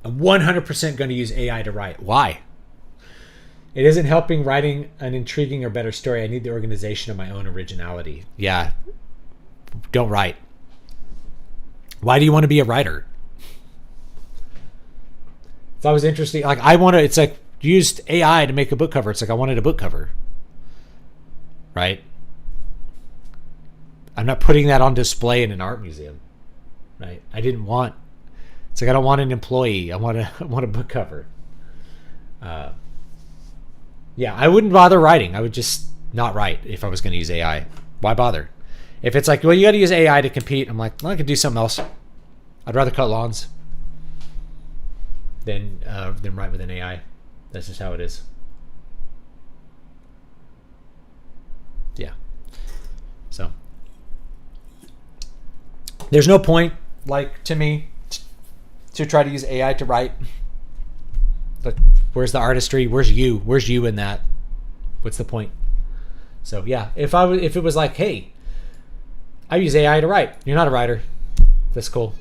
A: I'm 100% going to use AI to write. Why? It isn't helping writing an intriguing or better story. I need the organization of my own originality. Yeah, don't write. Why do you want to be a writer? It's always interesting. Like it's like used AI to make a book cover. It's like I wanted a book cover, right? I'm not putting that on display in an art museum, right? It's like I don't want an employee. I want a book cover. Yeah, I wouldn't bother writing. I would just not write if I was going to use AI. Why bother? If it's like, well, you got to use AI to compete, I'm like, well, I could do something else. I'd rather cut lawns than write with an AI. That's just how it is. Yeah. So there's no point, like, to me, to try to use AI to write. Like, where's the artistry? Where's you in that? What's the point? So yeah, if it was like, hey, I use AI to write. You're not a writer. That's cool.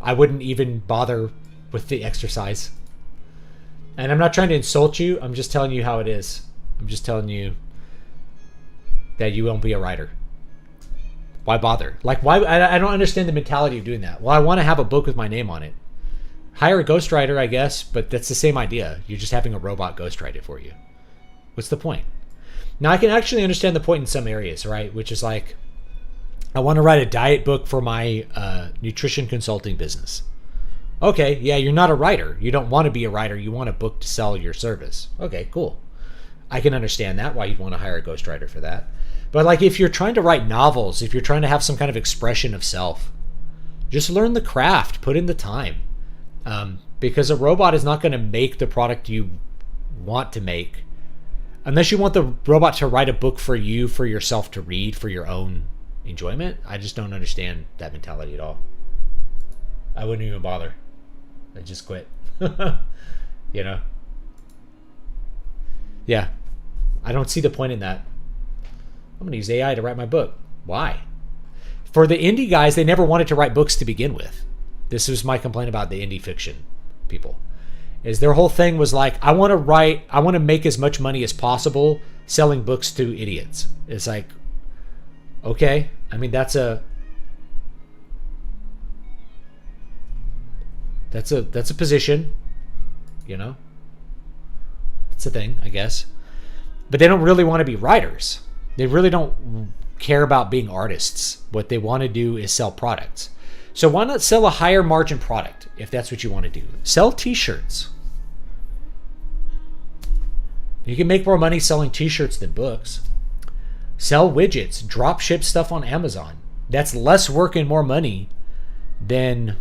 A: I wouldn't even bother with the exercise. And I'm not trying to insult you. I'm just telling you how it is. I'm just telling you that you won't be a writer. Why bother? Like, why? I don't understand the mentality of doing that. Well, I want to have a book with my name on it. Hire a ghostwriter, I guess, but that's the same idea. You're just having a robot ghostwrite it for you. What's the point? Now, I can actually understand the point in some areas, right? Which is like, I want to write a diet book for my nutrition consulting business. Okay, yeah, you're not a writer. You don't want to be a writer. You want a book to sell your service. Okay, cool. I can understand that, why you'd want to hire a ghostwriter for that. But like, if you're trying to write novels, if you're trying to have some kind of expression of self, just learn the craft, put in the time. Because a robot is not going to make the product you want to make unless you want the robot to write a book for you, for yourself to read, for your own enjoyment. I just don't understand that mentality at all. I wouldn't even bother. I'd just quit. You know? Yeah. I don't see the point in that. I'm going to use AI to write my book. Why? For the indie guys, they never wanted to write books to begin with. This was my complaint about the indie fiction people. Is their whole thing was like, I want to make as much money as possible selling books to idiots. It's like, okay. I mean, that's a position, you know? It's a thing, I guess. But they don't really want to be writers. They really don't care about being artists. What they want to do is sell products. So why not sell a higher margin product if that's what you want to do? Sell t-shirts. You can make more money selling t-shirts than books. Sell widgets. Drop ship stuff on Amazon. That's less work and more money than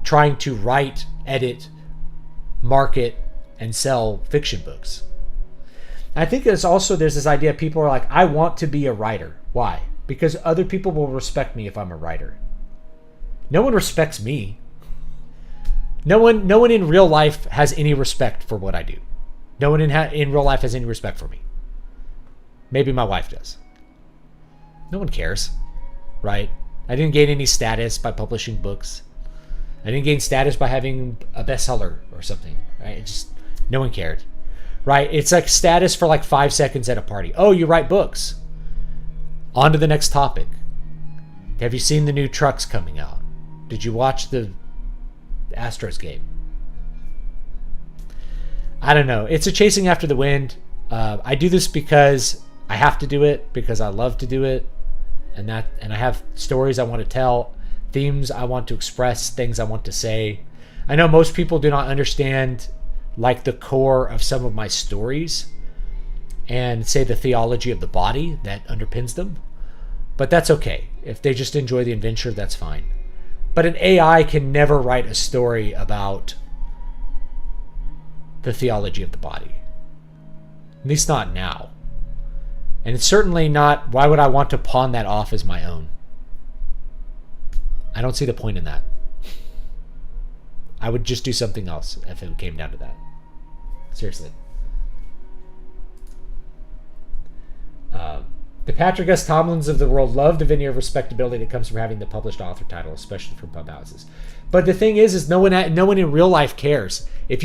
A: trying to write, edit, market, and sell fiction books. I think there's this idea, people are like, I want to be a writer. Why? Because other people will respect me if I'm a writer. No one respects me. No one in real life has any respect for what I do. No one in real life has any respect for me. Maybe my wife does. No one cares, right? I didn't gain any status by publishing books. I didn't gain status by having a bestseller or something, right? It just, no one cared, right? It's like status for like 5 seconds at a party. Oh, you write books. On to the next topic. Have you seen the new trucks coming out? Did you watch the Astros game? I don't know. It's a chasing after the wind. I do this because I have to do it, because I love to do it, and I have stories I want to tell, themes I want to express, things I want to say. I know most people do not understand like the core of some of my stories and say the theology of the body that underpins them, but that's okay. If they just enjoy the adventure, that's fine. But an AI can never write a story about the theology of the body. At least not now. And it's certainly not, why would I want to pawn that off as my own? I don't see the point in that. I would just do something else if it came down to that. Seriously. The Patrick S. Tomlins of the world love the veneer of respectability that comes from having the published author title, especially from pub houses. But the thing is no one in real life cares. If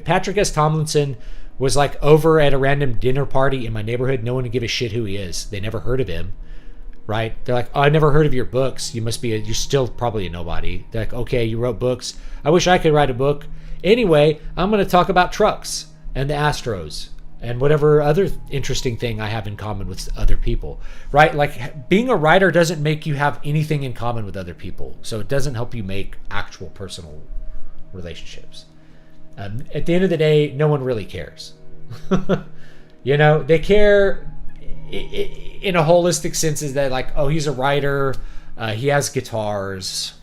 A: Patrick S. Tomlinson was like over at a random dinner party in my neighborhood, no one would give a shit who he is. They never heard of him, right? They're like, oh, I never heard of your books. You're still probably a nobody. They're like, okay, you wrote books. I wish I could write a book. Anyway, I'm going to talk about trucks and the Astros and whatever other interesting thing I have in common with other people, right? Like, being a writer doesn't make you have anything in common with other people. So it doesn't help you make actual personal relationships. At the end of the day, no one really cares. They care in a holistic sense, is that like, oh, he's a writer, he has guitars.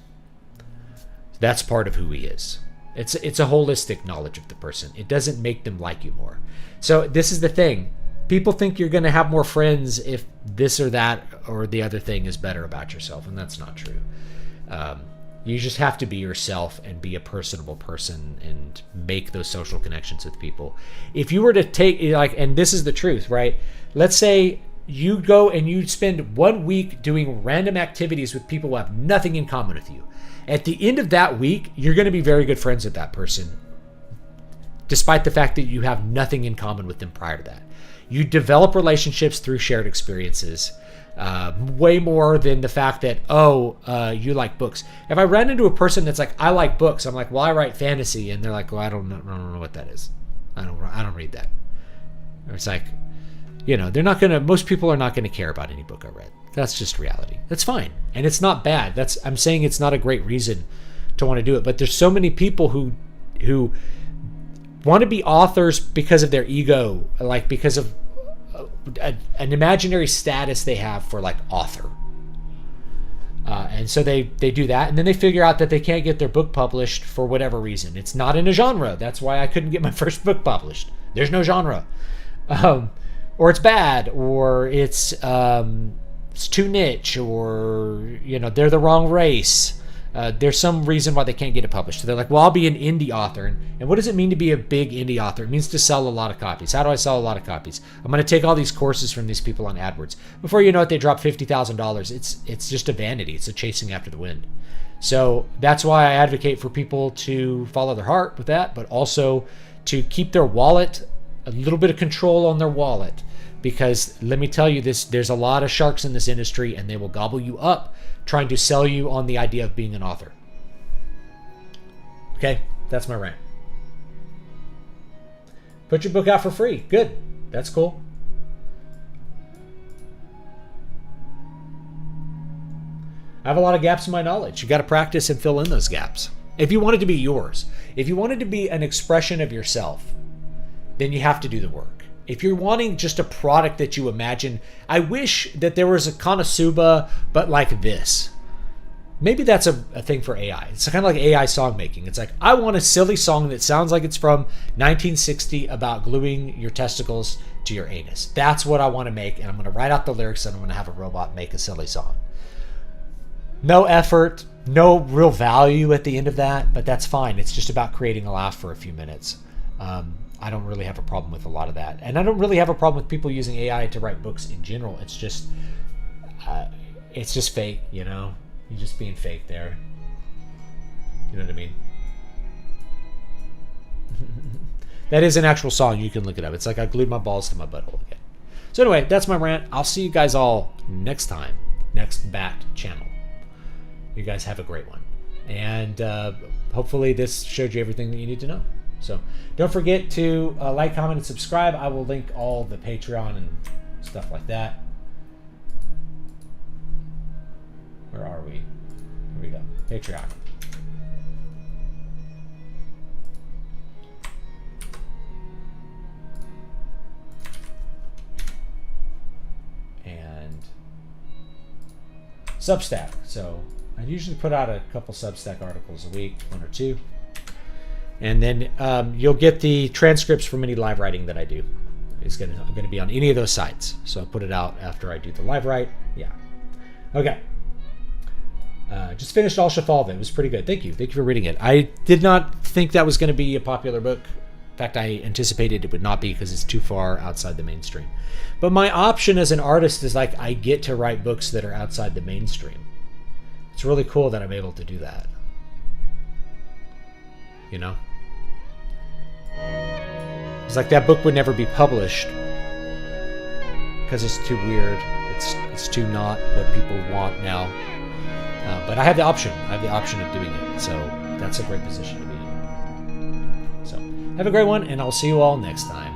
A: That's part of who he is. It's a holistic knowledge of the person. It doesn't make them like you more. So this is the thing. People think you're going to have more friends if this or that or the other thing is better about yourself, and that's not true. You just have to be yourself and be a personable person and make those social connections with people. If you were to take, and this is the truth, right? Let's say you go and you spend 1 week doing random activities with people who have nothing in common with you. At the end of that week, you're going to be very good friends with that person, despite the fact that you have nothing in common with them prior to that. You develop relationships through shared experiences, way more than the fact that, you like books. If I ran into a person that's like, I like books, I'm like, well, I write fantasy, and they're like, well, I don't know what that is. I don't read that. Or it's like, most people are not going to care about any book I read. That's just reality. That's fine. And it's not bad. I'm saying it's not a great reason to want to do it. But there's so many people who want to be authors because of their ego, like because of an imaginary status they have for like author. And so they do that, and then they figure out that they can't get their book published for whatever reason. It's not in a genre. That's why I couldn't get my first book published. There's no genre. Or it's bad, or it's too niche, or they're the wrong race. There's some reason why they can't get it published. So they're like, well, I'll be an indie author. And what does it mean to be a big indie author? It means to sell a lot of copies. How do I sell a lot of copies? I'm going to take all these courses from these people on AdWords. Before you know it, they drop $50,000. It's just a vanity. It's a chasing after the wind. So that's why I advocate for people to follow their heart with that, but also to keep their wallet, a little bit of control on their wallet. Because let me tell you this, there's a lot of sharks in this industry, and they will gobble you up trying to sell you on the idea of being an author. Okay, that's my rant. Put your book out for free. Good. That's cool. I have a lot of gaps in my knowledge. You got to practice and fill in those gaps. If you want it to be yours, if you want it to be an expression of yourself, then you have to do the work. If you're wanting just a product that you imagine, I wish that there was a Konosuba, but like this. Maybe that's a thing for AI. It's kind of like AI song making. It's like, I want a silly song that sounds like it's from 1960 about gluing your testicles to your anus. That's what I want to make, and I'm going to write out the lyrics, and I'm going to have a robot make a silly song. No effort, no real value at the end of that, but that's fine. It's just about creating a laugh for a few minutes. I don't really have a problem with a lot of that. And I don't really have a problem with people using AI to write books in general. It's just, it's just fake, you know? You're just being fake there. You know what I mean? That is an actual song. You can look it up. It's like I glued my balls to my butthole again. So anyway, that's my rant. I'll see you guys all next time. Next Bat channel. You guys have a great one. And hopefully this showed you everything that you need to know. So don't forget to like, comment, and subscribe. I will link all the Patreon and stuff like that. Where are we? Here we go. Patreon. And Substack. So I usually put out a couple Substack articles a week, 1 or 2. And then you'll get the transcripts from any live writing that I do. It's going to be on any of those sites. So I'll put it out after I do the live write. Yeah. Okay. Just finished Al Shafalva. It was pretty good. Thank you. Thank you for reading it. I did not think that was going to be a popular book. In fact, I anticipated it would not be because it's too far outside the mainstream. But my option as an artist is like I get to write books that are outside the mainstream. It's really cool that I'm able to do that. You know? It's like that book would never be published because it's too weird. It's too not what people want now. But I have the option. I have the option of doing it. So that's a great position to be in. So have a great one, and I'll see you all next time.